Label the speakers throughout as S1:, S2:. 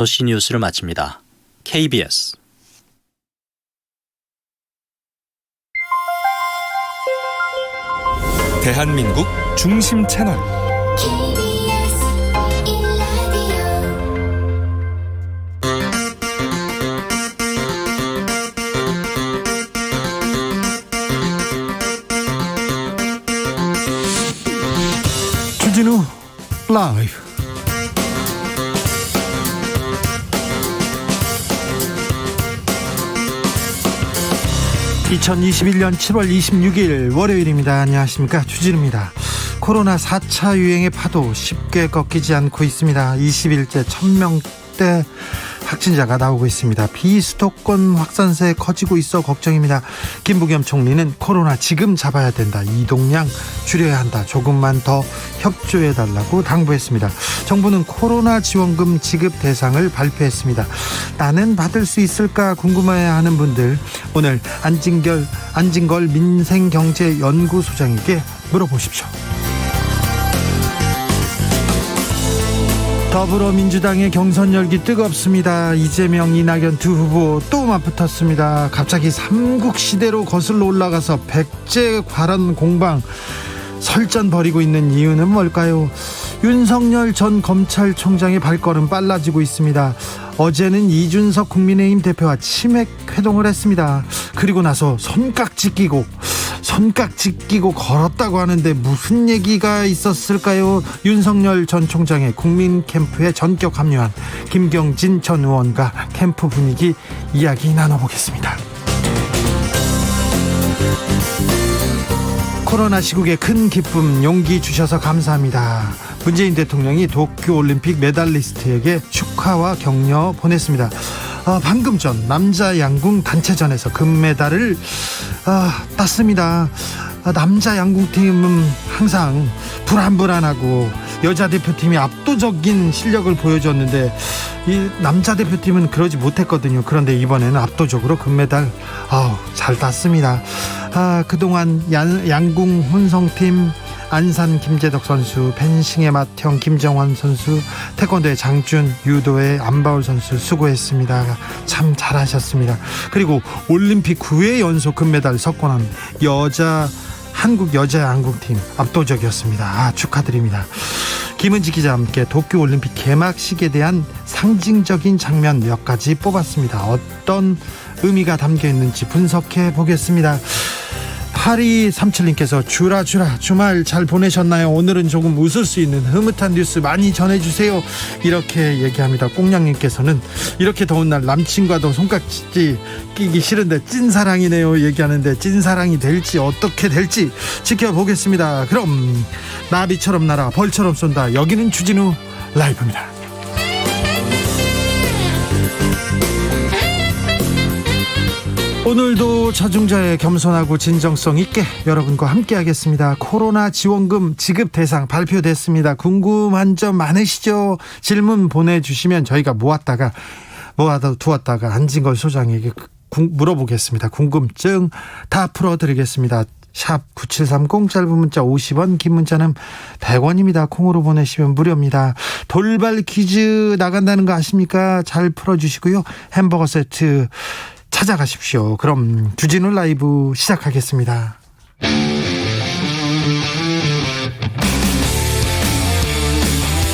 S1: 5시 뉴스를 마칩니다. KBS
S2: 대한민국 중심 채널
S3: 주진우 라이브. (2021년 7월 26일) 월요일입니다. 안녕하십니까, 주진우입니다. 코로나 4차 유행의 파도 쉽게 꺾이지 않고 있습니다. 21대 1000명대 확진자가 나오고 있습니다. 비수도권 확산세 커지고 있어 걱정입니다. 김부겸 총리는 코로나 지금 잡아야 된다, 이동량 줄여야 한다, 조금만 더 협조해달라고 당부했습니다. 정부는 코로나 지원금 지급 대상을 발표했습니다. 나는 받을 수 있을까 궁금해하는 분들, 오늘 안진걸 민생경제연구소장에게 물어보십시오. 더불어민주당의 경선 열기 뜨겁습니다. 이재명, 이낙연 두 후보 또 맞붙었습니다. 갑자기 삼국시대로 거슬러 올라가서 백제 관원 공방 설전 벌이고 있는 이유는 뭘까요? 윤석열 전 검찰총장의 발걸음 빨라지고 있습니다. 어제는 이준석 국민의힘 대표와 치맥 회동을 했습니다. 그리고 나서 손깍지 끼고 걸었다고 하는데 무슨 얘기가 있었을까요? 윤석열 전 총장의 국민 캠프에 전격 합류한 김경진 전 의원과 캠프 분위기 이야기 나눠보겠습니다. 코로나 시국에 큰 기쁨, 용기 주셔서 감사합니다. 문재인 대통령이 도쿄올림픽 메달리스트에게 축하와 격려 보냈습니다. 방금 전 남자 양궁 단체전에서 금메달을 땄습니다. 남자 양궁팀은 항상 불안불안하고 여자 대표팀이 압도적인 실력을 보여줬는데 이 남자 대표팀은 그러지 못했거든요. 그런데 이번에는 압도적으로 금메달 잘 땄습니다. 그동안 양궁 혼성팀 안산 김재덕 선수, 펜싱의 맏형 김정원 선수, 태권도의 장준, 유도의 안바울 선수 수고했습니다. 참 잘하셨습니다. 그리고 올림픽 9회 연속 금메달 석권한 한국 여자 양궁팀 압도적이었습니다. 축하드립니다. 김은지 기자와 함께 도쿄올림픽 개막식에 대한 상징적인 장면 몇 가지 뽑았습니다. 어떤 의미가 담겨 있는지 분석해 보겠습니다. 8237님께서 주라 주말 잘 보내셨나요? 오늘은 조금 웃을 수 있는 흐뭇한 뉴스 많이 전해주세요, 이렇게 얘기합니다. 꽁냥님께서는 이렇게 더운 날 남친과도 손깍지 끼기 싫은데 찐사랑이네요 얘기하는데, 찐사랑이 될지 어떻게 될지 지켜보겠습니다. 그럼 나비처럼 날아 벌처럼 쏜다. 여기는 주진우 라이브입니다. 오늘도 자중자애, 겸손하고 진정성 있게 여러분과 함께 하겠습니다. 코로나 지원금 지급 대상 발표됐습니다. 궁금한 점 많으시죠? 질문 보내주시면 저희가 모아다 두었다가 안진걸 소장에게 물어보겠습니다. 궁금증 다 풀어드리겠습니다. 샵 9730, 짧은 문자 50원, 긴 문자는 100원입니다. 콩으로 보내시면 무료입니다. 돌발 퀴즈 나간다는 거 아십니까? 잘 풀어주시고요. 햄버거 세트 찾아가십시오. 그럼 주진우 라이브 시작하겠습니다.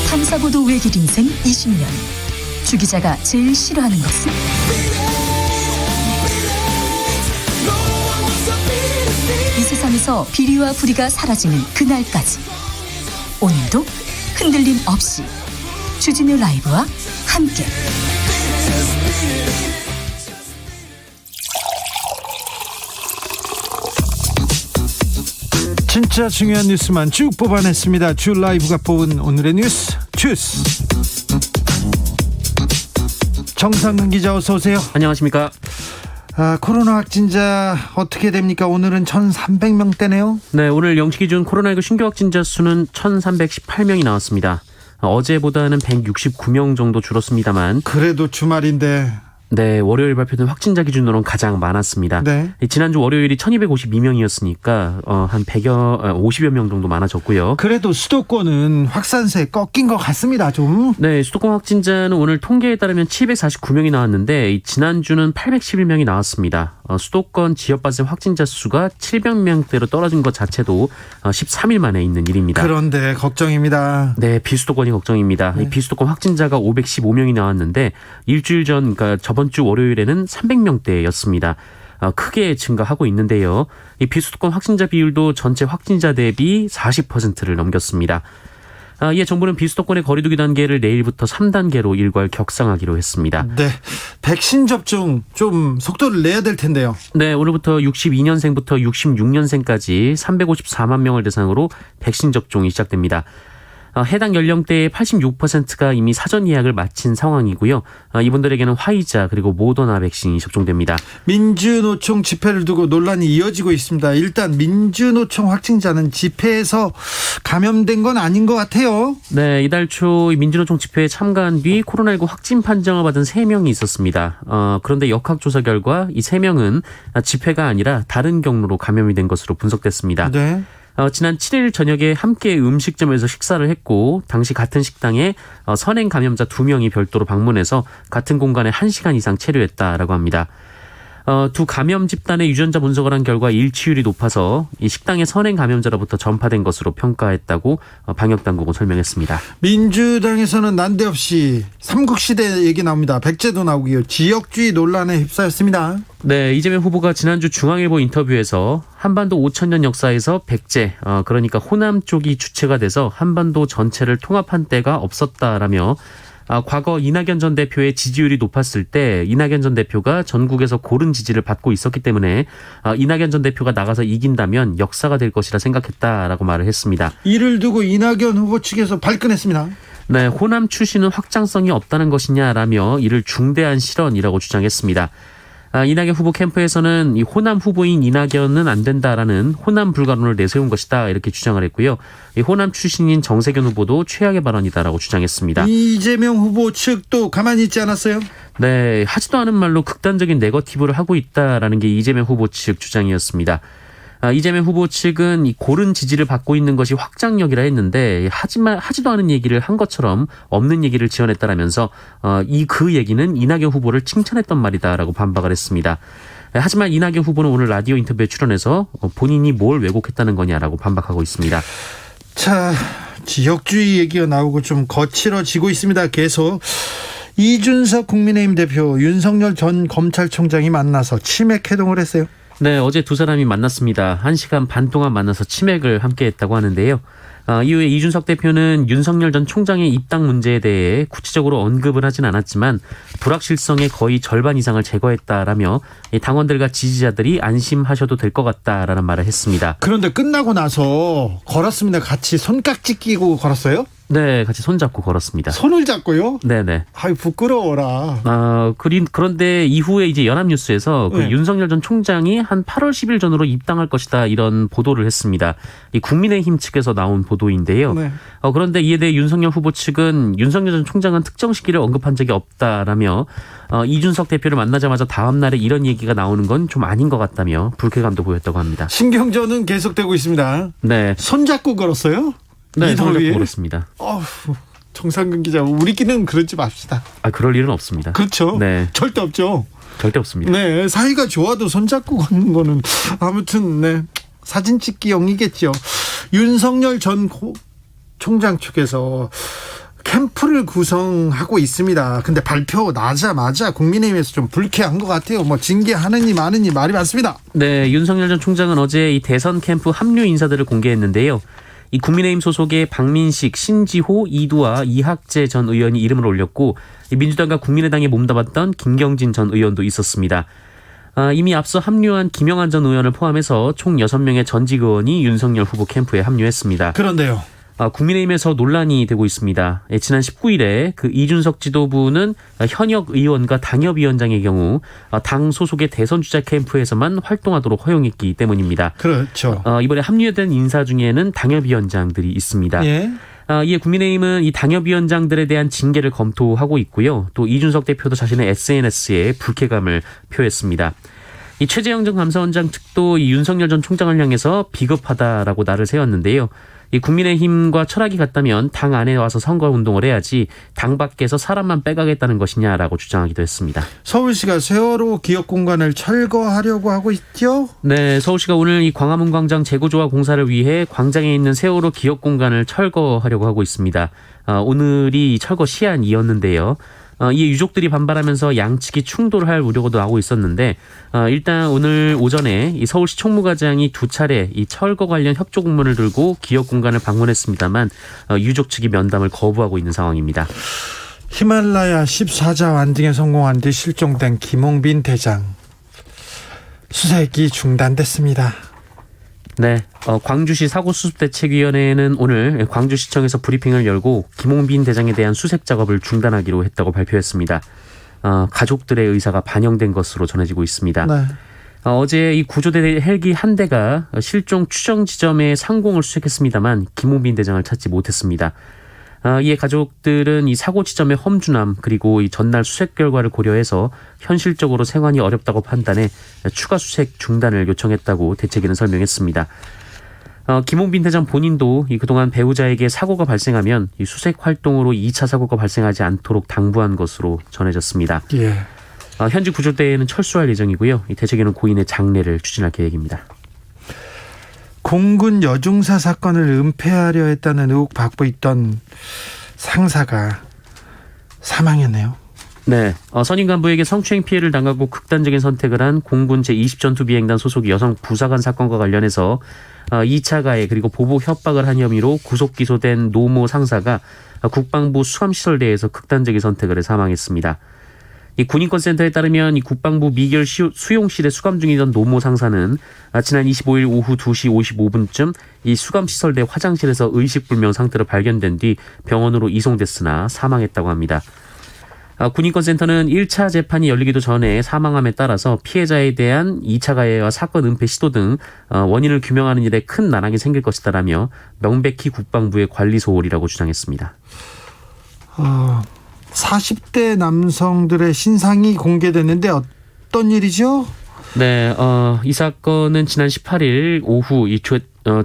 S4: 탐사보도 외길 인생 20년. 주 기자가 제일 싫어하는 것은? 이 세상에서 비리와 부리가 사라지는 그날까지, 오늘도 흔들림 없이 주진우 라이브와 함께
S3: 진짜 중요한 뉴스만 쭉 뽑아냈습니다. 주 라이브가 뽑은 오늘의 뉴스 주스. 정상근 기자, 어서 오세요.
S5: 안녕하십니까.
S3: 코로나 확진자 어떻게 됩니까? 오늘은 1300명대네요.
S5: 네, 오늘 0시 기준 코로나19 신규 확진자 수는 1318명이 나왔습니다. 어제보다는 169명 정도 줄었습니다만,
S3: 그래도 주말인데
S5: 네, 월요일 발표된 확진자 기준으로는 가장 많았습니다.
S3: 네.
S5: 지난주 월요일이 1252명이었으니까 한 50여 명 정도 많아졌고요.
S3: 그래도 수도권은 확산세 꺾인 것 같습니다. 좀.
S5: 네, 수도권 확진자는 오늘 통계에 따르면 749명이 나왔는데 지난주는 811명이 나왔습니다. 수도권 지역발생 확진자 수가 700명대로 떨어진 것 자체도 13일 만에 있는 일입니다.
S3: 그런데 걱정입니다.
S5: 네, 비수도권이 걱정입니다.
S3: 네.
S5: 이 비수도권 확진자가 515명이 나왔는데 일주일 전, 그러니까 저번 주 월요일에는 300명대였습니다. 크게 증가하고 있는데요. 이 비수도권 확진자 비율도 전체 확진자 대비 40%를 넘겼습니다. 이에 정부는 비수도권의 거리두기 단계를 내일부터 3단계로 일괄 격상하기로 했습니다.
S3: 네. 백신 접종 좀 속도를 내야 될 텐데요.
S5: 네, 오늘부터 62년생부터 66년생까지 354만 명을 대상으로 백신 접종이 시작됩니다. 해당 연령대의 86%가 이미 사전 예약을 마친 상황이고요. 이분들에게는 화이자 그리고 모더나 백신이 접종됩니다.
S3: 민주노총 집회를 두고 논란이 이어지고 있습니다. 일단 민주노총 확진자는 집회에서 감염된 건 아닌 것 같아요.
S5: 네, 이달 초 민주노총 집회에 참가한 뒤 코로나19 확진 판정을 받은 3명이 있었습니다. 그런데 역학조사 결과 이 3명은 집회가 아니라 다른 경로로 감염이 된 것으로 분석됐습니다.
S3: 네.
S5: 지난 7일 저녁에 함께 음식점에서 식사를 했고 당시 같은 식당에 선행 감염자 2명이 별도로 방문해서 같은 공간에 1시간 이상 체류했다라고 합니다. 두 감염 집단의 유전자 분석을 한 결과 일치율이 높아서 이 식당의 선행 감염자로부터 전파된 것으로 평가했다고 방역당국은 설명했습니다.
S3: 민주당에서는 난데없이 삼국시대 얘기 나옵니다. 백제도 나오고요. 지역주의 논란에 휩싸였습니다.
S5: 네, 이재명 후보가 지난주 중앙일보 인터뷰에서 한반도 5,000년 역사에서 백제, 그러니까 호남 쪽이 주체가 돼서 한반도 전체를 통합한 때가 없었다라며 과거 이낙연 전 대표의 지지율이 높았을 때 이낙연 전 대표가 전국에서 고른 지지를 받고 있었기 때문에 이낙연 전 대표가 나가서 이긴다면 역사가 될 것이라 생각했다라고 말을 했습니다.
S3: 이를 두고 이낙연 후보 측에서 발끈했습니다.
S5: 네, 호남 출신은 확장성이 없다는 것이냐라며 이를 중대한 실언이라고 주장했습니다. 이낙연 후보 캠프에서는 이 호남 후보인 이낙연은 안 된다라는 호남 불가론을 내세운 것이다 이렇게 주장을 했고요. 이 호남 출신인 정세균 후보도 최악의 발언이다라고 주장했습니다.
S3: 이재명 후보 측도 가만히 있지 않았어요?
S5: 네, 하지도 않은 말로 극단적인 네거티브를 하고 있다라는 게 이재명 후보 측 주장이었습니다. 이재명 후보 측은 이 고른 지지를 받고 있는 것이 확장력이라 했는데 하지도 않은 얘기를 한 것처럼 없는 얘기를 지어냈다라면서 그 얘기는 이낙연 후보를 칭찬했던 말이다라고 반박을 했습니다. 하지만 이낙연 후보는 오늘 라디오 인터뷰에 출연해서 본인이 뭘 왜곡했다는 거냐라고 반박하고 있습니다.
S3: 자, 지역주의 얘기가 나오고 좀 거칠어지고 있습니다. 계속. 이준석 국민의힘 대표 윤석열 전 검찰총장이 만나서 치맥 회동을 했어요.
S5: 네, 어제 두 사람이 만났습니다. 1시간 반 동안 만나서 치맥을 함께 했다고 하는데요. 이후에 이준석 대표는 윤석열 전 총장의 입당 문제에 대해 구체적으로 언급을 하진 않았지만 불확실성의 거의 절반 이상을 제거했다라며 당원들과 지지자들이 안심하셔도 될 것 같다라는 말을 했습니다.
S3: 그런데 끝나고 나서 걸었습니다. 같이 손깍지 끼고 걸었어요?
S5: 네, 같이 손잡고 걸었습니다.
S3: 손을 잡고요?
S5: 네네.
S3: 아이, 부끄러워라.
S5: 그런데 이후에 이제 연합뉴스에서 그
S3: 네.
S5: 윤석열 전 총장이 한 8월 10일 전으로 입당할 것이다 이런 보도를 했습니다. 이 국민의힘 측에서 나온 보도인데요.
S3: 네.
S5: 그런데 이에 대해 윤석열 후보 측은 윤석열 전 총장은 특정 시기를 언급한 적이 없다라며 이준석 대표를 만나자마자 다음 날에 이런 얘기가 나오는 건 좀 아닌 것 같다며 불쾌감도 보였다고 합니다.
S3: 신경전은 계속되고 있습니다.
S5: 네,
S3: 손잡고 걸었어요?
S5: 네,
S3: 이
S5: 손을
S3: 더위에?
S5: 잡고 그렇습니다.
S3: 정상근 기자, 우리끼리는 그러지 맙시다.
S5: 그럴 일은 없습니다.
S3: 그렇죠?
S5: 네,
S3: 절대 없죠.
S5: 절대 없습니다.
S3: 네, 사이가 좋아도 손잡고 걷는 거는 아무튼 네, 사진 찍기용이겠죠. 윤석열 전 총장 측에서 캠프를 구성하고 있습니다. 근데 발표 나자마자 국민의힘에서 좀 불쾌한 것 같아요. 뭐 징계하느니 마느니 말이 많습니다.
S5: 네, 윤석열 전 총장은 어제 이 대선 캠프 합류 인사들을 공개했는데요. 이 국민의힘 소속의 박민식, 신지호, 이두아, 이학재 전 의원이 이름을 올렸고 민주당과 국민의당에 몸담았던 김경진 전 의원도 있었습니다. 이미 앞서 합류한 김영환 전 의원을 포함해서 총 6명의 전직 의원이 윤석열 후보 캠프에 합류했습니다.
S3: 그런데요.
S5: 국민의힘에서 논란이 되고 있습니다. 지난 19일에 그 이준석 지도부는 현역 의원과 당협위원장의 경우 당 소속의 대선 주자 캠프에서만 활동하도록 허용했기 때문입니다.
S3: 그렇죠.
S5: 이번에 합류된 인사 중에는 당협위원장들이 있습니다.
S3: 예.
S5: 이에 국민의힘은 이 당협위원장들에 대한 징계를 검토하고 있고요. 또 이준석 대표도 자신의 SNS에 불쾌감을 표했습니다. 이 최재형 전 감사원장 측도 이 윤석열 전 총장을 향해서 비겁하다라고 날을 세웠는데요. 이 국민의힘과 철학이 같다면 당 안에 와서 선거운동을 해야지 당 밖에서 사람만 빼가겠다는 것이냐라고 주장하기도 했습니다.
S3: 서울시가 세월호 기억공간을 철거하려고 하고 있죠?
S5: 네, 서울시가 오늘 이 광화문 광장 재구조화 공사를 위해 광장에 있는 세월호 기억공간을 철거하려고 하고 있습니다. 오늘이 철거 시한이었는데요. 이에 유족들이 반발하면서 양측이 충돌할 우려도 나오고 있었는데 일단 오늘 오전에 이 서울시 총무과장이 두 차례 이 철거 관련 협조 공문을 들고 기억 공간을 방문했습니다만 유족 측이 면담을 거부하고 있는 상황입니다.
S3: 히말라야 14자 완등에 성공한 뒤 실종된 김홍빈 대장 수색이 중단됐습니다.
S5: 네, 광주시 사고수습대책위원회는 오늘 광주시청에서 브리핑을 열고 김홍빈 대장에 대한 수색 작업을 중단하기로 했다고 발표했습니다. 가족들의 의사가 반영된 것으로 전해지고 있습니다.
S3: 네.
S5: 어제 이 구조대 헬기 한 대가 실종 추정 지점에 상공을 수색했습니다만 김홍빈 대장을 찾지 못했습니다. 이에 가족들은 이 사고 지점의 험준함 그리고 이 전날 수색 결과를 고려해서 현실적으로 생환이 어렵다고 판단해 추가 수색 중단을 요청했다고 대책위는 설명했습니다. 김홍빈 대장 본인도 이 그동안 배우자에게 사고가 발생하면 이 수색 활동으로 2차 사고가 발생하지 않도록 당부한 것으로 전해졌습니다.
S3: 예.
S5: 현지 구조대에는 철수할 예정이고요. 이 대책위는 고인의 장례를 추진할 계획입니다.
S3: 공군 여중사 사건을 은폐하려 했다는 의혹 받고 있던 상사가 사망했네요.
S5: 네, 선임 간부에게 성추행 피해를 당하고 극단적인 선택을 한 공군 제20전투비행단 소속 여성 부사관 사건과 관련해서 2차 가해 그리고 보복 협박을 한 혐의로 구속 기소된 노모 상사가 국방부 수감시설대에서 극단적인 선택을 해 사망했습니다. 이 군인권센터에 따르면 이 국방부 미결 수용실에 수감 중이던 노모 상사는 지난 25일 오후 2시 55분쯤 이 수감시설대 화장실에서 의식불명 상태로 발견된 뒤 병원으로 이송됐으나 사망했다고 합니다. 군인권센터는 1차 재판이 열리기도 전에 사망함에 따라서 피해자에 대한 2차 가해와 사건 은폐 시도 등 원인을 규명하는 일에 큰 난항이 생길 것이다라며 명백히 국방부의 관리 소홀이라고 주장했습니다.
S3: 40대 남성들의 신상이 공개됐는데 어떤 일이죠?
S5: 네, 이 사건은 지난 18일 오후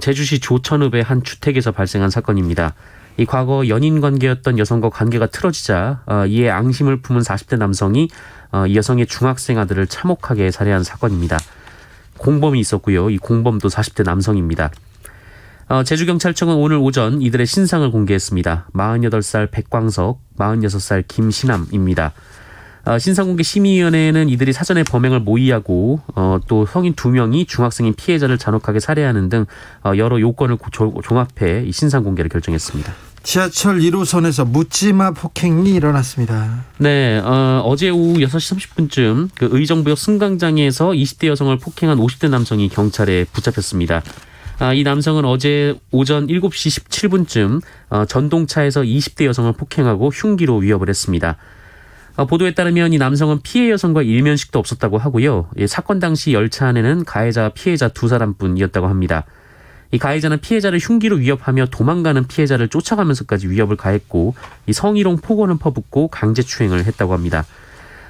S5: 제주시 조천읍의 한 주택에서 발생한 사건입니다. 이 과거 연인 관계였던 여성과 관계가 틀어지자 이에 앙심을 품은 40대 남성이 이 여성의 중학생 아들을 참혹하게 살해한 사건입니다. 공범이 있었고요. 이 공범도 40대 남성입니다. 제주경찰청은 오늘 오전 이들의 신상을 공개했습니다. 48살 백광석, 46살 김신암입니다. 신상공개 심의위원회는 이들이 사전에 범행을 모의하고 또 성인 2명이 중학생인 피해자를 잔혹하게 살해하는 등 여러 요건을 종합해 이 신상공개를 결정했습니다.
S3: 지하철 1호선에서 묻지마 폭행이 일어났습니다.
S5: 네, 어제 오후 6시 30분쯤 그 의정부역 승강장에서 20대 여성을 폭행한 50대 남성이 경찰에 붙잡혔습니다. 이 남성은 어제 오전 7시 17분쯤 전동차에서 20대 여성을 폭행하고 흉기로 위협을 했습니다. 보도에 따르면 이 남성은 피해 여성과 일면식도 없었다고 하고요. 사건 당시 열차 안에는 가해자와 피해자 두 사람뿐이었다고 합니다. 이 가해자는 피해자를 흉기로 위협하며 도망가는 피해자를 쫓아가면서까지 위협을 가했고 이 성희롱 폭언을 퍼붓고 강제추행을 했다고 합니다.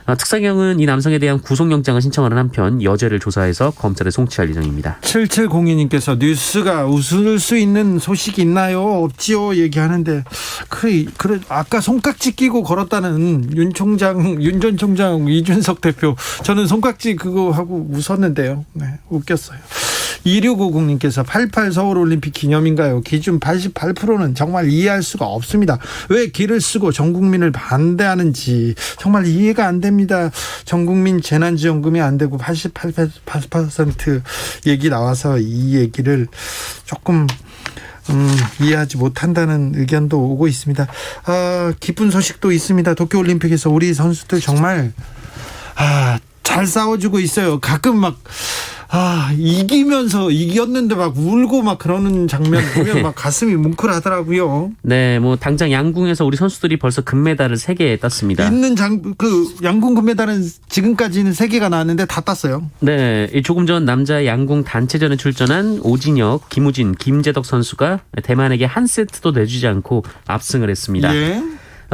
S5: 특사경은 이 남성에 대한 구속영장을 신청하는 한편 여죄를 조사해서 검찰에 송치할 예정입니다. 7702님께서
S3: 뉴스가 웃을 수 있는 소식이 있나요? 없지요 얘기하는데 그래 아까 손깍지 끼고 걸었다는 윤 전 총장 이준석 대표 저는 손깍지 그거 하고 웃었는데요. 네, 웃겼어요. 2650님께서 88 서울올림픽 기념인가요? 기준 88%는 정말 이해할 수가 없습니다. 왜 길을 쓰고 전 국민을 반대하는지 정말 이해가 안 됩니다. 전 국민 재난지원금이 안 되고 88% 얘기 나와서 이 얘기를 조금 이해하지 못한다는 의견도 오고 있습니다. 기쁜 소식도 있습니다. 도쿄올림픽에서 우리 선수들 정말 잘 싸워주고 있어요. 가끔 막 이겼는데 막 울고 막 그러는 장면 보면 막 가슴이 뭉클하더라고요.
S5: 네, 뭐 당장 양궁에서 우리 선수들이 벌써 금메달을 3개 땄습니다.
S3: 양궁 금메달은 지금까지는 3개가 나왔는데 다 땄어요.
S5: 네, 조금 전 남자 양궁 단체전에 출전한 오진혁, 김우진, 김재덕 선수가 대만에게 한 세트도 내주지 않고 압승을 했습니다.
S3: 예.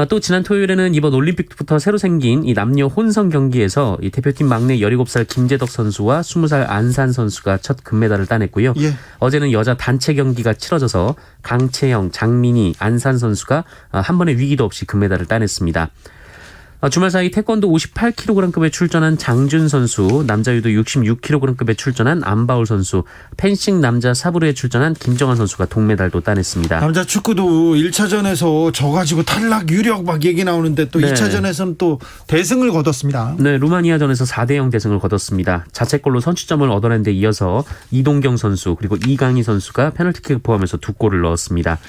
S5: 또 지난 토요일에는 이번 올림픽부터 새로 생긴 이 남녀 혼성 경기에서 이 대표팀 막내 17살 김재덕 선수와 20살 안산 선수가 첫 금메달을 따냈고요.
S3: 예.
S5: 어제는 여자 단체 경기가 치러져서 강채영, 장민희, 안산 선수가 한 번의 위기도 없이 금메달을 따냈습니다. 주말 사이 태권도 58kg급에 출전한 장준 선수, 남자 유도 66kg급에 출전한 안바울 선수, 펜싱 남자 사브르에 출전한 김정환 선수가 동메달도 따냈습니다.
S3: 남자 축구도 1차전에서 져가지고 탈락 유력 막 얘기 나오는데 또
S5: 네.
S3: 2차전에서는 또 대승을 거뒀습니다.
S5: 네, 루마니아전에서 4대0 대승을 거뒀습니다. 자책골로 선취점을 얻어낸 데 이어서 이동경 선수 그리고 이강희 선수가 페널티킥을 포함해서 2골을 넣었습니다.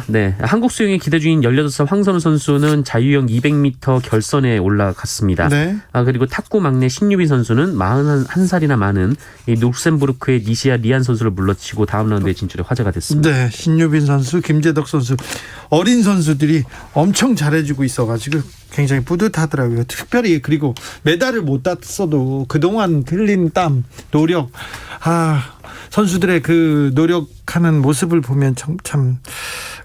S5: 네. 한국 수영에 기대 중인 18살 황선우 선수는 자유형 200m 결선에 올라갔습니다.
S3: 네.
S5: 그리고 탁구 막내 신유빈 선수는 41살이나 많은 이 룩셈부르크의 니시아 리안 선수를 물러치고 다음 라운드에 진출해 화제가 됐습니다.
S3: 네, 신유빈 선수, 김재덕 선수, 어린 선수들이 엄청 잘해주고 있어가지고 굉장히 뿌듯하더라고요. 특별히 그리고 메달을 못 땄어도 그동안 흘린 땀, 노력, 선수들의 그 노력하는 모습을 보면 참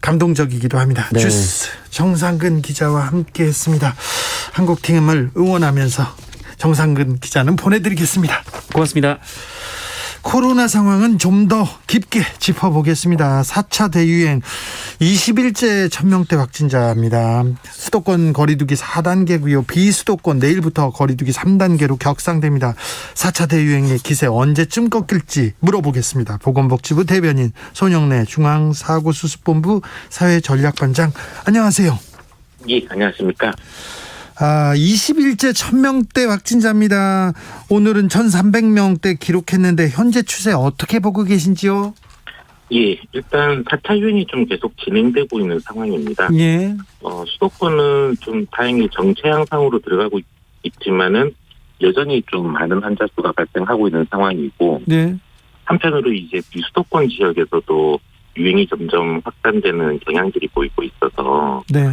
S3: 감동적이기도 합니다.
S5: 네.
S3: 주스 정상근 기자와 함께했습니다. 한국팀을 응원하면서 정상근 기자는 보내드리겠습니다.
S5: 고맙습니다.
S3: 코로나 상황은 좀 더 깊게 짚어보겠습니다. 4차 대유행 20일째 1000명대 확진자입니다. 수도권 거리두기 4단계고요. 비수도권 내일부터 거리두기 3단계로 격상됩니다. 4차 대유행의 기세 언제쯤 꺾일지 물어보겠습니다. 보건복지부 대변인 손영래 중앙사고수습본부 사회전략반장, 안녕하세요.
S6: 예, 안녕하십니까.
S3: 20일째 1000명대 확진자입니다. 오늘은 1300명대 기록했는데 현재 추세 어떻게 보고 계신지요?
S6: 예, 일단 4차 유행이 좀 계속 진행되고 있는 상황입니다.
S3: 예.
S6: 수도권은 좀 다행히 정체 양상으로 들어가고 있지만은 여전히 좀 많은 환자 수가 발생하고 있는 상황이고,
S3: 네.
S6: 한편으로 이제 비수도권 지역에서도 유행이 점점 확산되는 경향들이 보이고 있어서
S3: 네.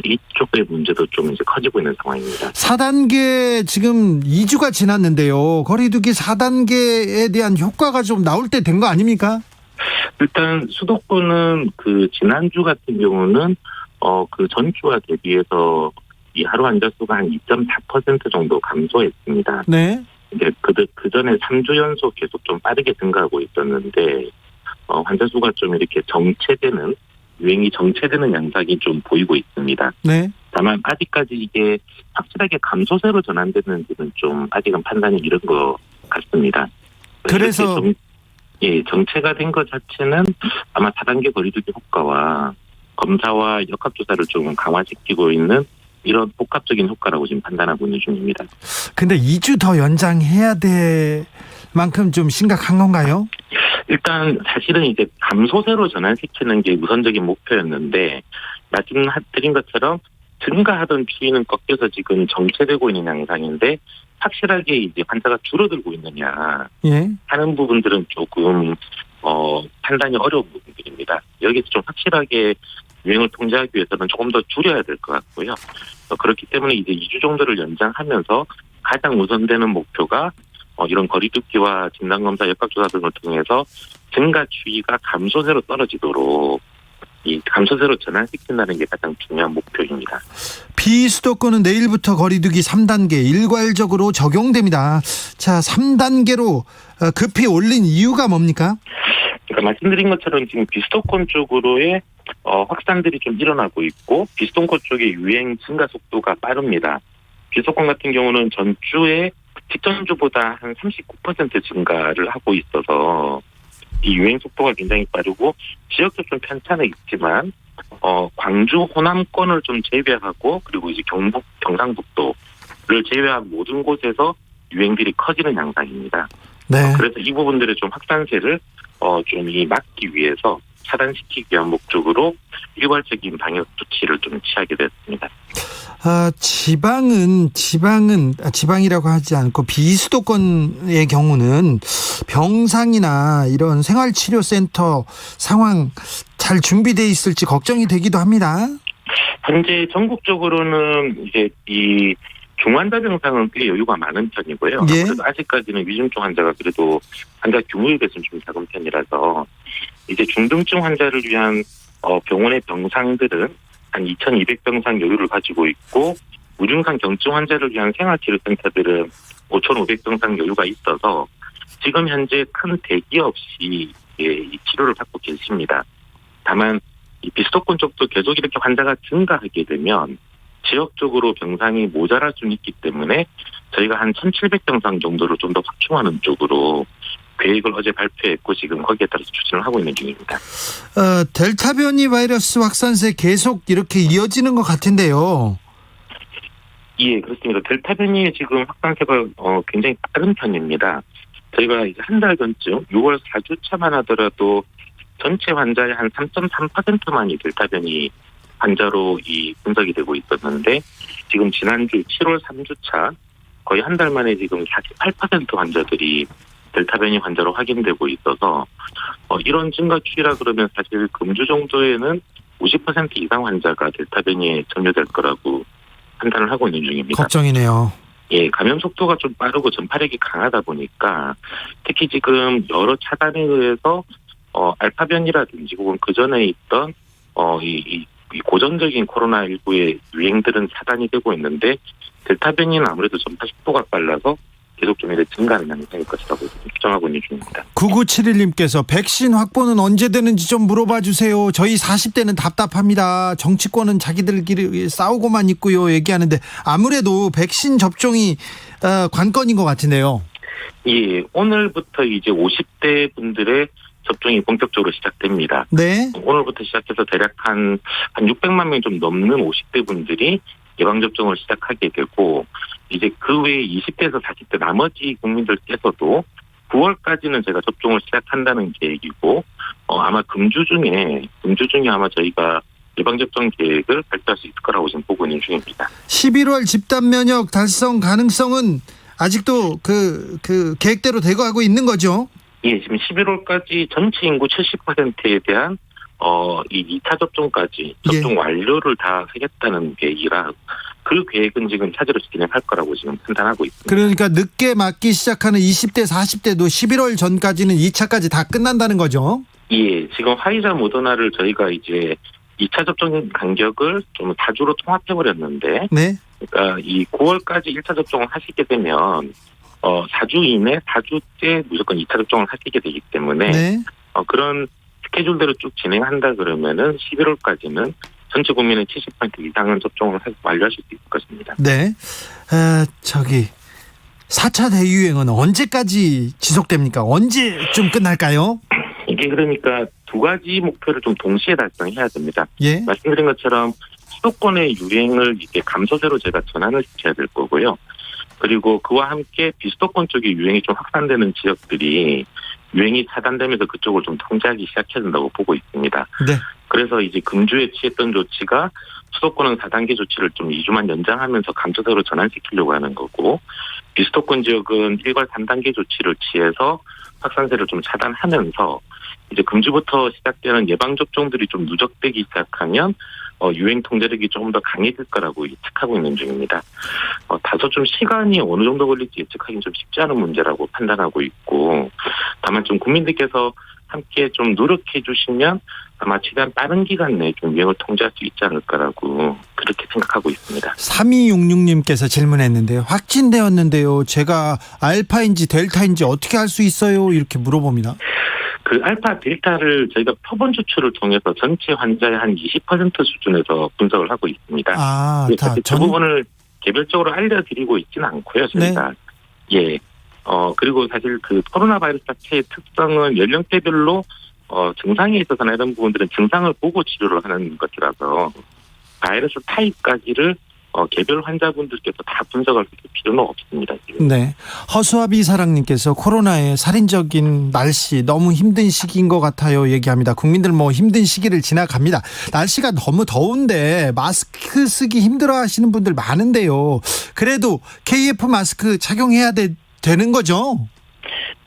S6: 이쪽의 문제도 좀 이제 커지고 있는 상황입니다.
S3: 4단계 지금 2주가 지났는데요. 거리두기 4단계에 대한 효과가 좀 나올 때 된 거 아닙니까?
S6: 일단 수도권은 그 지난주 같은 경우는 그 전주와 대비해서 이 하루 환자 수가 한 2.4% 정도 감소했습니다.
S3: 네.
S6: 이제 그 전에 3주 연속 계속 좀 빠르게 증가하고 있었는데 환자 수가 좀 이렇게 유행이 정체되는 양상이 좀 보이고 있습니다.
S3: 네.
S6: 다만 아직까지 이게 확실하게 감소세로 전환됐는지는 좀 아직은 판단이 이른 것 같습니다.
S3: 그래서
S6: 정체가 된 것 자체는 아마 4단계 거리두기 효과와 검사와 역학조사를 좀 강화시키고 있는 이런 복합적인 효과라고 지금 판단하고 있는 중입니다.
S3: 근데 2주 더 연장해야 될 만큼 좀 심각한 건가요?
S6: 일단 사실은 이제 감소세로 전환시키는 게 우선적인 목표였는데 말씀드린 것처럼 증가하던 추이는 꺾여서 지금 정체되고 있는 양상인데 확실하게 이제 환자가 줄어들고 있느냐
S3: 예.
S6: 하는 부분들은 조금 판단이 어려운 부분들입니다. 여기서 좀 확실하게 유행을 통제하기 위해서는 조금 더 줄여야 될 것 같고요. 그렇기 때문에 이제 2주 정도를 연장하면서 가장 우선되는 목표가 이런 거리두기와 진단검사 역학조사 등을 통해서 증가 추이가 감소세로 떨어지도록 이 감소세로 전환시킨다는 게 가장 중요한 목표입니다.
S3: 비수도권은 내일부터 거리두기 3단계 일괄적으로 적용됩니다. 자, 3단계로 급히 올린 이유가 뭡니까?
S6: 그러니까 말씀드린 것처럼 지금 비수도권 쪽으로의 확산들이 좀 일어나고 있고 비수도권 쪽의 유행 증가 속도가 빠릅니다. 비수도권 같은 경우는 전주에 직전주보다 한 39% 증가를 하고 있어서 이 유행 속도가 굉장히 빠르고 지역도 좀 편차는 있지만 광주, 호남권을 좀 제외하고 그리고 이제 경북, 경상북도를 제외한 모든 곳에서 유행들이 커지는 양상입니다.
S3: 네.
S6: 그래서 이 부분들의 좀 확산세를 좀 막기 위해서 차단시키기 위한 목적으로 일괄적인 방역 조치를 좀 취하게 됐습니다.
S3: 지방이라고 하지 않고 비수도권의 경우는 병상이나 이런 생활치료센터 상황 잘 준비되어 있을지 걱정이 되기도 합니다.
S6: 현재 전국적으로는 이제 이 중환자 병상은 꽤 여유가 많은 편이고요.
S3: 예.
S6: 그래도 아직까지는 위중증 환자가 그래도 환자 규모에 비해서는 좀 작은 편이라서 이제 중등증 환자를 위한 병원의 병상들은 한 2,200병상 여유를 가지고 있고 무증상 경증 환자를 위한 생활치료센터들은 5,500병상 여유가 있어서 지금 현재 큰 대기 없이 이 치료를 받고 계십니다. 다만 이 비수도권 쪽도 계속 이렇게 환자가 증가하게 되면 지역적으로 병상이 모자랄 수 있기 때문에 저희가 한 1,700병상 정도를 좀 더 확충하는 쪽으로 계획을 어제 발표했고 지금 거기에 따라서 추진을 하고 있는 중입니다.
S3: 델타 변이 바이러스 확산세 계속 이렇게 이어지는 것 같은데요.
S6: 예, 그렇습니다. 델타 변이의 지금 확산세가 굉장히 빠른 편입니다. 저희가 이제 한 달 전쯤 6월 4주차만 하더라도 전체 환자의 한 3.3%만이 델타 변이 환자로 이 분석이 되고 있었는데 지금 지난주 7월 3주차 거의 한 달 만에 지금 48% 환자들이 델타 변이 환자로 확인되고 있어서 이런 증가 추이라 그러면 사실 금주 정도에는 50% 이상 환자가 델타 변이에 점유될 거라고 판단을 하고 있는 중입니다.
S3: 걱정이네요.
S6: 예, 감염 속도가 좀 빠르고 전파력이 강하다 보니까 특히 지금 여러 차단에 의해서 알파 변이라든지 혹은 그 전에 있던 이 고전적인 코로나19의 유행들은 차단이 되고 있는데 델타 변이는 아무래도 전파 속도가 빨라서 계속 좀 이렇게 증가하는 양상일 것이라고 추정하고 있는 중입니다.
S3: 9971님께서 백신 확보는 언제 되는지 좀 물어봐 주세요. 저희 40대는 답답합니다. 정치권은 자기들끼리 싸우고만 있고요. 얘기하는데 아무래도 백신 접종이 관건인 것 같은데요.
S6: 예, 오늘부터 이제 50대 분들의 접종이 본격적으로 시작됩니다.
S3: 네.
S6: 오늘부터 시작해서 대략 한 600만 명이 좀 넘는 50대 분들이 예방접종을 시작하게 되고 이제 그 외에 20대에서 40대 나머지 국민들께서도 9월까지는 제가 접종을 시작한다는 계획이고 아마 금주 중에 아마 저희가 예방접종 계획을 발표할 수 있을 거라고 지금 보고 있는 중입니다.
S3: 11월 집단 면역 달성 가능성은 아직도 그 계획대로 되고 하고 있는 거죠?
S6: 예, 지금 11월까지 전체 인구 70%에 대한 이 2차 접종까지 접종 완료를 다 하겠다는 계획이라 그 계획은 지금 차제로 진행할 거라고 지금 판단하고 있습니다.
S3: 그러니까 늦게 맞기 시작하는 20대, 40대도 11월 전까지는 2차까지 다 끝난다는 거죠?
S6: 예, 지금 화이자 모더나를 저희가 이제 2차 접종 간격을 좀 4주로 통합해버렸는데,
S3: 네.
S6: 그러니까 이 9월까지 1차 접종을 하시게 되면 4주 이내 4주째 무조건 2차 접종을 하시게 되기 때문에
S3: 네.
S6: 그런 스케줄대로 쭉 진행한다 그러면은 11월까지는 전체 국민의 70% 이상은 접종을 완료하실 수 있을 것입니다.
S3: 네. 4차 대유행은 언제까지 지속됩니까? 언제쯤 끝날까요?
S6: 이게 그러니까 두 가지 목표를 좀 동시에 달성해야 됩니다.
S3: 예.
S6: 말씀드린 것처럼 수도권의 유행을 이제 감소세로 제가 전환을 시켜야 될 거고요. 그리고 그와 함께 비수도권 쪽의 유행이 좀 확산되는 지역들이 유행이 차단되면서 그쪽을 좀 통제하기 시작해야 된다고 보고 있습니다.
S3: 네.
S6: 그래서 이제 금주에 취했던 조치가 수도권은 4단계 조치를 좀 2주만 연장하면서 감소세로 전환시키려고 하는 거고 비수도권 지역은 일괄 3단계 조치를 취해서 확산세를 좀 차단하면서 이제 금주부터 시작되는 예방접종들이 좀 누적되기 시작하면 유행 통제력이 조금 더 강해질 거라고 예측하고 있는 중입니다. 다소 좀 시간이 어느 정도 걸릴지 예측하기는 좀 쉽지 않은 문제라고 판단하고 있고 다만 좀 국민들께서 함께 좀 노력해 주시면 아마 최대한 빠른 기간 내에 좀 유행을 통제할 수 있지 않을까라고 그렇게 생각하고 있습니다.
S3: 3266님께서 질문했는데요. 확진되었는데요. 제가 알파인지 델타인지 어떻게 알 수 있어요? 이렇게 물어봅니다.
S6: 그 알파 델타를 저희가 표본 추출을 통해서 전체 환자의 한 20% 수준에서 분석을 하고 있습니다. 그 부분을 개별적으로 알려드리고 있지는 않고요, 저희가. 네. 예. 그리고 사실 그 코로나 바이러스 자체의 특성은 연령대별로 증상에 있어서나 이런 부분들은 증상을 보고 치료를 하는 것이라서 바이러스 타입까지를 개별 환자분들께서 다 분석할 필요는 없습니다, 지금.
S3: 네. 허수아비 사랑님께서 코로나의 살인적인 날씨 너무 힘든 시기인 것 같아요 얘기합니다. 국민들 뭐 힘든 시기를 지나갑니다. 날씨가 너무 더운데 마스크 쓰기 힘들어 하시는 분들 많은데요. 그래도 KF 마스크 착용해야 되는 거죠?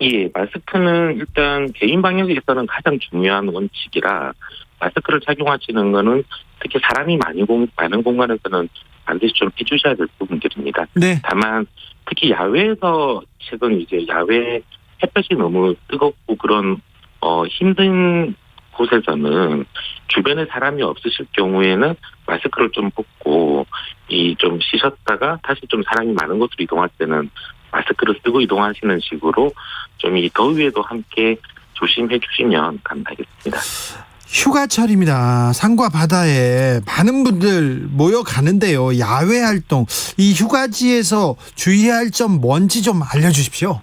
S6: 예, 마스크는 일단 개인 방역에서는 가장 중요한 원칙이라 마스크를 착용하시는 거는 특히 사람이 많은 공간에서는 반드시 좀 해주셔야 될 부분들입니다.
S3: 네.
S6: 다만 특히 야외에서 최근 이제 야외 햇볕이 너무 뜨겁고 그런 힘든 곳에서는 주변에 사람이 없으실 경우에는 마스크를 좀 벗고 좀 쉬셨다가 다시 좀 사람이 많은 곳으로 이동할 때는 마스크를 쓰고 이동하시는 식으로 좀 이 더위에도 함께 조심해 주시면 감사하겠습니다.
S3: 휴가철입니다. 산과 바다에 많은 분들 모여가는데요. 야외 활동, 이 휴가지에서 주의해야 할 점 뭔지 좀 알려주십시오.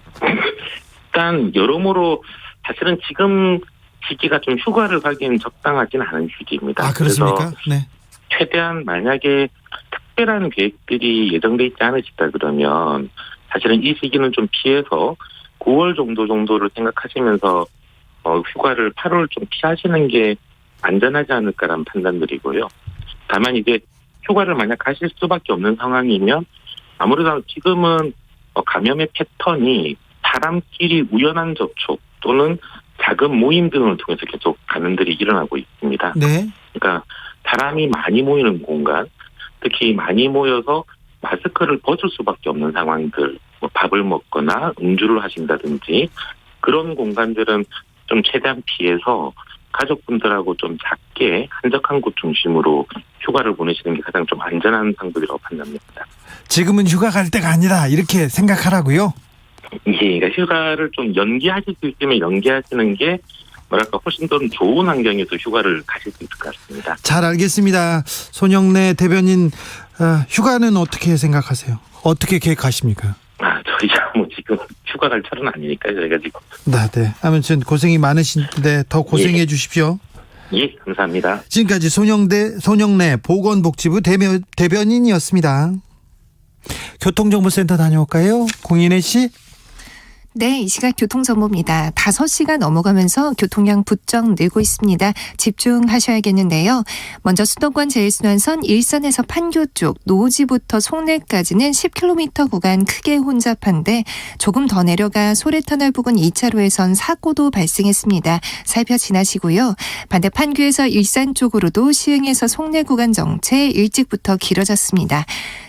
S6: 일단 여러모로 사실은 지금 시기가 좀 휴가를 가기엔 적당하진 않은 시기입니다.
S3: 아, 그렇습니까?
S6: 그래서
S3: 네.
S6: 최대한 만약에 특별한 계획들이 예정돼 있지 않으시다 그러면 사실은 이 시기는 좀 피해서 9월 정도를 생각하시면서 휴가를 8월 좀 피하시는 게 안전하지 않을까라는 판단들이고요. 다만 이제 휴가를 만약 가실 수밖에 없는 상황이면 아무래도 지금은 감염의 패턴이 사람끼리 우연한 접촉 또는 작은 모임 등을 통해서 계속 감염들이 일어나고 있습니다.
S3: 네.
S6: 그러니까 사람이 많이 모이는 공간, 특히 많이 모여서 마스크를 벗을 수밖에 없는 상황들, 뭐 밥을 먹거나 음주를 하신다든지 그런 공간들은 좀 최대한 피해서 가족분들하고 좀 작게 한적한 곳 중심으로 휴가를 보내시는 게 가장 좀 안전한 방법이라고 판단합니다.
S3: 지금은 휴가 갈 때가 아니다 이렇게 생각하라고요?
S6: 예, 그러니까 휴가를 좀 연기하실 수 있으면 연기하시는 게 훨씬 더 좋은 환경에서 휴가를 가실 수 있을 것 같습니다.
S3: 잘 알겠습니다. 손영래 대변인, 휴가는 어떻게 생각하세요? 어떻게 계획하십니까?
S6: 저희가 뭐 지금 휴가 갈 철은 아니니까요. 저희가 지금.
S3: 네. 아무튼 고생이 많으신데 더 고생해 주십시오.
S6: 예, 감사합니다.
S3: 지금까지 손영래 보건복지부 대변인이었습니다. 교통정보센터 다녀올까요? 공인혜 씨.
S7: 네, 이 시각 교통정보입니다. 5시가 넘어가면서 교통량 부쩍 늘고 있습니다. 집중하셔야겠는데요. 먼저 수도권 제1순환선 일산에서 판교 쪽 노지부터 송내까지는 10km 구간 크게 혼잡한데 조금 더 내려가 소래터널 부근 2차로에선 사고도 발생했습니다. 살펴 지나시고요. 반대 판교에서 일산 쪽으로도 시흥에서 송내 구간 정체 일찍부터 길어졌습니다.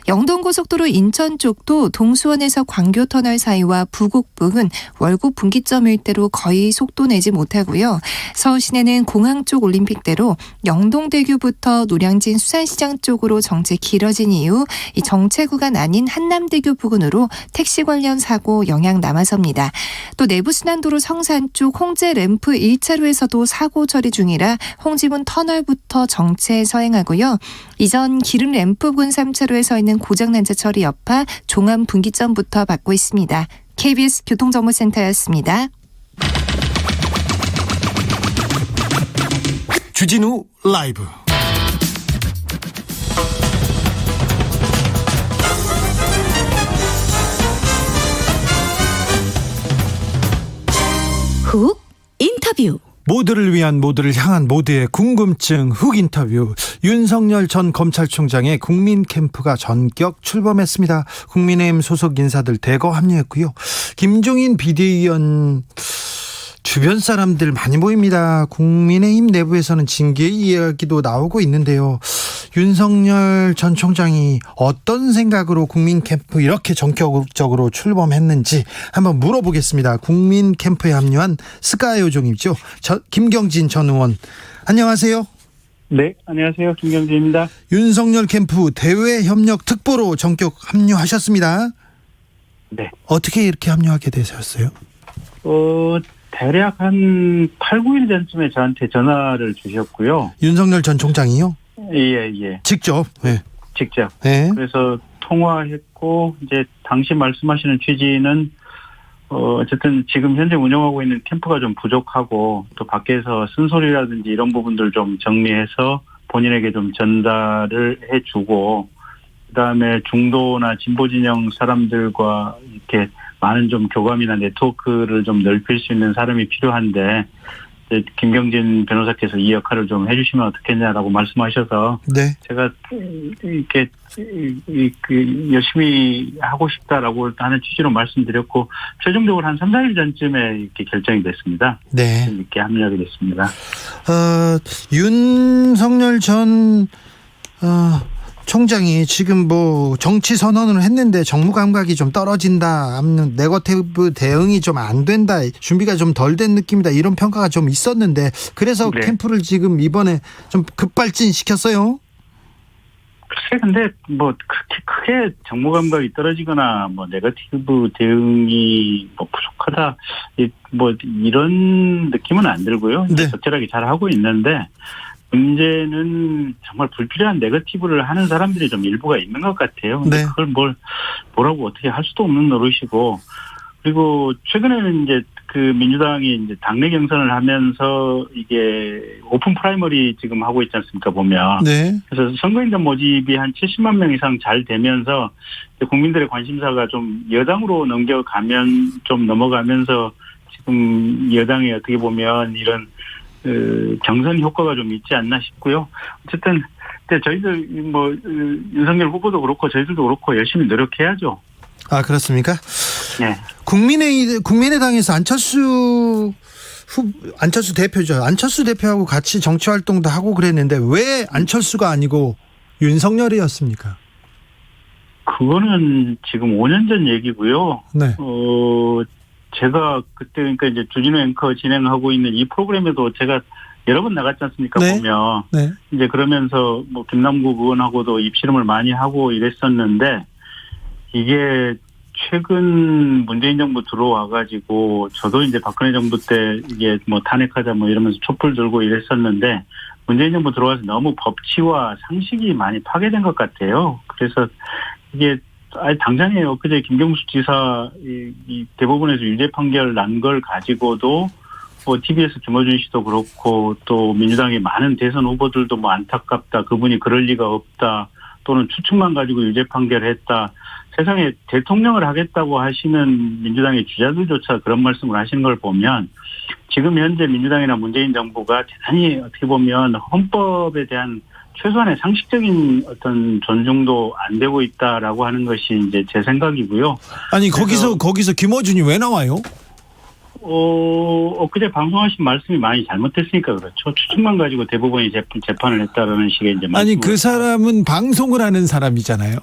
S7: 영동고속도로 인천 쪽도 동수원에서 광교터널 사이와 부곡 부근 월곡 분기점 일대로 거의 속도 내지 못하고요. 서울 시내는 공항 쪽 올림픽대로 영동대교부터 노량진 수산시장 쪽으로 정체 길어진 이후 이 정체 구간 아닌 한남대교 부근으로 택시 관련 사고 영향 남아섭니다. 또 내부순환도로 성산 쪽 홍제 램프 1차로에서도 사고 처리 중이라 홍지문 터널부터 정체 서행하고요. 이전 기름 램프 부근 3차로에 서 있는 고장난자 처리 여파 종암 분기점부터 받고 있습니다. KBS 교통정보센터였습니다.
S3: 주진우 라이브.
S4: 훅 인터뷰.
S3: 모두를 위한, 모두를 향한 모두의 궁금증 훅 인터뷰. 윤석열 전 검찰총장의 국민 캠프가 전격 출범했습니다. 국민의힘 소속 인사들 대거 합류했고요. 김종인 비대위원 주변 사람들 많이 보입니다. 국민의힘 내부에서는 징계 이야기도 나오고 있는데요. 윤석열 전 총장이 어떤 생각으로 국민 캠프 이렇게 전격적으로 출범했는지 한번 물어보겠습니다. 국민 캠프에 합류한 스가 요정이죠. 김경진 전 의원. 안녕하세요.
S8: 네, 안녕하세요. 김경진입니다.
S3: 윤석열 캠프 대외협력 특보로 전격 합류하셨습니다.
S8: 네.
S3: 어떻게 이렇게 합류하게 되셨어요?
S8: 대략 한 8, 9일 전쯤에 저한테 전화를 주셨고요.
S3: 윤석열 전 총장이요?
S8: 예.
S3: 직접? 네.
S8: 직접.
S3: 네.
S8: 그래서 통화했고, 이제 당시 말씀하시는 취지는, 어쨌든 지금 현재 운영하고 있는 캠프가 좀 부족하고, 또 밖에서 쓴소리라든지 이런 부분들 좀 정리해서 본인에게 좀 전달을 해주고, 그 다음에 중도나 진보 진영 사람들과 이렇게 많은 좀 교감이나 네트워크를 좀 넓힐 수 있는 사람이 필요한데 김경진 변호사께서 이 역할을 좀 해주시면 어떻겠냐라고 말씀하셔서
S3: 네.
S8: 제가 이렇게 열심히 하고 싶다라고 하는 취지로 말씀드렸고 최종적으로 한 3, 4일 전쯤에 이렇게 결정이 됐습니다.
S3: 네.
S8: 이렇게 합류하게 됐습니다.
S3: 윤석열 전 총장이 지금 뭐 정치 선언을 했는데 정무 감각이 좀 떨어진다, 아니면 네거티브 대응이 좀 안 된다, 준비가 좀 덜 된 느낌이다, 이런 평가가 좀 있었는데 그래서
S8: 네.
S3: 캠프를 지금 이번에 좀 급발진 시켰어요.
S8: 글쎄, 근데 뭐 그렇게 크게 정무 감각이 떨어지거나 뭐 네거티브 대응이 뭐 부족하다, 뭐 이런 느낌은 안 들고요.
S3: 네.
S8: 적절하게 잘 하고 있는데 문제는 정말 불필요한 네거티브를 하는 사람들이 좀 일부가 있는 것 같아요. 근데
S3: 네.
S8: 그걸 뭐라고 어떻게 할 수도 없는 노릇이고, 그리고 최근에는 이제 그 민주당이 이제 당내 경선을 하면서 이게 오픈 프라이머리 지금 하고 있지 않습니까, 보면.
S3: 네.
S8: 그래서 선거인단 모집이 한 70만 명 이상 잘 되면서 국민들의 관심사가 좀 여당으로 넘어가면서 지금 여당이 어떻게 보면 이런 경선 효과가 좀 있지 않나 싶고요. 어쨌든 저희들 뭐 윤석열 후보도 그렇고 저희들도 그렇고 열심히 노력해야죠.
S3: 아, 그렇습니까?
S8: 네.
S3: 국민의당에서 안철수 대표죠. 안철수 대표하고 같이 정치 활동도 하고 그랬는데 왜 안철수가 아니고 윤석열이었습니까?
S8: 그거는 지금 5년 전 얘기고요.
S3: 네.
S8: 제가 그때 그러니까 이제 주진우 앵커 진행하고 있는 이 프로그램에도 제가 여러 번 나갔지 않습니까?
S3: 네.
S8: 보면
S3: 네.
S8: 이제 그러면서 뭐 김남국 의원하고도 입씨름을 많이 하고 이랬었는데 이게 최근 문재인 정부 들어와가지고 저도 이제 박근혜 정부 때 이게 뭐 탄핵하자 뭐 이러면서 촛불 들고 이랬었는데 문재인 정부 들어와서 너무 법치와 상식이 많이 파괴된 것 같아요. 그래서 이게 당장에 엊그제 김경수 지사 이 대법원에서 유죄 판결 난 걸 가지고도 뭐 TBS 김어준 씨도 그렇고 또 민주당의 많은 대선 후보들도 뭐 안타깝다, 그분이 그럴 리가 없다, 또는 추측만 가지고 유죄 판결했다. 세상에 대통령을 하겠다고 하시는 민주당의 주자들조차 그런 말씀을 하시는 걸 보면 지금 현재 민주당이나 문재인 정부가 대단히 어떻게 보면 헌법에 대한 최소한의 상식적인 어떤 존중도 안 되고 있다라고 하는 것이 이제 제 생각이고요.
S3: 아니 거기서 김어준이 왜 나와요?
S8: 그제 방송하신 말씀이 많이 잘못됐으니까 그렇죠. 추측만 가지고 대법원이 재판을 했다라는 식의 이제
S3: 아니 그 사람은 방송을 하는 사람이잖아요.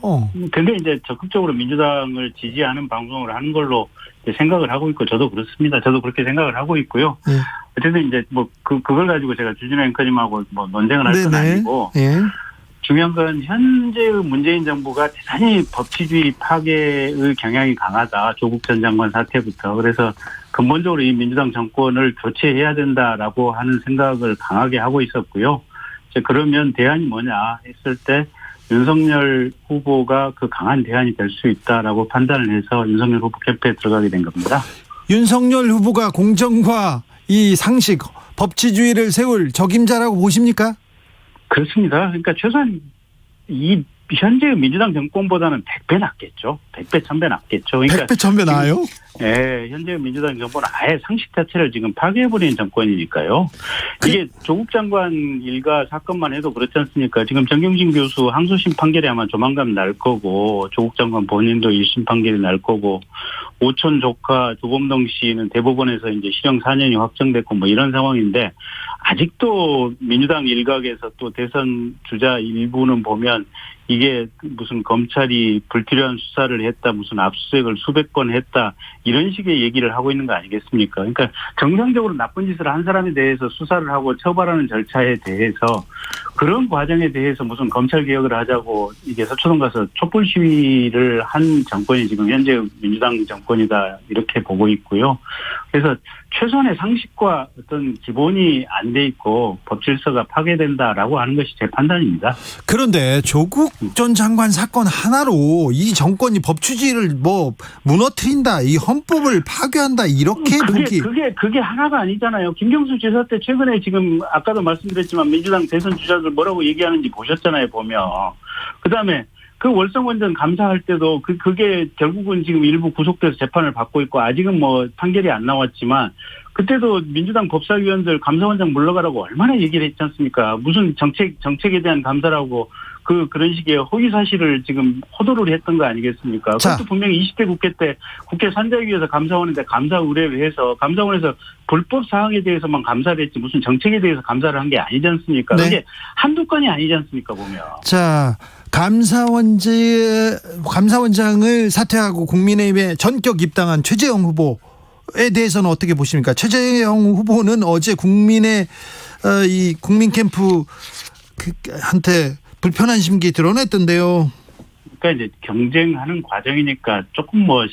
S8: 근데 이제 적극적으로 민주당을 지지하는 방송을 하는 걸로 생각을 하고 있고 저도 그렇습니다. 저도 그렇게 생각을 하고 있고요.
S3: 네.
S8: 어쨌든 이제 뭐 그걸 가지고 제가 주진우 앵커님하고 뭐 논쟁을 할 건 아니고
S3: 네.
S8: 중요한 건 현재의 문재인 정부가 대단히 법치주의 파괴의 경향이 강하다. 조국 전 장관 사태부터. 그래서 근본적으로 이 민주당 정권을 교체해야 된다라고 하는 생각을 강하게 하고 있었고요. 이제 그러면 대안이 뭐냐 했을 때 윤석열 후보가 그 강한 대안이 될 수 있다라고 판단을 해서 윤석열 후보 캠프에 들어가게 된 겁니다.
S3: 윤석열 후보가 공정과 이 상식, 법치주의를 세울 적임자라고 보십니까?
S8: 그렇습니다. 그러니까 최소한 이 현재의 민주당 정권보다는 100배 낫겠죠. 100배, 1000배 낫겠죠. 그러니까
S3: 100배, 1000배 나아요?
S8: 네, 현재의 민주당 정권은 아예 상식 자체를 지금 파괴해버리는 정권이니까요. 이게 조국 장관 일가 사건만 해도 그렇지 않습니까? 지금 정경심 교수 항소심 판결이 아마 조만간 날 거고, 조국 장관 본인도 1심 판결이 날 거고, 오촌 조카 조범동 씨는 대법원에서 이제 실형 4년이 확정됐고 뭐 이런 상황인데, 아직도 민주당 일각에서 또 대선 주자 일부는 보면 이게 무슨 검찰이 불필요한 수사를 했다, 무슨 압수수색을 수백 건 했다, 이런 식의 얘기를 하고 있는 거 아니겠습니까? 그러니까 정상적으로 나쁜 짓을 한 사람에 대해서 수사를 하고 처벌하는 절차에 대해서 그런 과정에 대해서 무슨 검찰 개혁을 하자고 이게 서초동 가서 촛불 시위를 한 정권이 지금 현재 민주당 정권이다, 이렇게 보고 있고요. 그래서 최소한의 상식과 어떤 기본이 안 돼 있고 법 질서가 파괴된다라고 하는 것이 제 판단입니다.
S3: 그런데 조국 전 장관 사건 하나로 이 정권이 법치주의를 뭐 무너뜨린다, 이 헌법을 파괴한다, 이렇게 보기.
S8: 그게 하나가 아니잖아요. 김경수 지사 때 최근에 지금 아까도 말씀드렸지만 민주당 대선 주자들 뭐라고 얘기하는지 보셨잖아요, 보면. 그다음에 그 월성원전 감사할 때도 그게 결국은 지금 일부 구속돼서 재판을 받고 있고 아직은 뭐 판결이 안 나왔지만 그때도 민주당 법사위원들 감사원장 물러가라고 얼마나 얘기를 했지 않습니까? 무슨 정책에 대한 감사라고 그런 식의 허위 사실을 지금 호도를 했던 거 아니겠습니까?
S3: 자.
S8: 그것도 분명히 20대 국회 때 국회 산자위에서 감사원인데 감사 의뢰를 해서 감사원에서 불법 사항에 대해서만 감사를 했지 무슨 정책에 대해서 감사를 한 게 아니지 않습니까?
S3: 네.
S8: 그게 한두 건이 아니지 않습니까 보면.
S3: 자, 감사원장을 사퇴하고 국민의힘에 전격 입당한 최재형 후보에 대해서는 어떻게 보십니까? 최재형 후보는 어제 이 국민 캠프 한테 불편한 심기 드러냈던데요.
S8: 그러니까 이제 경쟁하는 과정이니까 조금 뭐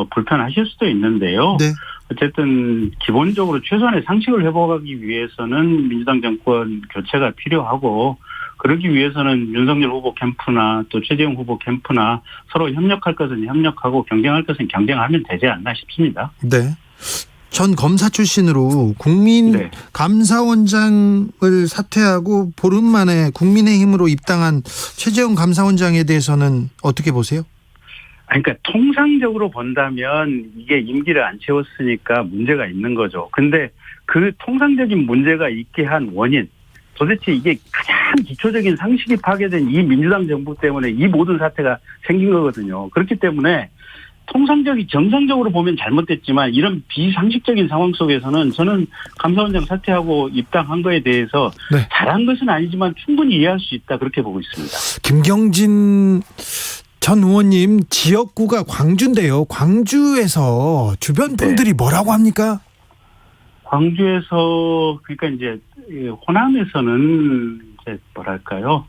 S8: 불편하실 수도 있는데요.
S3: 네.
S8: 어쨌든 기본적으로 최소한의 상식을 회복하기 위해서는 민주당 정권 교체가 필요하고 그러기 위해서는 윤석열 후보 캠프나 또 최재형 후보 캠프나 서로 협력할 것은 협력하고 경쟁할 것은 경쟁하면 되지 않나 싶습니다.
S3: 네. 전 검사 출신으로 국민
S8: 네.
S3: 감사원장을 사퇴하고 보름 만에 국민의힘으로 입당한 최재형 감사원장에 대해서는 어떻게 보세요?
S8: 그러니까 통상적으로 본다면 이게 임기를 안 채웠으니까 문제가 있는 거죠. 근데 그 통상적인 문제가 있게 한 원인, 도대체 이게 가장 기초적인 상식이 파괴된 이 민주당 정부 때문에 이 모든 사태가 생긴 거거든요. 그렇기 때문에 정상적으로 보면 잘못됐지만 이런 비상식적인 상황 속에서는 저는 감사원장 사퇴하고 입당한 거에 대해서
S3: 네.
S8: 잘한 것은 아니지만 충분히 이해할 수 있다 그렇게 보고 있습니다.
S3: 김경진 전 의원님 지역구가 광주인데요. 광주에서 주변 분들이 뭐라고 합니까?
S8: 광주에서 그러니까 이제 호남에서는 이제 뭐랄까요?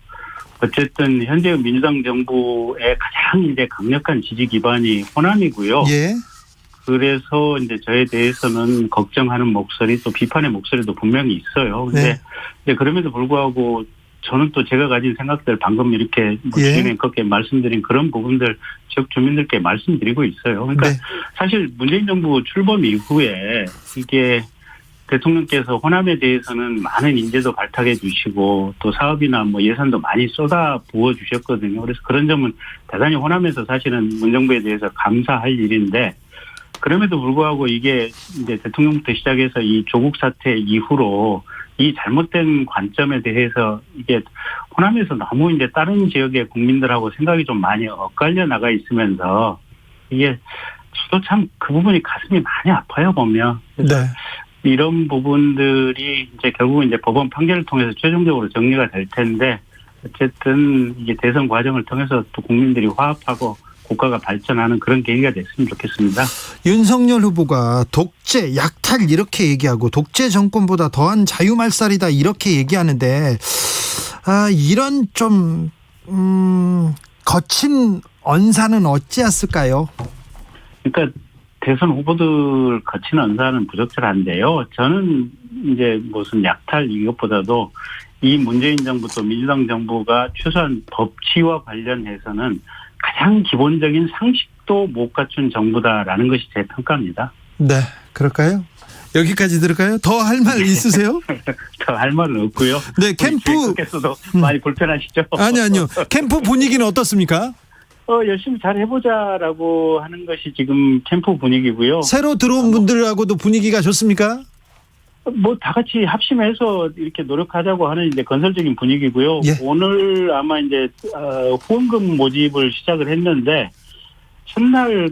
S8: 어쨌든 현재 민주당 정부의 가장 이제 강력한 지지 기반이 호남이고요.
S3: 예.
S8: 그래서 이제 저에 대해서는 걱정하는 목소리 또 비판의 목소리도 분명히 있어요. 근데
S3: 네.
S8: 그럼에도 불구하고 저는 또 제가 가진 생각들 방금 이렇게 주변에 그렇게 말씀드린 그런 부분들 지역 주민들께 말씀드리고 있어요. 그러니까
S3: 네.
S8: 사실 문재인 정부 출범 이후에 이게 대통령께서 호남에 대해서는 많은 인재도 발탁해 주시고 또 사업이나 뭐 예산도 많이 쏟아 부어 주셨거든요. 그래서 그런 점은 대단히 호남에서 사실은 문정부에 대해서 감사할 일인데 그럼에도 불구하고 이게 이제 대통령부터 시작해서 이 조국 사태 이후로 이 잘못된 관점에 대해서 이게 호남에서 너무 이제 다른 지역의 국민들하고 생각이 좀 많이 엇갈려 나가 있으면서 이게 저도 참 그 부분이 가슴이 많이 아파요 보면.
S3: 네.
S8: 이런 부분들이 이제 결국은 이제 법원 판결을 통해서 최종적으로 정리가 될 텐데 어쨌든 이게 대선 과정을 통해서 또 국민들이 화합하고 국가가 발전하는 그런 계기가 됐으면 좋겠습니다.
S3: 윤석열 후보가 독재, 약탈 이렇게 얘기하고 독재 정권보다 더한 자유말살이다 이렇게 얘기하는데 이런 좀 거친 언사는 어찌했을까요?
S8: 그러니까 대선 후보들 거친 언사는 부적절한데요. 저는 이제 무슨 약탈 이것보다도 이 문재인 정부 또 민주당 정부가 최소한 법치와 관련해서는 가장 기본적인 상식도 못 갖춘 정부다라는 것이 제 평가입니다.
S3: 네, 그럴까요? 여기까지 들을까요? 더 할 말 있으세요?
S8: 더 할 말은 없고요.
S3: 네, 캠프.
S8: 께서도 많이 불편하시죠?
S3: 아니요. 캠프 분위기는 어떻습니까?
S8: 열심히 잘 해보자라고 하는 것이 지금 캠프 분위기고요.
S3: 새로 들어온 분들하고도 분위기가 좋습니까?
S8: 뭐 다 같이 합심해서 이렇게 노력하자고 하는 이제 건설적인 분위기고요.
S3: 예.
S8: 오늘 아마 이제 후원금 모집을 시작을 했는데 첫날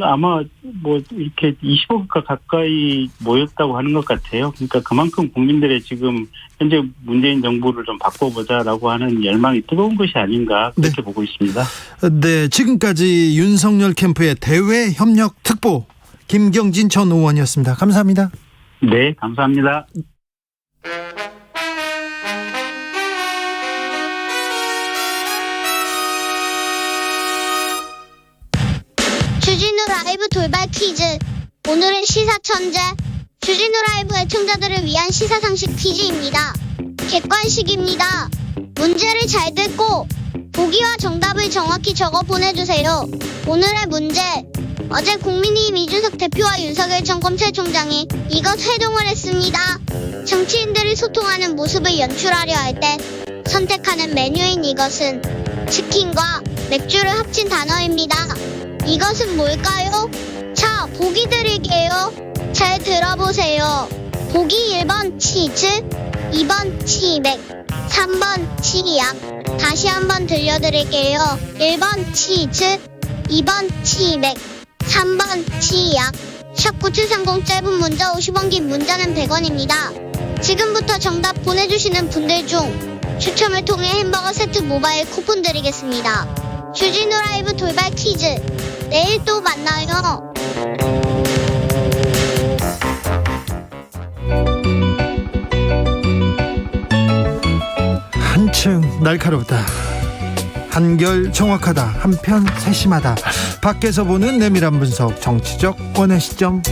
S8: 아마 뭐 이렇게 20억 가까이 모였다고 하는 것 같아요. 그러니까 그만큼 국민들의 지금 현재 문재인 정부를 좀 바꿔보자라고 하는 열망이 뜨거운 것이 아닌가 그렇게
S3: 네.
S8: 보고 있습니다.
S3: 네, 지금까지 윤석열 캠프의 대외협력특보 김경진 전 의원이었습니다. 감사합니다.
S8: 네, 감사합니다.
S9: 주진우 라이브 돌발 퀴즈. 오늘은 시사천재 주진우 라이브 애청자들을 위한 시사상식 퀴즈입니다. 객관식입니다. 문제를 잘 듣고 보기와 정답을 정확히 적어 보내주세요. 오늘의 문제. 어제 국민의힘 이준석 대표와 윤석열 전 검찰총장이 이것 회동을 했습니다. 정치인들이 소통하는 모습을 연출하려 할 때 선택하는 메뉴인 이것은 치킨과 맥주를 합친 단어입니다. 이것은 뭘까요? 자, 보기 드릴게요. 잘 들어보세요. 보기 1번 치즈, 2번 치맥, 3번 치약. 다시 한번 들려드릴게요. 1번 치즈, 2번 치맥, 3번 치약. 샵9730 짧은 문자 50원, 긴 문자는 100원입니다. 지금부터 정답 보내주시는 분들 중 추첨을 통해 햄버거 세트 모바일 쿠폰 드리겠습니다. 주진우 라이브 돌발 퀴즈. 내일 또 만나요.
S3: 한층 날카롭다. 한결 정확하다. 한편 세심하다. 밖에서 보는 내밀한 분석, 정치적 원의 시점.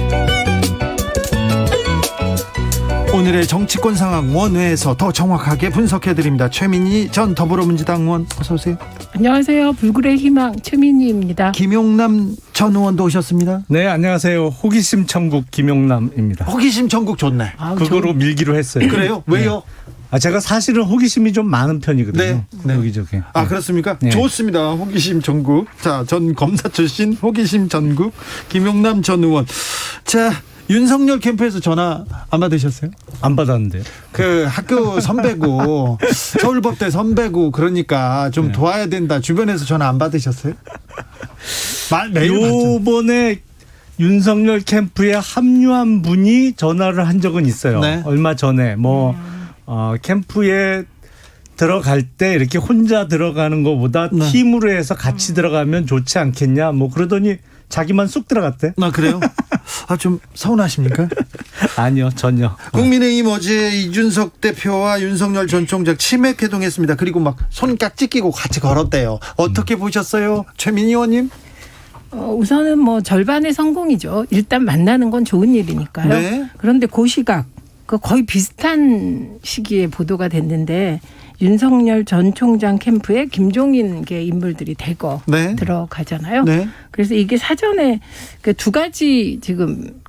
S3: 오늘의 정치권 상황 원회에서 더 정확하게 분석해드립니다. 최민희 전 더불어민주당 의원 어서 오세요.
S10: 안녕하세요. 불굴의 희망 최민희입니다.
S3: 김용남 전 의원도 오셨습니다.
S2: 네, 안녕하세요. 호기심 천국 김용남입니다.
S3: 호기심 전국 좋네.
S2: 그거로 밀기로 했어요.
S3: 그래요? 왜요?
S2: 제가 사실은 호기심이 좀 많은 편이거든요.
S3: 네.
S2: 여기저기.
S3: 아, 그렇습니까?
S2: 네.
S3: 좋습니다. 호기심 전국. 자, 전 검사 출신 호기심 전국 김용남 전 의원. 자, 윤석열 캠프에서 전화 안 받으셨어요?
S2: 안 받았는데요.
S3: 그 학교 선배고 서울법대 선배고 그러니까 좀 도와야 된다. 주변에서 전화 안 받으셨어요? 매일
S2: 요번에 윤석열 캠프에 합류한 분이 전화를 한 적은 있어요.
S3: 네.
S2: 얼마 전에 캠프에 들어갈 때 이렇게 혼자 들어가는 것보다
S3: 네.
S2: 팀으로 해서 같이 들어가면 좋지 않겠냐 그러더니 자기만 쑥 들어갔대.
S3: 아, 그래요? 좀 서운하십니까?
S2: 아니요, 전혀.
S3: 국민의힘 어제 이준석 대표와 윤석열 전 총장 치맥 회동했습니다. 그리고 막 손깍지 끼고 같이 걸었대요. 어떻게 보셨어요? 최민희 의원님?
S10: 우선은 절반의 성공이죠. 일단 만나는 건 좋은 일이니까요.
S3: 네.
S10: 그런데 그 시각 거의 비슷한 시기에 보도가 됐는데 윤석열 전 총장 캠프에 김종인계 인물들이 대거
S3: 네.
S10: 들어가잖아요.
S3: 네.
S10: 그래서 이게 사전에 두 가지 지금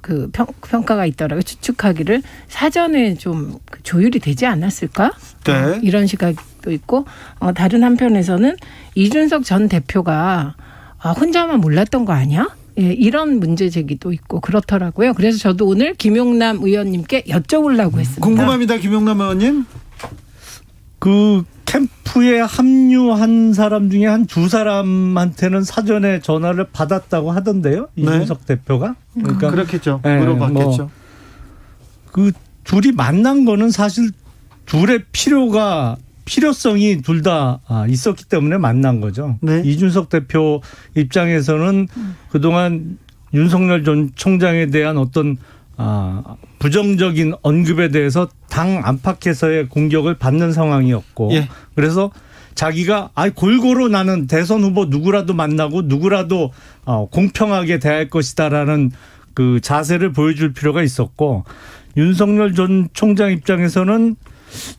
S10: 평가가 있더라고요. 추측하기를 사전에 좀 조율이 되지 않았을까?
S3: 네.
S10: 이런 시각도 있고 다른 한편에서는 이준석 전 대표가 혼자만 몰랐던 거 아니야? 예, 이런 문제 제기도 있고 그렇더라고요. 그래서 저도 오늘 김용남 의원님께 여쭤보려고 했습니다.
S3: 궁금합니다. 김용남 의원님.
S2: 그 캠프에 합류한 사람 중에 한 두 사람한테는 사전에 전화를 받았다고 하던데요. 이준석 대표가. 그러니까
S3: 그렇겠죠.
S2: 네,
S3: 물어봤겠죠.
S2: 그 둘이 만난 거는 사실 둘의 필요성이 둘 다 있었기 때문에 만난 거죠.
S3: 네.
S2: 이준석 대표 입장에서는 그동안 윤석열 전 총장에 대한 어떤 부정적인 언급에 대해서 당 안팎에서의 공격을 받는 상황이었고
S3: 예.
S2: 그래서 자기가 골고루 나는 대선 후보 누구라도 만나고 누구라도 공평하게 대할 것이다라는 그 자세를 보여줄 필요가 있었고 윤석열 전 총장 입장에서는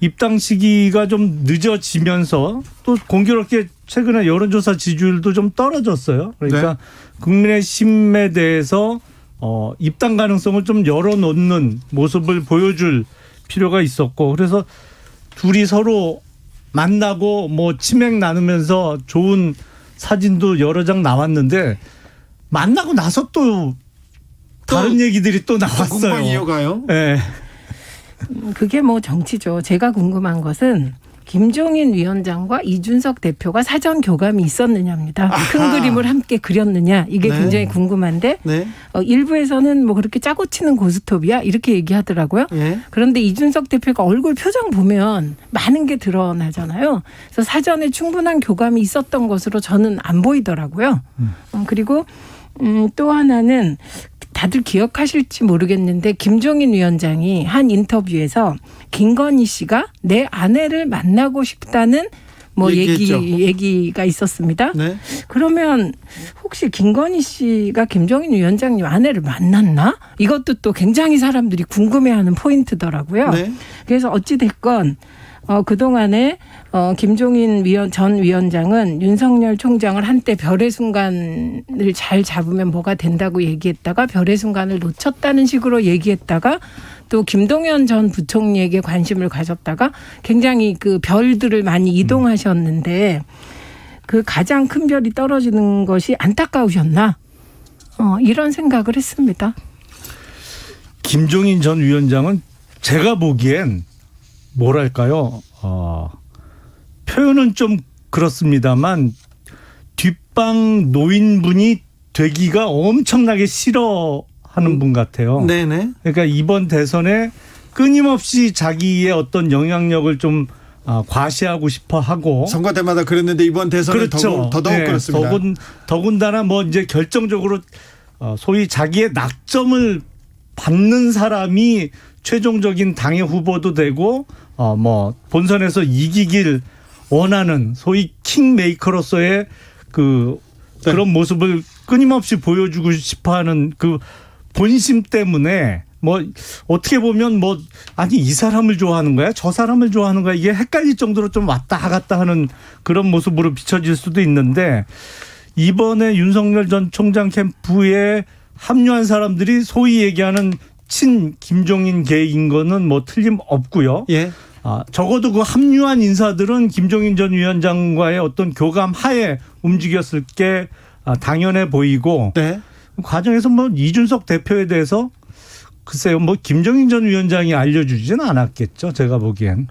S2: 입당 시기가 좀 늦어지면서 또 공교롭게 최근에 여론조사 지지율도 좀 떨어졌어요. 그러니까
S3: 네.
S2: 국민의힘에 대해서 입당 가능성을 좀 열어놓는 모습을 보여줄 필요가 있었고 그래서 둘이 서로 만나고 치맥 나누면서 좋은 사진도 여러 장 나왔는데 만나고 나서 또 다른 얘기들이 또 나왔어요.
S3: 공방 이어가요?
S2: 네.
S10: 그게 정치죠. 제가 궁금한 것은 김종인 위원장과 이준석 대표가 사전 교감이 있었느냐입니다. 큰 그림을 함께 그렸느냐 이게
S3: 네.
S10: 굉장히 궁금한데
S3: 네.
S10: 일부에서는 그렇게 짜고 치는 고스톱이야 이렇게 얘기하더라고요.
S3: 예.
S10: 그런데 이준석 대표가 얼굴 표정 보면 많은 게 드러나잖아요. 그래서 사전에 충분한 교감이 있었던 것으로 저는 안 보이더라고요. 그리고 또 하나는 다들 기억하실지 모르겠는데 김종인 위원장이 한 인터뷰에서 김건희 씨가 내 아내를 만나고 싶다는 얘기가 있었습니다.
S3: 네.
S10: 그러면 혹시 김건희 씨가 김종인 위원장님 아내를 만났나? 이것도 또 굉장히 사람들이 궁금해하는 포인트더라고요.
S3: 네.
S10: 그래서 어찌 됐건 그동안에 김종인 전 위원장은 윤석열 총장을 한때 별의 순간을 잘 잡으면 뭐가 된다고 얘기했다가 별의 순간을 놓쳤다는 식으로 얘기했다가 또 김동연 전 부총리에게 관심을 가졌다가 굉장히 그 별들을 많이 이동하셨는데 그 가장 큰 별이 떨어지는 것이 안타까우셨나? 이런 생각을 했습니다.
S2: 김종인 전 위원장은 제가 보기엔 뭐랄까요? 표현은 좀 그렇습니다만 뒷방 노인분이 되기가 엄청나게 싫어하는 분 같아요.
S3: 네네.
S2: 그러니까 이번 대선에 끊임없이 자기의 어떤 영향력을 좀 과시하고 싶어 하고
S3: 선거 때마다 그랬는데 이번 대선은
S2: 그렇죠.
S3: 더더욱
S2: 네,
S3: 그렇습니다.
S2: 더군다나 뭐 이제 결정적으로 소위 자기의 낙점을 받는 사람이 최종적인 당의 후보도 되고 뭐 본선에서 이기길 원하는 소위 킹메이커로서의 그런 모습을 끊임없이 보여주고 싶어하는 그 본심 때문에 뭐 어떻게 보면 뭐 아니 이 사람을 좋아하는 거야 저 사람을 좋아하는 거야 이게 헷갈릴 정도로 좀 왔다 갔다 하는 그런 모습으로 비춰질 수도 있는데 이번에 윤석열 전 총장 캠프에 합류한 사람들이 소위 얘기하는 친 김종인 계인 거는 뭐 틀림없고요.
S3: 예.
S2: 적어도 그 합류한 인사들은 김종인 전 위원장과의 어떤 교감 하에 움직였을 게 당연해 보이고
S3: 네.
S2: 과정에서 뭐 이준석 대표에 대해서 글쎄요, 뭐 김종인 전 위원장이 알려주지는 않았겠죠. 제가 보기엔.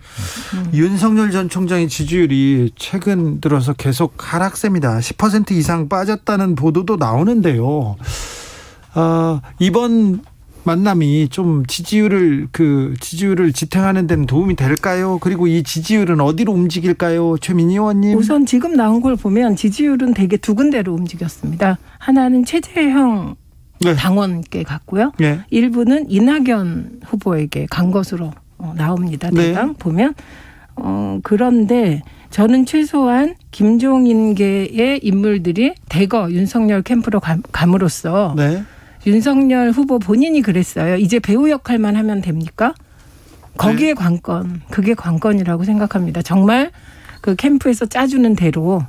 S3: 윤석열 전 총장의 지지율이 최근 들어서 계속 하락세입니다. 10% 이상 빠졌다는 보도도 나오는데요. 이번 만남이 좀 지지율을 지탱하는 데는 도움이 될까요? 그리고 이 지지율은 어디로 움직일까요? 최민희 의원님.
S10: 우선 지금 나온 걸 보면 지지율은 되게 두 군데로 움직였습니다. 하나는 최재형
S3: 네.
S10: 당원께 갔고요.
S3: 네.
S10: 일부는 이낙연 후보에게 간 것으로 나옵니다. 대강
S3: 네.
S10: 보면. 그런데 저는 최소한 김종인계의 인물들이 대거 윤석열 캠프로 감으로써
S3: 네.
S10: 윤석열 후보 본인이 그랬어요. 이제 배우 역할만 하면 됩니까? 거기에 관건, 그게 관건이라고 생각합니다. 정말 그 캠프에서 짜주는 대로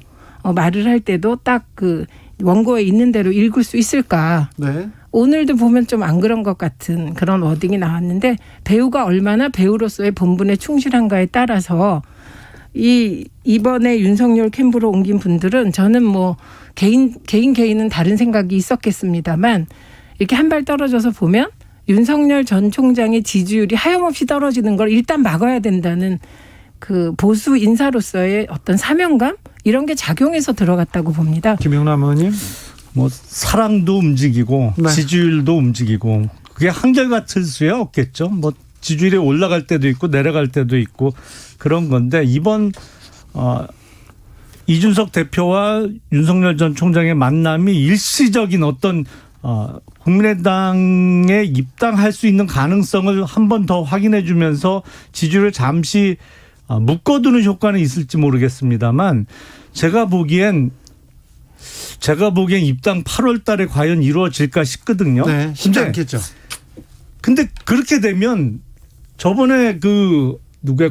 S10: 말을 할 때도 딱 그 원고에 있는 대로 읽을 수 있을까?
S3: 네.
S10: 오늘도 보면 좀 안 그런 것 같은 그런 워딩이 나왔는데 배우가 얼마나 배우로서의 본분에 충실한가에 따라서 이번에 윤석열 캠프로 옮긴 분들은 저는 뭐 개인은 다른 생각이 있었겠습니다만 이렇게 한 발 떨어져서 보면 윤석열 전 총장의 지지율이 하염없이 떨어지는 걸 일단 막아야 된다는 그 보수 인사로서의 어떤 사명감 이런 게 작용해서 들어갔다고 봅니다.
S3: 김영남 의원님.
S2: 뭐 사랑도 움직이고
S3: 네.
S2: 지지율도 움직이고 그게 한결같을 수야 없겠죠. 뭐 지지율이 올라갈 때도 있고 내려갈 때도 있고 그런 건데 이번 이준석 대표와 윤석열 전 총장의 만남이 일시적인 어떤 국민의당에 입당할 수 있는 가능성을 한 번 더 확인해 주면서 지지율을 잠시 묶어두는 효과는 있을지 모르겠습니다만 제가 보기엔 입당 8월 달에 과연 이루어질까 싶거든요.
S3: 네, 쉽지 않겠죠.
S2: 근데 그렇게 되면 저번에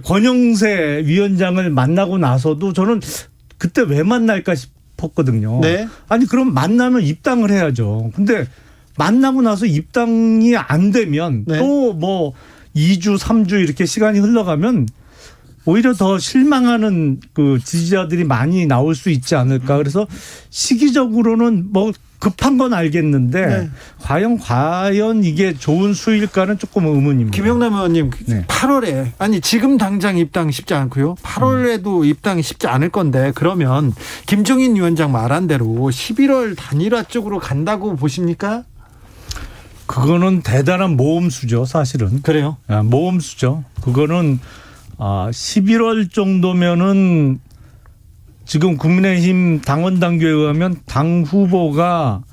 S2: 권영세 위원장을 만나고 나서도 저는 그때 왜 만날까 싶었거든요.
S3: 네.
S2: 아니 그럼 만나면 입당을 해야죠. 근데 만나고 나서 입당이 안 되면
S3: 네.
S2: 또 뭐 2주, 3주 이렇게 시간이 흘러가면 오히려 더 실망하는 그 지지자들이 많이 나올 수 있지 않을까. 그래서 시기적으로는 뭐 급한 건 알겠는데
S3: 네.
S2: 과연 이게 좋은 수일까는 조금 의문입니다.
S3: 김영남 의원님,
S2: 네.
S3: 8월에 지금 당장 입당 쉽지 않고요. 8월에도 입당이 쉽지 않을 건데 그러면 김종인 위원장 말한 대로 11월 단일화 쪽으로 간다고 보십니까?
S2: 그거는 대단한 모험수죠, 사실은.
S3: 그래요?
S2: 모험수죠. 그거는 11월 정도면은 지금 국민의힘 당원 당규에 의하면 당 후보가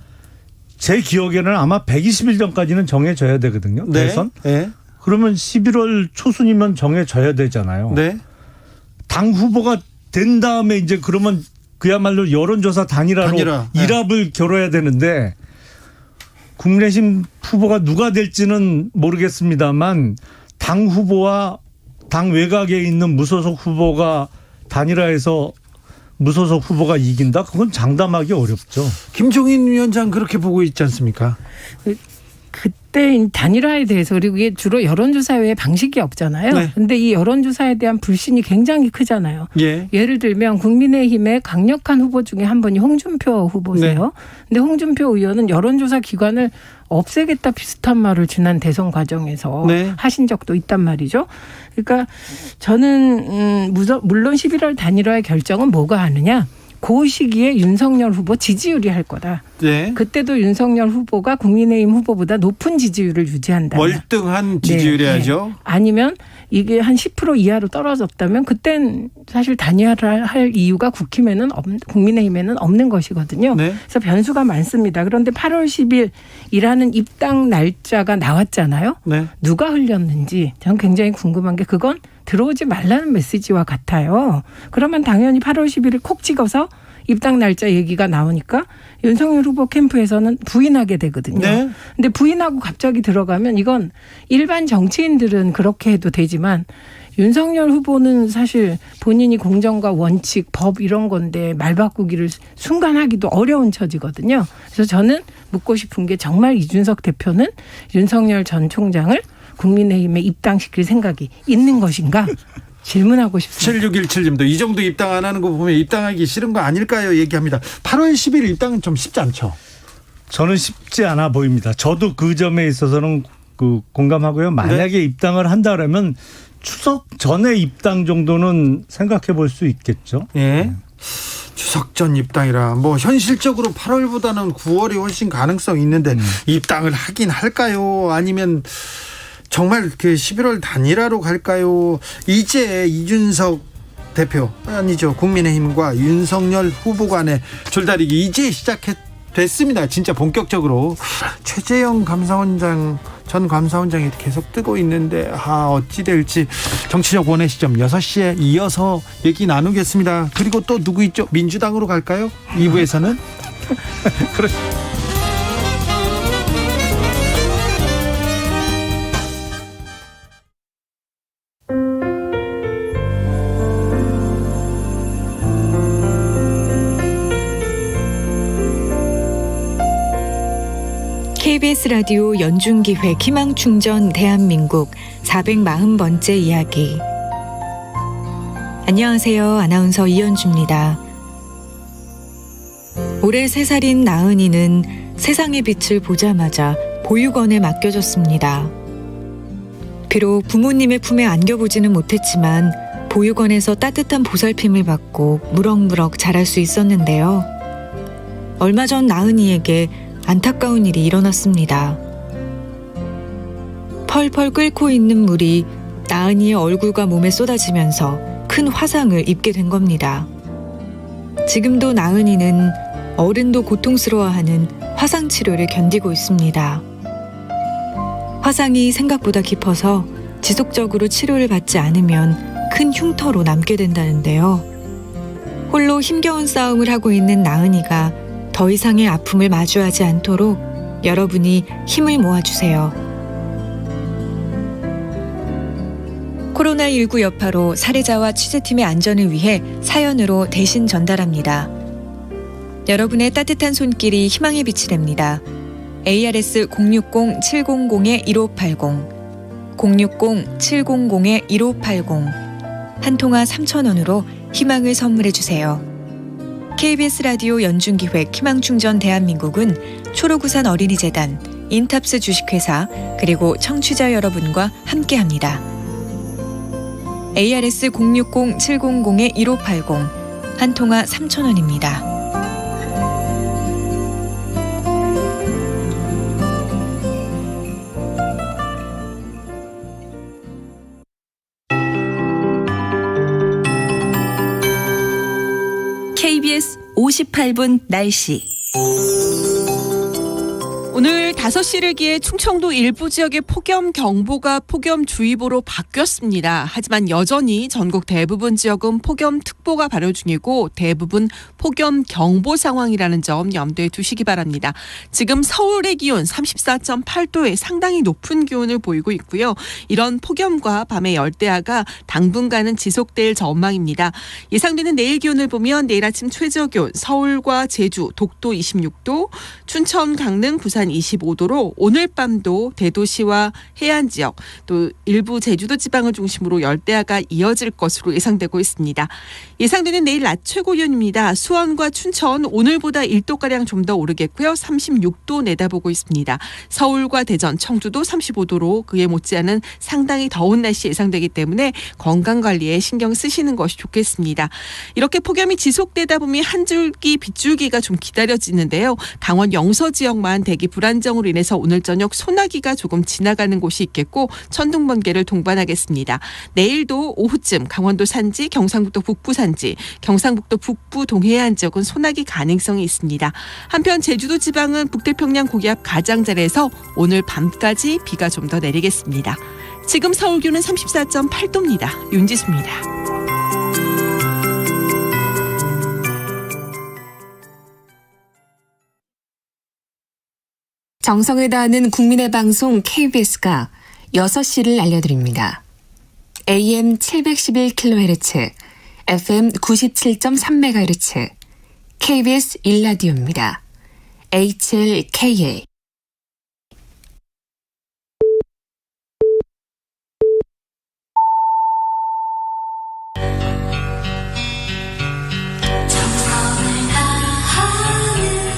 S2: 제 기억에는 아마 120일 전까지는 정해져야 되거든요.
S3: 네.
S2: 대선.
S3: 네.
S2: 그러면 11월 초순이면 정해져야 되잖아요.
S3: 네.
S2: 당 후보가 된 다음에 이제 그러면 그야말로 여론조사 단일화로
S3: 단일화. 네.
S2: 일합을 겨뤄야 되는데 국민의힘 후보가 누가 될지는 모르겠습니다만 당 후보와 당 외곽에 있는 무소속 후보가 단일화해서 무소속 후보가 이긴다? 그건 장담하기 어렵죠.
S3: 김종인 위원장 그렇게 보고 있지 않습니까?
S10: 그때 단일화에 대해서 그리고 이게 주로 여론조사 외에 방식이 없잖아요.
S3: 네.
S10: 근데 이 여론조사에 대한 불신이 굉장히 크잖아요.
S3: 예.
S10: 예를 들면 국민의힘의 강력한 후보 중에 한 분이 홍준표 후보세요.
S3: 네.
S10: 근데 홍준표 의원은 여론조사 기관을 없애겠다 비슷한 말을 지난 대선 과정에서
S3: 네.
S10: 하신 적도 있단 말이죠. 그러니까 저는 물론 11월 단일화의 결정은 뭐가 하느냐. 그 시기에 윤석열 후보 지지율이 할 거다.
S3: 네.
S10: 그때도 윤석열 후보가 국민의힘 후보보다 높은 지지율을 유지한다.
S3: 월등한 지지율이야죠.
S10: 아니면 이게 한 10% 이하로 떨어졌다면 그땐 사실 단일화를 할 이유가 국민의힘에는 없는 것이거든요.
S3: 네.
S10: 그래서 변수가 많습니다. 그런데 8월 10일이라는 입당 날짜가 나왔잖아요.
S3: 네.
S10: 누가 흘렸는지 저는 굉장히 궁금한 게 그건 들어오지 말라는 메시지와 같아요. 그러면 당연히 8월 10일을 콕 찍어서 입당 날짜 얘기가 나오니까 윤석열 후보 캠프에서는 부인하게 되거든요.
S3: 네.
S10: 근데 부인하고 갑자기 들어가면 이건 일반 정치인들은 그렇게 해도 되지만 윤석열 후보는 사실 본인이 공정과 원칙, 법 이런 건데 말 바꾸기를 순간 하기도 어려운 처지거든요. 그래서 저는 묻고 싶은 게 정말 이준석 대표는 윤석열 전 총장을 국민의힘에 입당시킬 생각이 있는 것인가? 질문하고 싶습니다.
S3: 7617님도 이 정도 입당 안 하는 거 보면 입당하기 싫은 거 아닐까요? 얘기합니다. 8월 10일 입당은 좀 쉽지 않죠?
S2: 저는 쉽지 않아 보입니다. 저도 그 점에 있어서는 공감하고요. 만약에 입당을 한다 그러면 추석 전에 입당 정도는 생각해 볼 수 있겠죠.
S3: 예. 추석 전 입당이라 뭐 현실적으로 8월보다는 9월이 훨씬 가능성이 있는데 입당을 하긴 할까요? 아니면 정말 그 11월 단일화로 갈까요? 이제 이준석 대표 아니죠. 국민의힘과 윤석열 후보 간의 줄다리기 이제 시작됐습니다. 진짜 본격적으로. 최재형 전 감사원장이 계속 뜨고 있는데 어찌 될지 정치적 원의 시점 6시에 이어서 얘기 나누겠습니다. 그리고 또 누구 있죠? 민주당으로 갈까요? 2부에서는
S11: KBS 라디오 연중기획 희망충전 대한민국 440번째 이야기. 안녕하세요. 아나운서 이현주입니다. 올해 3살인 나은이는 세상의 빛을 보자마자 보육원에 맡겨졌습니다. 비록 부모님의 품에 안겨보지는 못했지만 보육원에서 따뜻한 보살핌을 받고 무럭무럭 자랄 수 있었는데요. 얼마 전 나은이에게 안타까운 일이 일어났습니다. 펄펄 끓고 있는 물이 나은이의 얼굴과 몸에 쏟아지면서 큰 화상을 입게 된 겁니다. 지금도 나은이는 어른도 고통스러워하는 화상 치료를 견디고 있습니다. 화상이 생각보다 깊어서 지속적으로 치료를 받지 않으면 큰 흉터로 남게 된다는데요. 홀로 힘겨운 싸움을 하고 있는 나은이가 더 이상의 아픔을 마주하지 않도록 여러분이 힘을 모아주세요. 코로나19 여파로 사례자와 취재팀의 안전을 위해 사연으로 대신 전달합니다. 여러분의 따뜻한 손길이 희망의 빛이 됩니다. ARS 060-700-1580 060-700-1580 한 통화 3,000원으로 희망을 선물해 주세요. KBS 라디오 연중기획 희망충전 대한민국은 초록우산 어린이재단, 인탑스 주식회사 그리고 청취자 여러분과 함께합니다. ARS 060-700-1580 한 통화 3,000원입니다.
S4: KBS 58분 날씨.
S12: 오늘 5시를 기해 충청도 일부 지역에 폭염경보가 폭염주의보로 바뀌었습니다. 하지만 여전히 전국 대부분 지역은 폭염특보가 발효 중이고 대부분 폭염경보 상황이라는 점 염두에 두시기 바랍니다. 지금 서울의 기온 34.8도에 상당히 높은 기온을 보이고 있고요. 이런 폭염과 밤의 열대야가 당분간은 지속될 전망입니다. 예상되는 내일 기온을 보면 내일 아침 최저기온 서울과 제주, 독도 26도, 춘천, 강릉, 부산 25도, 35도로 오늘 밤도 대도시와 해안 지역 또 일부 제주도 지방을 중심으로 열대야가 이어질 것으로 예상되고 있습니다. 예상되는 내일 낮 최고 기온입니다. 수원과 춘천 오늘보다 1도가량 좀 더 오르겠고요. 36도 내다보고 있습니다. 서울과 대전, 청주도 35도로 그에 못지않은 상당히 더운 날씨 예상되기 때문에 건강관리에 신경 쓰시는 것이 좋겠습니다. 이렇게 폭염이 지속되다 보면 한 줄기 빗줄기가 좀 기다려지는데요. 강원 영서 지역만 대기 불안정으로 인해서 오늘 저녁 소나기가 조금 지나가는 곳이 있겠고 천둥, 번개를 동반하겠습니다. 내일도 오후쯤 강원도 산지, 경상북도 북부 산지, 경상북도 북부 동해안 지역은 소나기 가능성이 있습니다. 한편 제주도 지방은 북태평양 고기압 가장자리에서 오늘 밤까지 비가 좀 더 내리겠습니다. 지금 서울 기온은 34.8도입니다. 윤지수입니다.
S13: 정성을 다하는 국민의 방송 KBS가 6시를 알려드립니다. AM 711kHz, FM 97.3MHz, KBS 1라디오입니다. HLKA.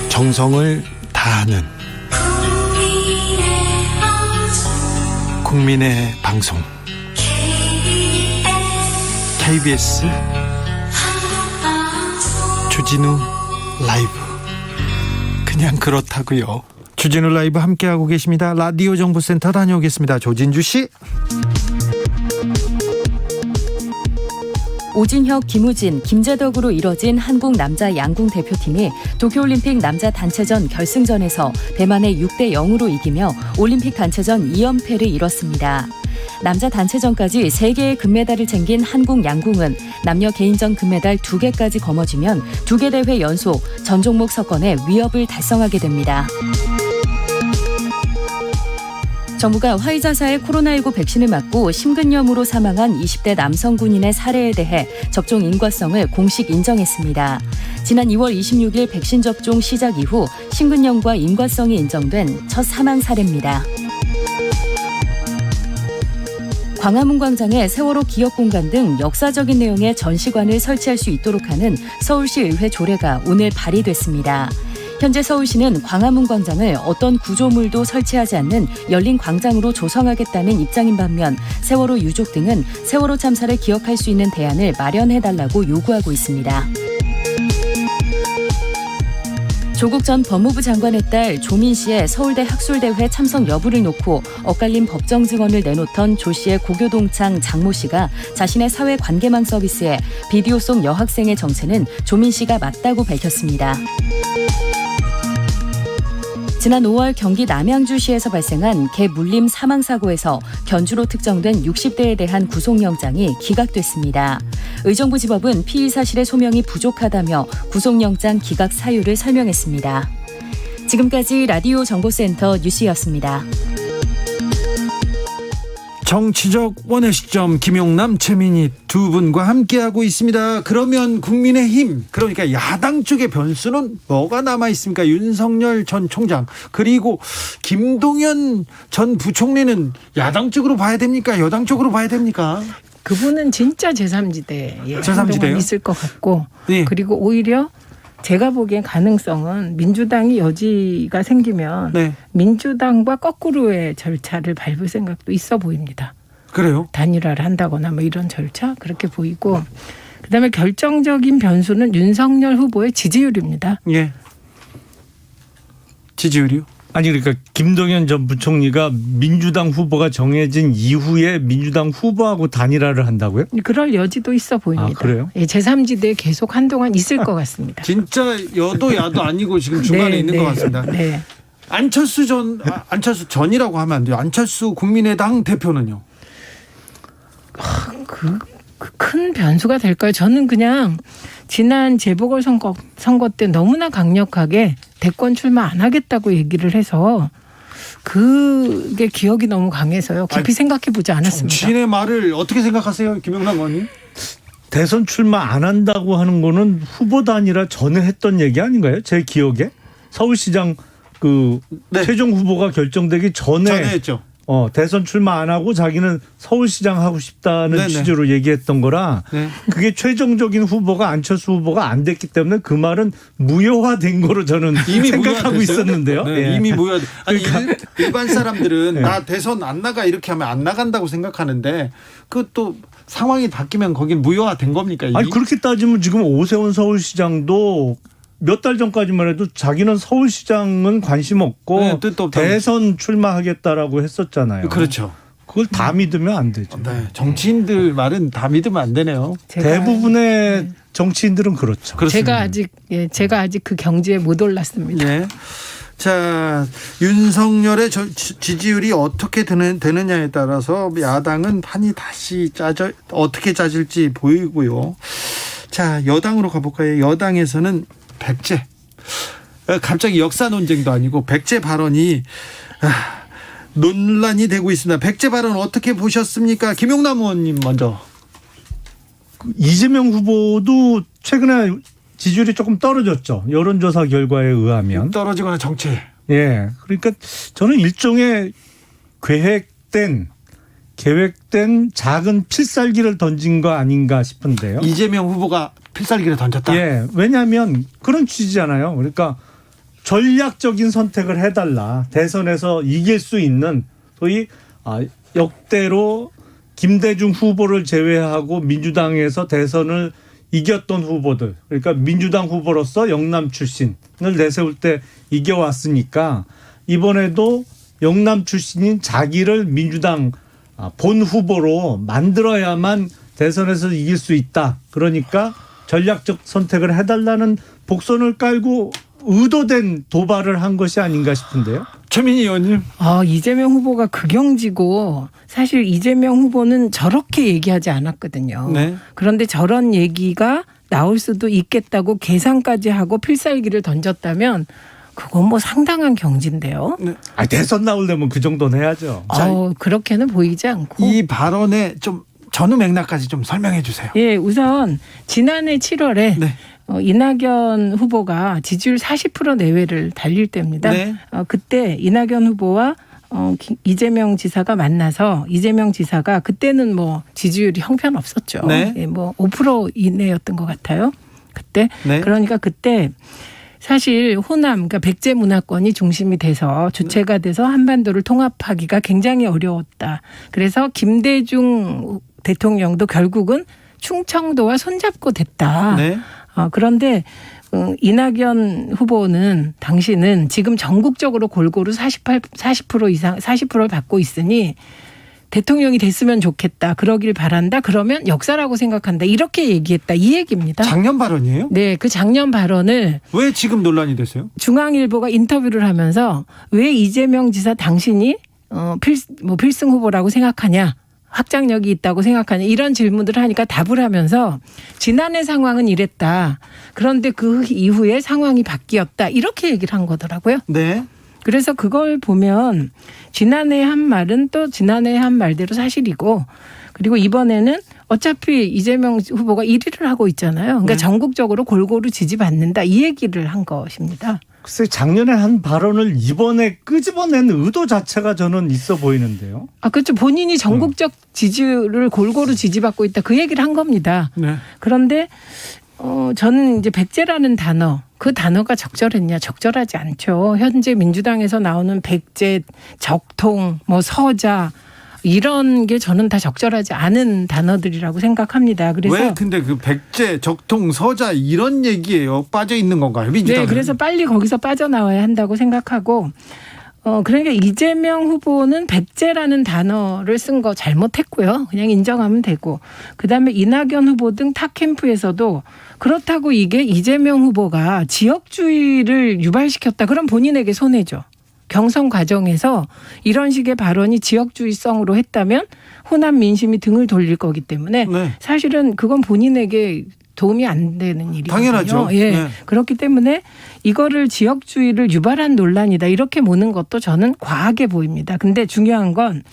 S3: 정성을 다하는 국민의 방송 KBS 주진우 라이브. 그냥 그렇다고요. 주진우 라이브 함께하고 계십니다. 라디오 정보센터 다녀오겠습니다. 조진주 씨.
S14: 오진혁, 김우진, 김재덕으로 이뤄진 한국 남자 양궁 대표팀이 도쿄올림픽 남자 단체전 결승전에서 대만에 6대0으로 이기며 올림픽 단체전 2연패를 이뤘습니다. 남자 단체전까지 3개의 금메달을 챙긴 한국 양궁은 남녀 개인전 금메달 2개까지 거머쥐면 2개 대회 연속 전 종목 석권의 위협을 달성하게 됩니다. 정부가 화이자사의 코로나19 백신을 맞고 심근염으로 사망한 20대 남성 군인의 사례에 대해 접종 인과성을 공식 인정했습니다. 지난 2월 26일 백신 접종 시작 이후 심근염과 인과성이 인정된 첫 사망 사례입니다. 광화문 광장에 세월호 기억공간 등 역사적인 내용의 전시관을 설치할 수 있도록 하는 서울시 의회 조례가 오늘 발의됐습니다. 현재 서울시는 광화문 광장을 어떤 구조물도 설치하지 않는 열린 광장으로 조성하겠다는 입장인 반면 세월호 유족 등은 세월호 참사를 기억할 수 있는 대안을 마련해달라고 요구하고 있습니다. 조국 전 법무부 장관의 딸 조민 씨의 서울대 학술대회 참석 여부를 놓고 엇갈린 법정 증언을 내놓던 조 씨의 고교동창 장모 씨가 자신의 사회관계망 서비스에 비디오 속 여학생의 정체는 조민 씨가 맞다고 밝혔습니다. 지난 5월 경기 남양주시에서 발생한 개 물림 사망 사고에서 견주로 특정된 60대에 대한 구속영장이 기각됐습니다. 의정부지법은 피의 사실의 소명이 부족하다며 구속영장 기각 사유를 설명했습니다. 지금까지 라디오 정보센터 뉴스였습니다.
S3: 정치적 원의 시점 김용남, 최민희 두 분과 함께하고 있습니다. 그러면 국민의힘, 그러니까 야당 쪽의 변수는 뭐가 남아있습니까? 윤석열 전 총장 그리고 김동연 전 부총리는 야당 쪽으로 봐야 됩니까? 여당 쪽으로 봐야 됩니까?
S10: 그분은 진짜 제3지대에
S3: 제3지대요?
S10: 있을 것 같고
S3: 네.
S10: 그리고 오히려 제가 보기엔 가능성은 민주당이 여지가 생기면
S3: 네.
S10: 민주당과 거꾸로의 절차를 밟을 생각도 있어 보입니다.
S3: 그래요?
S10: 단일화를 한다거나 뭐 이런 절차 그렇게 보이고 그다음에 결정적인 변수는 윤석열 후보의 지지율입니다.
S3: 예. 지지율이요?
S2: 아니 그러니까 김동연 전 부총리가 민주당 후보가 정해진 이후에 민주당 후보하고 단일화를 한다고요?
S10: 그럴 여지도 있어 보입니다.
S2: 아, 그래요?
S10: 예, 제3지대에 계속 한동안 있을 것 같습니다.
S3: 진짜 여도 야도 아니고 지금 중간에 있는 것 같습니다.
S10: 네.
S3: 안철수 전이라고 하면 안 돼요. 안철수 국민의당 대표는요?
S10: 큰 변수가 될까요? 저는 그냥 지난 재보궐선거 때 너무나 강력하게 대권 출마 안 하겠다고 얘기를 해서 그게 기억이 너무 강해서요. 깊이 생각해보지 않았습니다.
S3: 정치인의 말을 어떻게 생각하세요? 김영남 의원님?
S2: 대선 출마 안 한다고 하는 거는 후보 단일화 전에 했던 얘기 아닌가요? 제 기억에. 서울시장 그
S3: 네.
S2: 최종 후보가 결정되기 전에
S3: 했죠.
S2: 대선 출마 안 하고 자기는 서울시장 하고 싶다는
S3: 네네.
S2: 취지로 얘기했던 거라
S3: 네.
S2: 그게 최종적인 후보가 안철수 후보가 안 됐기 때문에 그 말은 무효화된 거로 저는
S3: 이미
S2: 생각하고
S3: 무효화됐어요?
S2: 있었는데요.
S3: 네,
S2: 예.
S3: 이미 무효화. 아니
S2: 그러니까.
S3: 일반 사람들은
S2: 네.
S3: 나 대선 안 나가 이렇게 하면 안 나간다고 생각하는데 그 또 상황이 바뀌면 거긴 무효화된 겁니까? 이미?
S2: 아니 그렇게 따지면 지금 오세훈 서울시장도 몇 달 전까지만 해도 자기는 서울시장은 관심 없고
S3: 네, 뜻도 없다고.
S2: 대선 출마하겠다라고 했었잖아요.
S3: 그렇죠.
S2: 그걸 다 믿으면 안 되죠.
S3: 네, 정치인들 말은 다 믿으면 안 되네요.
S2: 대부분의 정치인들은 그렇죠.
S10: 제가 아직 그 경지에 못 올랐습니다.
S3: 네. 자, 윤석열의 지지율이 어떻게 되느냐에 따라서 야당은 판이 다시 어떻게 짜질지 보이고요. 자, 여당으로 가볼까요? 여당에서는 백제. 갑자기 역사 논쟁도 아니고 백제 발언이 논란이 되고 있습니다. 백제 발언 어떻게 보셨습니까? 김용남 의원님 먼저.
S2: 이재명 후보도 최근에 지지율이 조금 떨어졌죠. 여론조사 결과에 의하면.
S3: 떨어지거나 정체.
S2: 예. 그러니까 저는 일종의 계획된 작은 필살기를 던진 거 아닌가 싶은데요.
S3: 이재명 후보가 필살기를 던졌다?
S2: 예. 왜냐하면 그런 취지잖아요. 그러니까 전략적인 선택을 해달라. 대선에서 이길 수 있는 소위 역대로 김대중 후보를 제외하고 민주당에서 대선을 이겼던 후보들. 그러니까 민주당 후보로서 영남 출신을 내세울 때 이겨왔으니까 이번에도 영남 출신인 자기를 민주당 본 후보로 만들어야만 대선에서 이길 수 있다. 그러니까 전략적 선택을 해달라는 복선을 깔고 의도된 도발을 한 것이 아닌가 싶은데요.
S3: 최민희 의원님.
S10: 이재명 후보가 극영지고 사실 이재명 후보는 저렇게 얘기하지 않았거든요.
S3: 네.
S10: 그런데 저런 얘기가 나올 수도 있겠다고 계산까지 하고 필살기를 던졌다면 그건 뭐 상당한 경지인데요.
S3: 네.
S2: 대선 나오려면 그 정도는 해야죠.
S10: 그렇게는 보이지 않고.
S3: 이 발언의 좀 전후 맥락까지 좀 설명해 주세요.
S10: 예, 우선 지난해 7월에 이낙연 후보가 지지율 40% 내외를 달릴 때입니다.
S3: 네.
S10: 그때 이낙연 후보와 이재명 지사가 만나서 이재명 지사가 그때는 뭐 지지율이 형편없었죠.
S3: 네.
S10: 예, 뭐 5% 이내였던 것 같아요. 그때.
S3: 네.
S10: 그러니까 그때 사실 호남, 그러니까 백제 문화권이 중심이 돼서 주체가 돼서 한반도를 통합하기가 굉장히 어려웠다. 그래서 김대중 대통령도 결국은 충청도와 손잡고 됐다.
S3: 네.
S10: 그런데 이낙연 후보는 당시는 지금 전국적으로 골고루 40% 이상 40%를 받고 있으니 대통령이 됐으면 좋겠다. 그러길 바란다. 그러면 역사라고 생각한다. 이렇게 얘기했다. 이 얘기입니다.
S3: 작년 발언이에요?
S10: 네. 그 작년 발언을
S3: 왜 지금 논란이 됐어요?
S10: 중앙일보가 인터뷰를 하면서 왜 이재명 지사 당신이 필승 후보라고 생각하냐. 확장력이 있다고 생각하냐 이런 질문들을 하니까 답을 하면서 지난해 상황은 이랬다. 그런데 그 이후에 상황이 바뀌었다. 이렇게 얘기를 한 거더라고요.
S3: 네.
S10: 그래서 그걸 보면 지난해 한 말은 또 지난해 한 말대로 사실이고 그리고 이번에는 어차피 이재명 후보가 1위를 하고 있잖아요. 그러니까 전국적으로 골고루 지지받는다. 이 얘기를 한 것입니다.
S2: 글쎄 작년에 한 발언을 이번에 끄집어낸 의도 자체가 저는 있어 보이는데요.
S10: 그렇죠. 본인이 전국적 지지를 골고루 지지받고 있다. 그 얘기를 한 겁니다.
S3: 네.
S10: 그런데 저는 이제 백제라는 단어, 그 단어가 적절했냐? 적절하지 않죠. 현재 민주당에서 나오는 백제, 적통, 서자 이런 게 저는 다 적절하지 않은 단어들이라고 생각합니다. 그래서
S3: 왜 근데 그 백제, 적통, 서자 이런 얘기예요? 빠져 있는 건가요? 민주당은?
S10: 네, 그래서 빨리 거기서 빠져나와야 한다고 생각하고 그러니까 이재명 후보는 백제라는 단어를 쓴 거 잘못했고요. 그냥 인정하면 되고 그다음에 이낙연 후보 등 타 캠프에서도 그렇다고 이게 이재명 후보가 지역주의를 유발시켰다. 그럼 본인에게 손해죠. 경선 과정에서 이런 식의 발언이 지역주의성으로 했다면 호남 민심이 등을 돌릴 거기 때문에 사실은 그건 본인에게 도움이 안 되는 일이거든요.
S3: 당연하죠.
S10: 예.
S3: 네.
S10: 그렇기 때문에 이거를 지역주의를 유발한 논란이다. 이렇게 보는 것도 저는 과하게 보입니다. 근데 중요한 건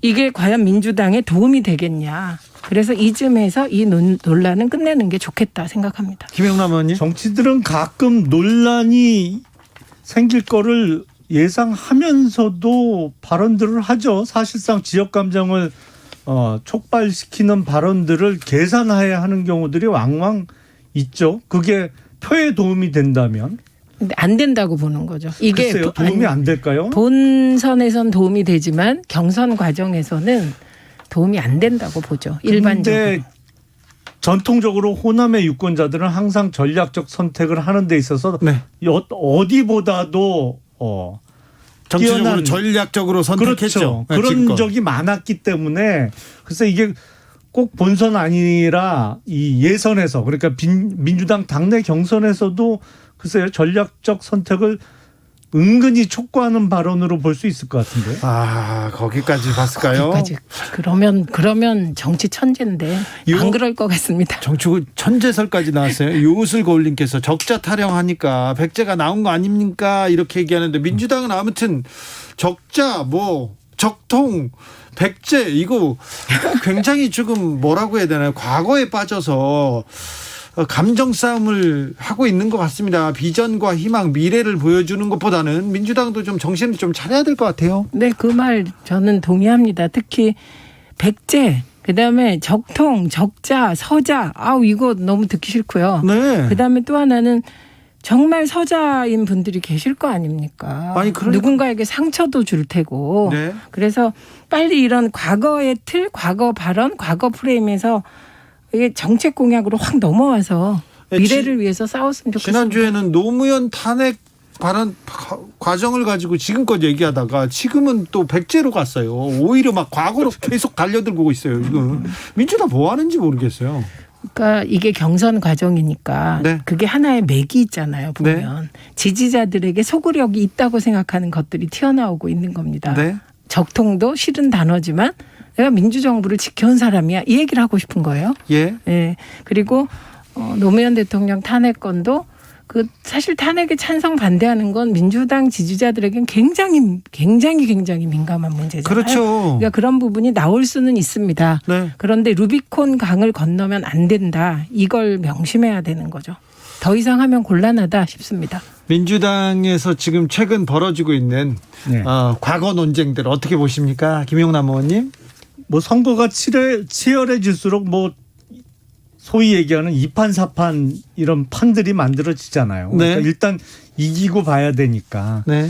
S10: 이게 과연 민주당에 도움이 되겠냐. 그래서 이쯤에서 이 논란은 끝내는 게 좋겠다 생각합니다.
S3: 김영남 의원님.
S2: 정치들은 가끔 논란이 생길 거를 예상하면서도 발언들을 하죠. 사실상 지역 감정을 촉발시키는 발언들을 계산해야 하는 경우들이 왕왕 있죠. 그게 표에 도움이 된다면.
S10: 근데 안 된다고 보는 거죠. 이게
S2: 글쎄요, 도움이 안 될까요?
S10: 본선에선 도움이 되지만 경선 과정에서는 도움이 안 된다고 보죠. 일반적으로.
S2: 근데 전통적으로 호남의 유권자들은 항상 전략적 선택을 하는 데 있어서
S3: 네.
S2: 어디보다도
S3: 정치적으로
S2: 뛰어난
S3: 전략적으로 선택했죠.
S2: 그렇죠. 그런
S3: 지금껏.
S2: 적이 많았기 때문에 그래서 이게 꼭 본선 아니라 이 예선에서 그러니까 민주당 당내 경선에서도 글쎄요 전략적 선택을 은근히 촉구하는 발언으로 볼 수 있을 것 같은데.
S3: 아 거기까지 봤을까요?
S10: 거기까지. 그러면 정치 천재인데 안 그럴 것 같습니다.
S3: 정치 천재설까지 나왔어요. 요슬 거울님께서 적자 타령하니까 백제가 나온 거 아닙니까? 이렇게 얘기하는데 민주당은 아무튼 적자 적통 백제 이거 굉장히 지금 뭐라고 해야 되나요? 과거에 빠져서 감정 싸움을 하고 있는 것 같습니다. 비전과 희망, 미래를 보여주는 것보다는 민주당도 좀 정신을 좀 차려야 될 것 같아요.
S10: 네, 그 말 저는 동의합니다. 특히 백제, 그다음에 적통, 적자, 서자, 이거 너무 듣기 싫고요.
S3: 네.
S10: 그다음에 또 하나는 정말 서자인 분들이 계실 거 아닙니까?
S3: 아니, 그러니까.
S10: 누군가에게 상처도 줄 테고.
S3: 네.
S10: 그래서 빨리 이런 과거의 틀, 과거 발언, 과거 프레임에서 이게 정책 공약으로 확 넘어와서 미래를 위해서 싸웠으면 좋겠습니다.
S3: 지난주에는 노무현 탄핵 발언 과정을 가지고 지금껏 얘기하다가 지금은 또 백제로 갔어요. 오히려 막 과거로 계속 달려들고 있어요. 지금 민주당 뭐 하는지 모르겠어요.
S10: 그러니까 이게 경선 과정이니까
S3: 네.
S10: 그게 하나의 맥이 있잖아요. 보면
S3: 네.
S10: 지지자들에게 소구력이 있다고 생각하는 것들이 튀어나오고 있는 겁니다.
S3: 네.
S10: 적통도 싫은 단어지만 내가 민주정부를 지켜온 사람이야. 이 얘기를 하고 싶은 거예요.
S3: 예.
S10: 예. 그리고 노무현 대통령 탄핵건도 그 사실 탄핵에 찬성 반대하는 건 민주당 지지자들에겐 굉장히 민감한 문제잖아요.
S3: 그렇죠.
S10: 그러니까 그런 부분이 나올 수는 있습니다.
S3: 네.
S10: 그런데 루비콘 강을 건너면 안 된다. 이걸 명심해야 되는 거죠. 더 이상 하면 곤란하다 싶습니다.
S3: 민주당에서 지금 최근 벌어지고 있는
S2: 네.
S3: 과거 논쟁들 어떻게 보십니까? 김용남 의원님.
S2: 선거가 치열해질수록 소위 얘기하는 2판 4판 이런 판들이 만들어지잖아요. 그러니까
S3: 네.
S2: 일단 이기고 봐야 되니까.
S3: 네.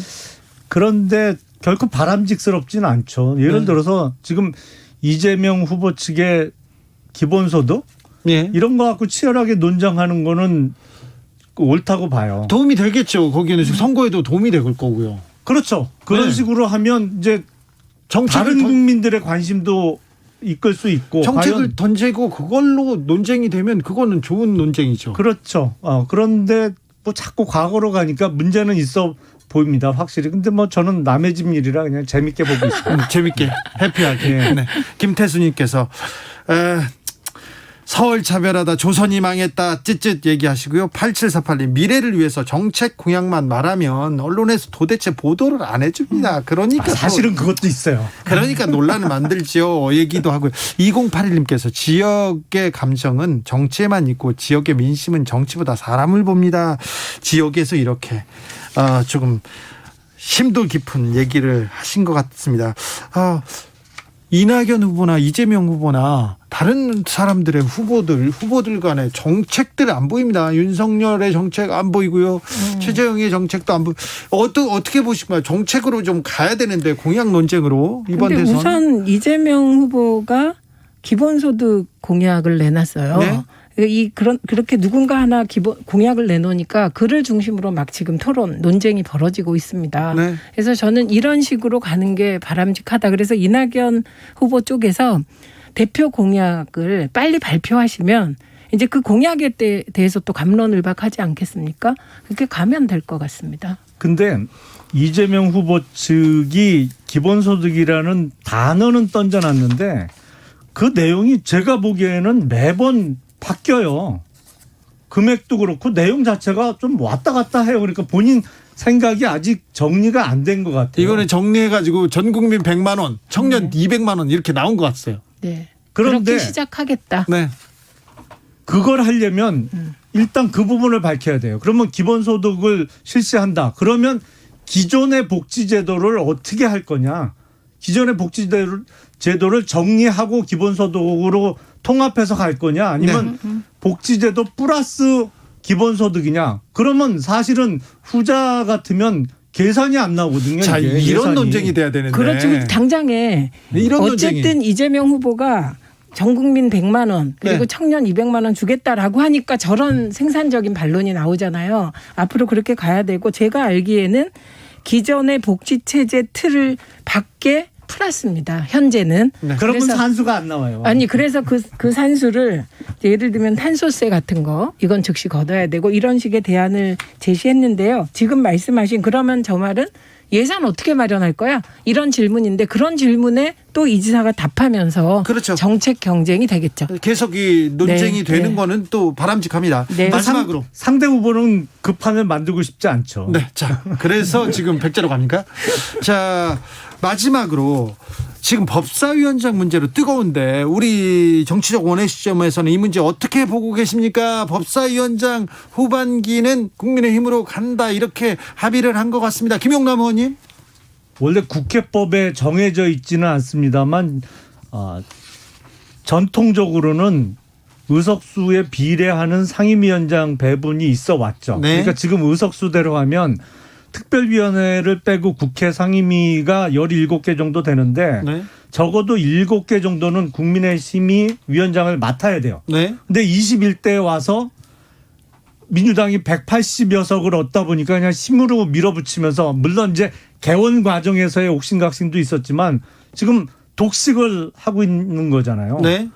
S2: 그런데 결코 바람직스럽지는 않죠. 예를
S3: 네.
S2: 들어서 지금 이재명 후보 측의 기본소득
S3: 예.
S2: 이런 거 갖고 치열하게 논쟁하는 거는 옳다고 봐요.
S3: 도움이 되겠죠. 거기는 선거에도 도움이 될 거고요.
S2: 그렇죠. 그런
S3: 네.
S2: 식으로 하면 이제 다른 국민들의 관심도 이끌 수 있고
S3: 정책을 던지고 그걸로 논쟁이 되면 그거는 좋은 논쟁이죠.
S2: 그렇죠. 그런데 자꾸 과거로 가니까 문제는 있어 보입니다. 확실히. 근데 저는 남의 집 일이라 그냥 재밌게 보고 있습니다.
S3: 재밌게 해피하게.
S2: 네.
S3: 네. 김태수님께서 서울 차별하다 조선이 망했다 찌릿 얘기하시고요. 8748님 미래를 위해서 정책 공약만 말하면 언론에서 도대체 보도를 안 해줍니다. 그러니까
S2: 사실은 그것도 있어요.
S3: 그러니까 논란을 만들죠. 얘기도 하고요. 2081님께서 지역의 감정은 정치에만 있고 지역의 민심은 정치보다 사람을 봅니다. 지역에서 이렇게 조금 심도 깊은 얘기를 하신 것 같습니다. 이낙연 후보나 이재명 후보나 다른 사람들의 후보들 간의 정책들 안 보입니다. 윤석열의 정책 안 보이고요. 최재형의 정책도 안 보이고. 어떻게 보십니까? 정책으로 좀 가야 되는데 공약 논쟁으로 이번 대선.
S10: 우선 이재명 후보가 기본소득 공약을 내놨어요.
S3: 네?
S10: 그렇게 누군가 하나 공약을 내놓으니까 그를 중심으로 막 지금 논쟁이 벌어지고 있습니다.
S3: 네.
S10: 그래서 저는 이런 식으로 가는 게 바람직하다. 그래서 이낙연 후보 쪽에서 대표 공약을 빨리 발표하시면 이제 그 공약에 대해서 또 갑론을박하지 않겠습니까? 그렇게 가면 될 것 같습니다.
S2: 근데 이재명 후보 측이 기본소득이라는 단어는 던져놨는데 그 내용이 제가 보기에는 매번 바뀌어요. 금액도 그렇고 내용 자체가 좀 왔다 갔다 해요. 그러니까 본인 생각이 아직 정리가 안 된 것 같아요.
S3: 이거는 정리해가지고 전 국민 100만 원, 청년 200만 원 이렇게 나온 것 같아요.
S10: 네.
S2: 그런데
S10: 그렇게 시작하겠다.
S3: 네.
S2: 그걸 하려면 일단 그 부분을 밝혀야 돼요. 그러면 기본소득을 실시한다. 그러면 기존의 복지제도를 어떻게 할 거냐. 기존의 복지제도를 정리하고 기본소득으로 통합해서 갈 거냐. 아니면 복지제도 플러스 기본소득이냐. 그러면 사실은 후자 같으면 계산이 안 나오거든요.
S3: 자,
S2: 이게
S3: 이런
S2: 예산이.
S3: 논쟁이 돼야 되는데.
S10: 그렇죠. 당장에
S3: 이런
S10: 어쨌든
S3: 논쟁이.
S10: 이재명 후보가 전 국민 100만 원 그리고
S3: 네.
S10: 청년 200만 원 주겠다라고 하니까 저런 생산적인 반론이 나오잖아요. 앞으로 그렇게 가야 되고 제가 알기에는 기존의 복지체제 틀을 밖에 풀었습니다. 현재는.
S2: 네. 그러면
S10: 그래서
S2: 산수가 안 나와요.
S10: 아니 그래서 그 산수를 예를 들면 탄소세 같은 거 이건 즉시 걷어야 되고 이런 식의 대안을 제시했는데요. 지금 말씀하신 그러면 저 말은 예산 어떻게 마련할 거야? 이런 질문인데 그런 질문에 또 이 지사가 답하면서
S3: 그렇죠.
S10: 정책 경쟁이 되겠죠.
S3: 계속 이 논쟁이
S10: 네,
S3: 되는
S10: 네.
S3: 거는 또 바람직합니다.
S10: 네.
S3: 마지막으로.
S2: 상대 후보는 그 판을 만들고 싶지 않죠.
S3: 네. 자, 그래서 지금 백자로 갑니까? 자, 마지막으로 지금 법사위원장 문제로 뜨거운데 우리 정치적 원의 시점에서는 이 문제 어떻게 보고 계십니까? 법사위원장 후반기는 국민의힘으로 간다 이렇게 합의를 한 것 같습니다. 김용남 의원님.
S2: 원래 국회법에 정해져 있지는 않습니다만 전통적으로는 의석수에 비례하는 상임위원장 배분이 있어 왔죠.
S3: 네.
S2: 그러니까 지금 의석수대로 하면 특별위원회를 빼고 국회 상임위가 17개 정도 되는데
S3: 네.
S2: 적어도 7개 정도는 국민의힘이 위원장을 맡아야 돼요.
S3: 네.
S2: 근데 21대에 와서 민주당이 180여석을 얻다 보니까 그냥 힘으로 밀어붙이면서 물론 이제 개원 과정에서의 옥신각신도 있었지만 지금 독식을 하고 있는 거잖아요.
S3: 네.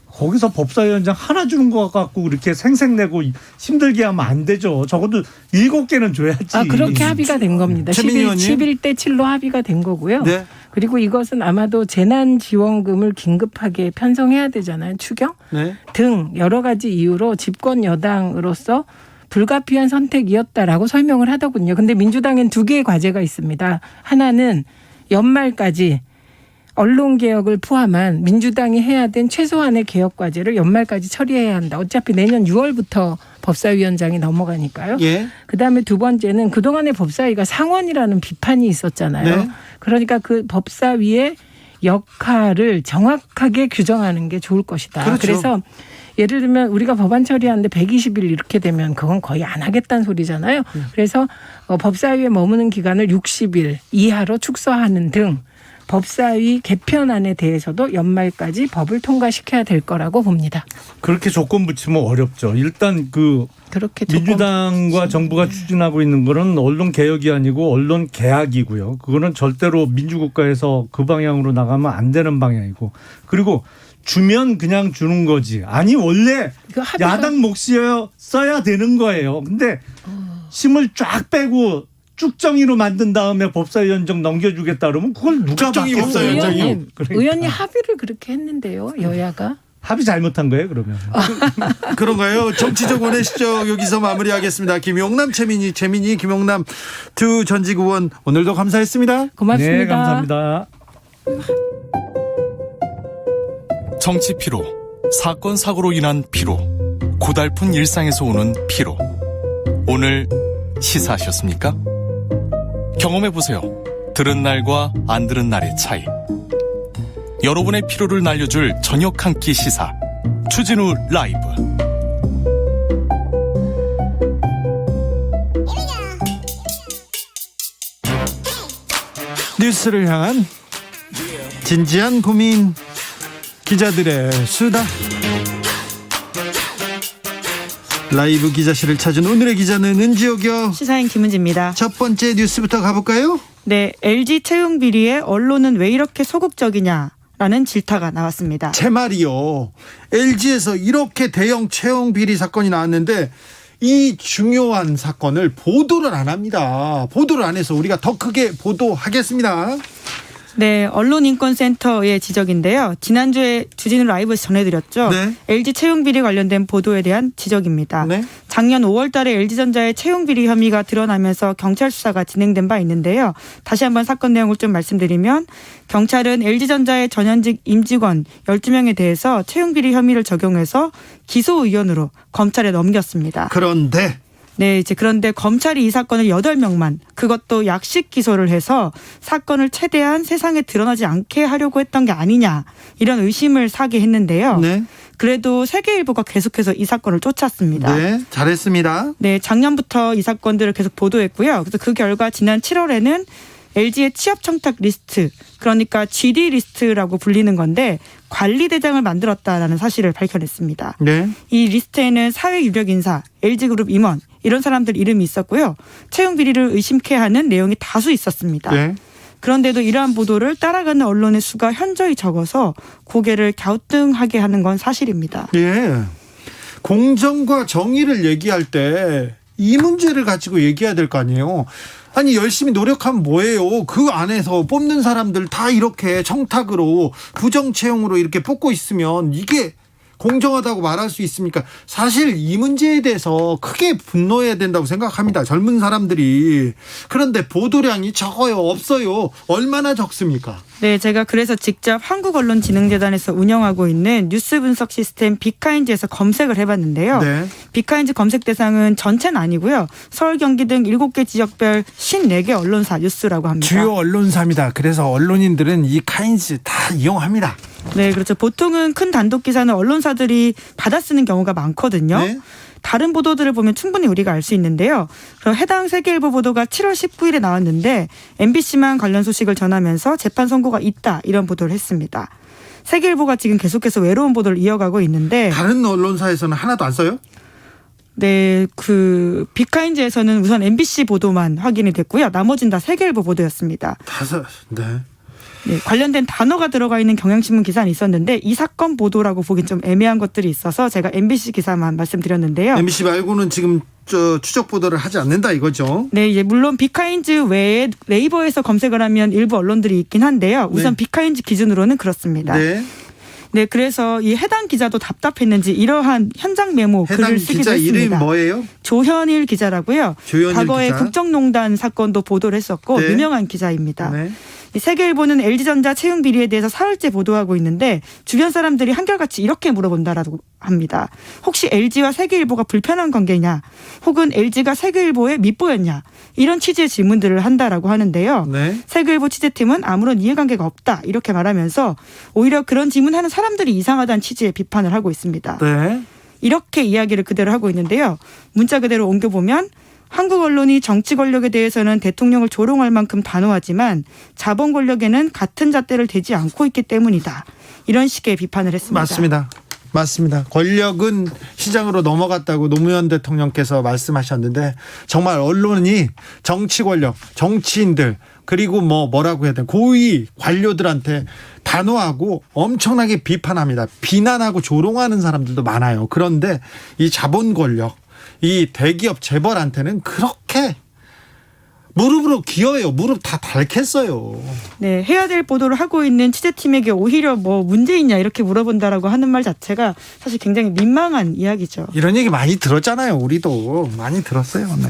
S2: 거기서 법사위원장 하나 주는 것 같고 그렇게 생색내고 힘들게 하면 안 되죠. 적어도 7개는 줘야지.
S10: 그렇게 합의가 된 겁니다.
S3: 최민희 의원님.
S10: 11대 7로 합의가 된 거고요.
S3: 네.
S10: 그리고 이것은 아마도 재난지원금을 긴급하게 편성해야 되잖아요. 추경
S3: 네.
S10: 등 여러 가지 이유로 집권 여당으로서 불가피한 선택이었다라고 설명을 하더군요. 근데 민주당엔 2개의 과제가 있습니다. 하나는 연말까지 언론개혁을 포함한 민주당이 해야 된 최소한의 개혁 과제를 연말까지 처리해야 한다. 어차피 내년 6월부터 법사위원장이 넘어가니까요.
S3: 예.
S10: 그다음에 두 번째는 그동안의 법사위가 상원이라는 비판이 있었잖아요.
S3: 네.
S10: 그러니까 그 법사위의 역할을 정확하게 규정하는 게 좋을 것이다.
S3: 그렇죠.
S10: 그래서 예를 들면 우리가 법안 처리하는데 120일 이렇게 되면 그건 거의 안 하겠다는 소리잖아요. 그래서 법사위에 머무는 기간을 60일 이하로 축소하는 등 법사위 개편안에 대해서도 연말까지 법을 통과시켜야 될 거라고 봅니다.
S2: 그렇게 조건 붙이면 어렵죠. 일단
S10: 그렇게
S2: 민주당과 정부가 추진하고 있는 거는 언론 개혁이 아니고 언론 개혁이고요. 그거는 절대로 민주국가에서 그 방향으로 나가면 안 되는 방향이고. 그리고 주면 그냥 주는 거지. 아니 원래 야당 몫이어야 써야 되는 거예요. 근데 힘을 쫙 빼고 쭉정이로 만든 다음에 법사위원장 넘겨주겠다 그러면 그걸 누가
S3: 쭉정이겠어요,
S10: 의원님,
S2: 그러니까.
S10: 의원이 합의를 그렇게 했는데요. 여야가.
S2: 합의 잘못한 거예요 그러면.
S3: 그런가요? 정치적 원의 시적 여기서 마무리하겠습니다. 김용남, 최민희, 김용남 두 전직 의원 오늘도 감사했습니다.
S10: 고맙습니다.
S2: 네, 감사합니다.
S15: 정치 피로, 사건 사고로 인한 피로, 고달픈 일상에서 오는 피로. 오늘 시사하셨습니까? 경험해보세요. 들은 날과 안 들은 날의 차이. 여러분의 피로를 날려줄 저녁 한 끼 시사 추진우 라이브.
S3: 뉴스를 향한 진지한 고민, 기자들의 수다. 라이브 기자실을 찾은 오늘의 기자는 은지옥이요.
S16: 시사인 김은지입니다.
S3: 첫 번째 뉴스부터 가볼까요?
S16: 네, LG 채용 비리에 언론은 왜 이렇게 소극적이냐라는 질타가 나왔습니다.
S3: 제 말이요. LG에서 이렇게 대형 채용 비리 사건이 나왔는데 이 중요한 사건을 보도를 안 합니다. 보도를 안 해서 우리가 더 크게 보도하겠습니다.
S16: 네, 언론인권센터의 지적인데요. 지난주에 주진우 라이브에서 전해드렸죠.
S3: 네.
S16: LG 채용 비리 관련된 보도에 대한 지적입니다.
S3: 네.
S16: 작년 5월 달에 LG전자의 채용 비리 혐의가 드러나면서 경찰 수사가 진행된 바 있는데요. 다시 한번 사건 내용을 좀 말씀드리면 경찰은 LG전자의 전현직 임직원 12명에 대해서 채용 비리 혐의를 적용해서 기소 의견으로 검찰에 넘겼습니다.
S3: 그런데
S16: 네, 그런데 검찰이 이 사건을 8명만 그것도 약식 기소를 해서 사건을 최대한 세상에 드러나지 않게 하려고 했던 게 아니냐 이런 의심을 사게 했는데요.
S3: 네.
S16: 그래도 세계일보가 계속해서 이 사건을 쫓았습니다.
S3: 네, 잘했습니다.
S16: 네, 작년부터 이 사건들을 계속 보도했고요. 그래서 그 결과 지난 7월에는 LG의 취업 청탁 리스트, 그러니까 GD 리스트라고 불리는 건데 관리대장을 만들었다라는 사실을 밝혀냈습니다.
S3: 네.
S16: 이 리스트에는 사회 유력 인사, LG그룹 임원 이런 사람들 이름이 있었고요. 채용 비리를 의심케 하는 내용이 다수 있었습니다.
S3: 네.
S16: 그런데도 이러한 보도를 따라가는 언론의 수가 현저히 적어서 고개를 갸우뚱하게 하는 건 사실입니다.
S3: 예. 공정과 정의를 얘기할 때 이 문제를 가지고 얘기해야 될 거 아니에요. 아니 열심히 노력하면 뭐예요. 그 안에서 뽑는 사람들 다 이렇게 청탁으로 부정 채용으로 이렇게 뽑고 있으면 이게 공정하다고 말할 수 있습니까? 사실 이 문제에 대해서 크게 분노해야 된다고 생각합니다. 젊은 사람들이. 그런데 보도량이 적어요. 없어요. 얼마나 적습니까?
S16: 네, 제가 그래서 직접 한국언론진흥재단에서 운영하고 있는 뉴스 분석 시스템 빅카인즈에서 검색을 해봤는데요.
S3: 네.
S16: 빅카인즈 검색 대상은 전체는 아니고요. 서울, 경기 등 7개 지역별 54개 언론사 뉴스라고 합니다.
S3: 주요 언론사입니다. 그래서 언론인들은 이 카인즈 다 이용합니다.
S16: 네, 그렇죠. 보통은 큰 단독 기사는 언론사들이 받아 쓰는 경우가 많거든요.
S3: 네.
S16: 다른 보도들을 보면 충분히 우리가 알 수 있는데요. 그럼 해당 세계일보 보도가 7월 19일에 나왔는데 MBC만 관련 소식을 전하면서 재판 선고가 있다 이런 보도를 했습니다. 세계일보가 지금 계속해서 외로운 보도를 이어가고 있는데
S3: 다른 언론사에서는 하나도 안 써요?
S16: 네, 빅카인즈에서는 우선 MBC 보도만 확인이 됐고요. 나머지는 다 세계일보 보도였습니다.
S3: 네.
S16: 네, 관련된 단어가 들어가 있는 경향신문 기사는 있었는데 이 사건 보도라고 보긴 좀 애매한 것들이 있어서 제가 MBC 기사만 말씀드렸는데요.
S3: MBC 말고는 지금 추적 보도를 하지 않는다 이거죠.
S16: 네, 이제 물론 빅카인즈 외에 네이버에서 검색을 하면 일부 언론들이 있긴 한데요. 우선
S3: 네.
S16: 빅카인즈 기준으로는 그렇습니다.
S3: 네.
S16: 네, 그래서 이 해당 기자도 답답했는지 이러한 현장 메모
S3: 해당
S16: 글을 쓰기도
S3: 기자
S16: 했습니다.
S3: 이름이 뭐예요?
S16: 조현일 기자라고요.
S3: 조현일
S16: 과거에
S3: 기자.
S16: 국정농단 사건도 보도를 했었고
S3: 네.
S16: 유명한 기자입니다.
S3: 네.
S16: 이 세계일보는 LG전자 채용 비리에 대해서 사흘째 보도하고 있는데 주변 사람들이 한결같이 이렇게 물어본다라고 합니다. 혹시 LG와 세계일보가 불편한 관계냐 혹은 LG가 세계일보에 밑보였냐 이런 취지의 질문들을 한다라고 하는데요.
S3: 네.
S16: 세계일보 취재팀은 아무런 이해관계가 없다 이렇게 말하면서 오히려 그런 질문하는 사람들이 이상하다는 취지의 비판을 하고 있습니다.
S3: 네.
S16: 이렇게 이야기를 그대로 하고 있는데요. 문자 그대로 옮겨보면 한국 언론이 정치 권력에 대해서는 대통령을 조롱할 만큼 단호하지만 자본 권력에는 같은 잣대를 대지 않고 있기 때문이다. 이런 식의 비판을 했습니다.
S3: 맞습니다. 권력은 시장으로 넘어갔다고 노무현 대통령께서 말씀하셨는데 정말 언론이 정치 권력, 정치인들 그리고 뭐라고 해야 되나 고위 관료들한테 단호하고 엄청나게 비판합니다. 비난하고 조롱하는 사람들도 많아요. 그런데 이 자본 권력, 이 대기업 재벌한테는 그렇게 무릎으로 기어요. 무릎 다 닳겠어요.
S16: 네, 해야 될 보도를 하고 있는 취재팀에게 오히려 뭐 문제 있냐 이렇게 물어본다라고 하는 말 자체가 사실 굉장히 민망한 이야기죠.
S3: 이런 얘기 많이 들었잖아요. 우리도 많이 들었어요. 네.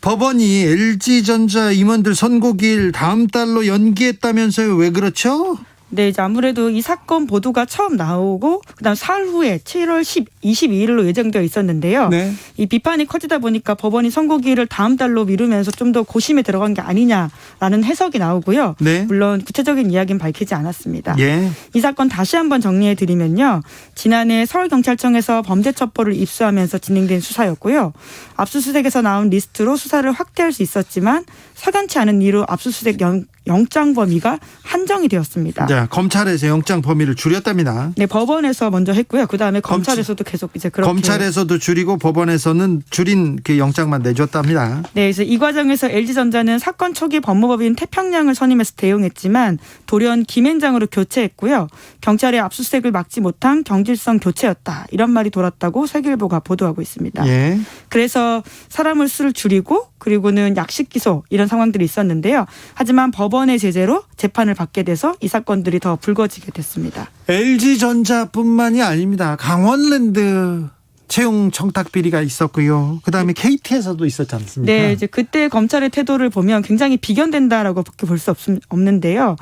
S3: 법원이 LG전자 임원들 선고기일 다음 달로 연기했다면서요. 왜 그렇죠?
S16: 네, 이제 아무래도 이 사건 보도가 처음 나오고 그다음 사흘 후에 7월 22일로 예정되어 있었는데요.
S3: 네.
S16: 이 비판이 커지다 보니까 법원이 선고기일을 다음 달로 미루면서 좀 더 고심에 들어간 게 아니냐라는 해석이 나오고요.
S3: 네.
S16: 물론 구체적인 이야기는 밝히지 않았습니다.
S3: 예.
S16: 이 사건 다시 한번 정리해 드리면요. 지난해 서울경찰청에서 범죄첩보를 입수하면서 진행된 수사였고요. 압수수색에서 나온 리스트로 수사를 확대할 수 있었지만 석연치 않은 이유로 압수수색 영장 범위가 한정이 되었습니다.
S3: 자, 검찰에서 영장 범위를 줄였답니다.
S16: 네, 법원에서 먼저 했고요. 그다음에 검찰에서도 계속 이제 그렇게
S3: 검찰에서도 줄이고 법원에서는 줄인 그 영장만 내줬답니다.
S16: 네, 그래서 이 과정에서 LG전자는 사건 초기 법무법인 태평양을 선임해서 대응했지만 돌연 김앤장으로 교체했고요. 경찰의 압수수색을 막지 못한 경질성 교체였다. 이런 말이 돌았다고 세계일보가 보도하고 있습니다.
S3: 예.
S16: 그래서 사람을 수를 줄이고 그리고는 약식 기소 이런 상황들이 있었는데요. 하지만 법원의 제재로 재판을 받게 돼서 이 사건들이 더 불거지게 됐습니다.
S3: LG전자뿐만이 아닙니다. 강원랜드 채용 청탁 비리가 있었고요. 그다음에 KT에서도 있었지 않습니까?
S16: 네, 이제 그때 검찰의 태도를 보면 굉장히 비견된다라고밖에 볼 수 없는데요.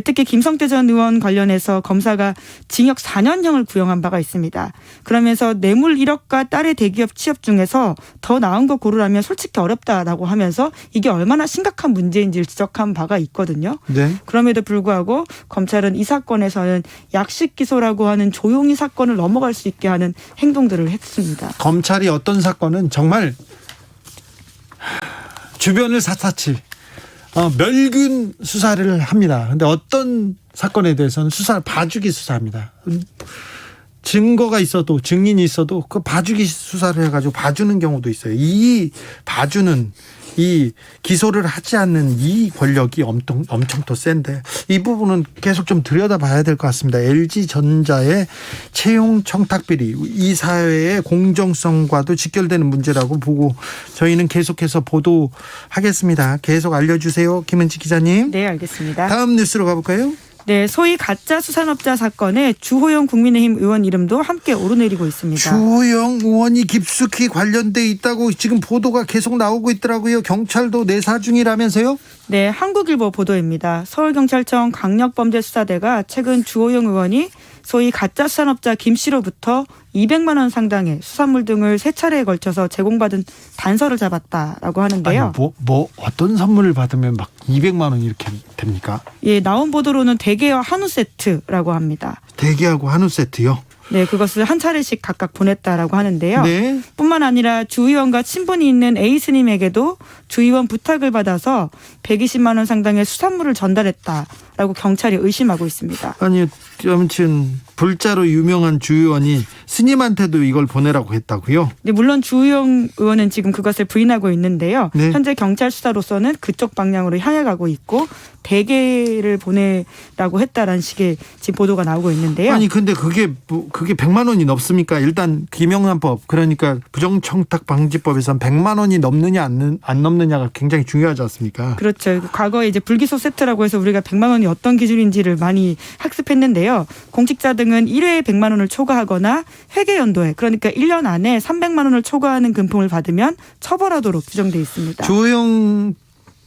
S16: 특히 김성태 전 의원 관련해서 검사가 징역 4년형을 구형한 바가 있습니다. 그러면서 뇌물 1억과 딸의 대기업 취업 중에서 더 나은 거 고르라면 솔직히 어렵다라고 하면서 이게 얼마나 심각한 문제인지를 지적한 바가 있거든요.
S3: 네.
S16: 그럼에도 불구하고 검찰은 이 사건에서는 약식 기소라고 하는 조용히 사건을 넘어갈 수 있게 하는 행동들을 했습니다.
S3: 검찰이 어떤 사건은 정말 주변을 샅샅이 멸균 수사를 합니다. 근데 어떤 사건에 대해서는 봐주기 수사합니다. 증거가 있어도 증인이 있어도 그 봐주기 수사를 해가지고 봐주는 경우도 있어요. 이 봐주는 이 기소를 하지 않는 이 권력이 엄청 더 센데 이 부분은 계속 좀 들여다봐야 될 것 같습니다. LG전자의 채용 청탁 비리 이 사회의 공정성과도 직결되는 문제라고 보고 저희는 계속해서 보도하겠습니다. 계속 알려주세요. 김은지 기자님.
S16: 네, 알겠습니다.
S3: 다음 뉴스로 가볼까요?
S16: 네, 소위 가짜 수산업자 사건에 주호영 국민의힘 의원 이름도 함께 오르내리고 있습니다.
S3: 주호영 의원이 깊숙이 관련돼 있다고 지금 보도가 계속 나오고 있더라고요. 경찰도 내사 중이라면서요?
S16: 네, 한국일보 보도입니다. 서울경찰청 강력범죄수사대가 최근 주호영 의원이 소위 가짜 수산업자 김 씨로부터 200만 원 상당의 수산물 등을 3차례에 걸쳐서 제공받은 단서를 잡았다라고 하는데요.
S3: 아니, 어떤 선물을 받으면 막 200만 원 이렇게 됩니까?
S16: 예, 나온 보도로는 대게와 한우 세트라고 합니다.
S3: 대게하고 한우 세트요?
S16: 네, 그것을 한 차례씩 각각 보냈다라고 하는데요.
S3: 네.
S16: 뿐만 아니라 주 의원과 친분이 있는 A 스님에게도 주 의원 부탁을 받아서 120만 원 상당의 수산물을 전달했다라고 경찰이 의심하고 있습니다.
S3: 아니, 아무튼 불자로 유명한 주 의원이 스님한테도 이걸 보내라고 했다고요?
S16: 네, 물론 주호영 의원은 지금 그것을 부인하고 있는데요.
S3: 네.
S16: 현재 경찰 수사로서는 그쪽 방향으로 향해 가고 있고 대게를 보내라고 했다라는 식의 지금 보도가 나오고 있는데요.
S3: 아니 근데 그게 100만 원이 넘습니까? 일단 김영란법 그러니까 부정청탁방지법에서는 100만 원이 넘느냐 안 넘느냐가 굉장히 중요하지 않습니까?
S16: 그렇죠. 과거에 이제 불기소 세트라고 해서 우리가 100만 원이 어떤 기준인지를 많이 학습했는데요. 공직자 등은 1회에 100만 원을 초과하거나 회계 연도에 그러니까 1년 안에 300만 원을 초과하는 금품을 받으면 처벌하도록 규정돼 있습니다.
S3: 주호영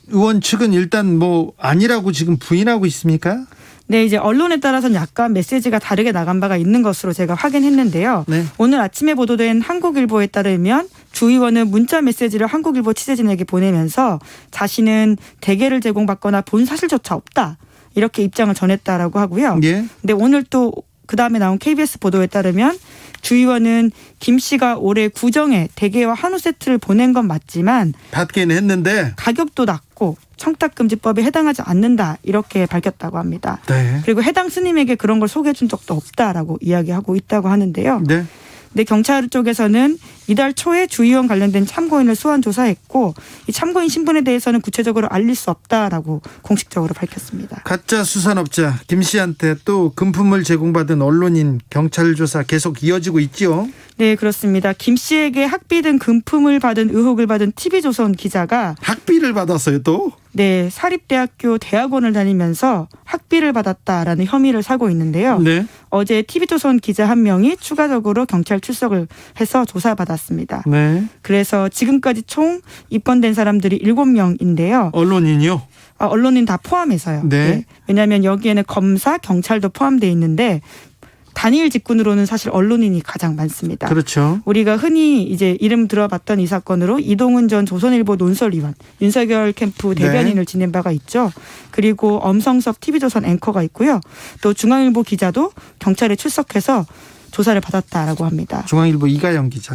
S3: 의원 측은 일단 아니라고 지금 부인하고 있습니까?
S16: 네, 이제 언론에 따라서는 약간 메시지가 다르게 나간 바가 있는 것으로 제가 확인했는데요.
S3: 네.
S16: 오늘 아침에 보도된 한국일보에 따르면 주 의원은 문자 메시지를 한국일보 취재진에게 보내면서 자신은 대게를 제공받거나 본 사실조차 없다. 이렇게 입장을 전했다라고 하고요.
S3: 예.
S16: 근데 오늘 또 그다음에 나온 KBS 보도에 따르면 주 의원은 김 씨가 올해 구정에 대게와 한우 세트를 보낸 건 맞지만
S3: 받기는 했는데
S16: 가격도 낮고 청탁금지법에 해당하지 않는다 이렇게 밝혔다고 합니다.
S3: 네.
S16: 그리고 해당 스님에게 그런 걸 소개해 준 적도 없다라고 이야기하고 있다고 하는데요.
S3: 네.
S16: 근데 경찰 쪽에서는 이달 초에 주 의원 관련된 참고인을 소환 조사했고 이 참고인 신분에 대해서는 구체적으로 알릴 수 없다라고 공식적으로 밝혔습니다.
S3: 가짜 수산업자 김 씨한테 또 금품을 제공받은 언론인 경찰 조사 계속 이어지고 있죠.
S16: 네, 그렇습니다. 김 씨에게 학비 등 금품을 받은 의혹을 받은 TV조선 기자가
S3: 학비를 받았어요 또?
S16: 네, 사립대학교 대학원을 다니면서 학비를 받았다라는 혐의를 사고 있는데요.
S3: 네.
S16: 어제 TV조선 기자 한 명이 추가적으로 경찰 출석을 해서 조사받았습니다.
S3: 네.
S16: 그래서 지금까지 총 입건된 사람들이 7명인데요.
S3: 언론인이요?
S16: 언론인 다 포함해서요.
S3: 네.
S16: 왜냐하면 여기에는 검사, 경찰도 포함되어 있는데 단일 직군으로는 사실 언론인이 가장 많습니다.
S3: 그렇죠.
S16: 우리가 흔히 이제 이름 들어봤던 이 사건으로 이동훈 전 조선일보 논설위원, 윤석열 캠프 대변인을 지낸 바가 있죠. 그리고 엄성섭 TV조선 앵커가 있고요. 또 중앙일보 기자도 경찰에 출석해서 조사를 받았다라고 합니다.
S3: 중앙일보 이가영 기자.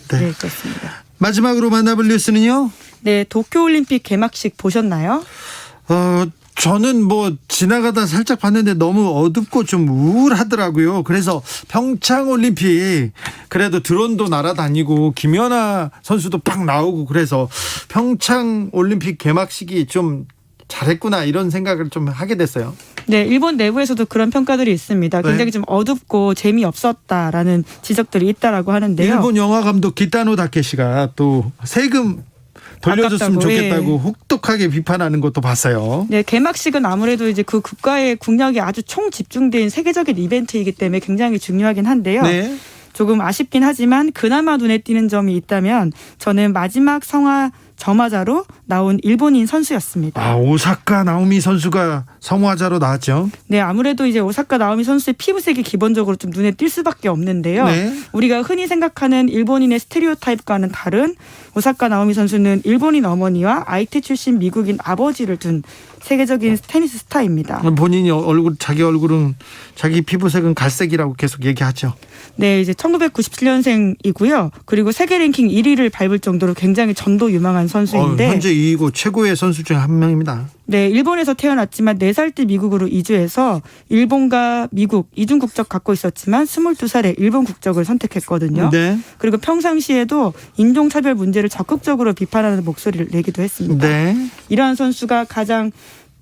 S16: 네, 그렇습니다.
S3: 마지막으로 만나볼 뉴스는요?
S16: 네, 도쿄올림픽 개막식 보셨나요?
S3: 저는 지나가다 살짝 봤는데 너무 어둡고 좀 우울하더라고요. 그래서 평창올림픽 그래도 드론도 날아다니고 김연아 선수도 빡 나오고 그래서 평창올림픽 개막식이 좀 잘했구나 이런 생각을 좀 하게 됐어요.
S16: 네, 일본 내부에서도 그런 평가들이 있습니다. 굉장히 좀 어둡고 재미없었다라는 지적들이 있다라고 하는데요.
S3: 일본 영화 감독 기타노 다케시가 또 세금 돌려줬으면
S16: 아깝다고.
S3: 좋겠다고 혹독하게 비판하는 것도 봤어요.
S16: 네, 개막식은 아무래도 이제 그 국가의 국력이 아주 총 집중된 세계적인 이벤트이기 때문에 굉장히 중요하긴 한데요.
S3: 네.
S16: 조금 아쉽긴 하지만 그나마 눈에 띄는 점이 있다면 저는 마지막 성화 점화자로 나온 일본인 선수였습니다.
S3: 오사카 나오미 선수가 성화자로 나왔죠.
S16: 네, 아무래도 이제 오사카 나오미 선수의 피부색이 기본적으로 좀 눈에 띌 수밖에 없는데요.
S3: 네.
S16: 우리가 흔히 생각하는 일본인의 스테레오타입과는 다른 오사카 나오미 선수는 일본인 어머니와 IT 출신 미국인 아버지를 둔 세계적인 테니스 스타입니다.
S3: 본인이 자기 얼굴은 자기 피부색은 갈색이라고 계속 얘기하죠.
S16: 네, 이제 1997년생이고요. 그리고 세계 랭킹 1위를 밟을 정도로 굉장히 전도 유망한 선수인데
S3: 현재 2위고 최고의 선수 중 한 명입니다.
S16: 네, 일본에서 태어났지만 4살 때 미국으로 이주해서 일본과 미국 이중 국적 갖고 있었지만 22살에 일본 국적을 선택했거든요.
S3: 네.
S16: 그리고 평상시에도 인종차별 문제를 적극적으로 비판하는 목소리를 내기도 했습니다.
S3: 네.
S16: 이러한 선수가 가장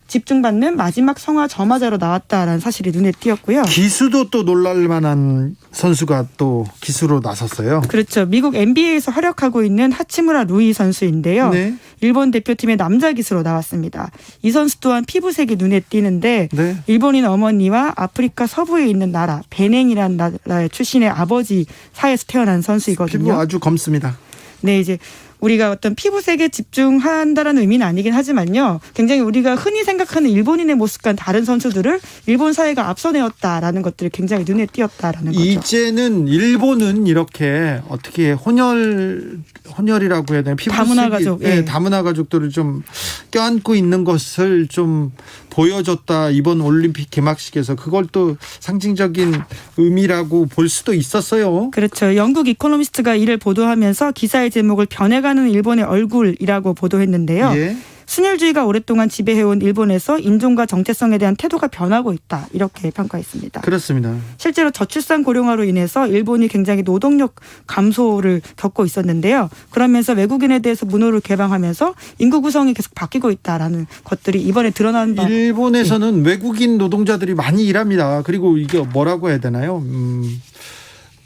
S16: 집중받는 마지막 성화 점화자로 나왔다라는 사실이 눈에 띄었고요.
S3: 기수도 또 놀랄만한 선수가 또 기수로 나섰어요.
S16: 그렇죠. 미국 NBA에서 활약하고 있는 하치무라 루이 선수인데요.
S3: 네.
S16: 일본 대표팀의 남자 기수로 나왔습니다. 이 선수 또한 피부색이 눈에 띄는데
S3: 네.
S16: 일본인 어머니와 아프리카 서부에 있는 나라 베냉이라는 나라의 출신의 아버지 사이에서 태어난 선수이거든요.
S3: 피부 아주 검습니다.
S16: 네, 이제 우리가 어떤 피부색에 집중한다라는 의미는 아니긴 하지만요. 굉장히 우리가 흔히 생각하는 일본인의 모습과는 다른 선수들을 일본 사회가 앞서내었다라는 것들이 굉장히 눈에 띄었다라는 거죠.
S3: 이제는 일본은 이렇게 어떻게 혼혈이라고 해야 되나?
S16: 다문화 가족.
S3: 네, 다문화 가족들을 좀 껴안고 있는 것을 좀 보여줬다. 이번 올림픽 개막식에서 그걸 또 상징적인 의미라고 볼 수도 있었어요.
S16: 그렇죠. 영국 이코노미스트가 이를 보도하면서 기사의 제목을 변해가는 일본의 얼굴이라고 보도했는데요.
S3: 예.
S16: 순혈주의가 오랫동안 지배해온 일본에서 인종과 정체성에 대한 태도가 변하고 있다. 이렇게 평가했습니다.
S3: 그렇습니다.
S16: 실제로 저출산 고령화로 인해서 일본이 굉장히 노동력 감소를 겪고 있었는데요. 그러면서 외국인에 대해서 문호를 개방하면서 인구 구성이 계속 바뀌고 있다라는 것들이 이번에 드러난 바.
S3: 일본에서는 외국인 노동자들이 많이 일합니다. 그리고 이게 뭐라고 해야 되나요?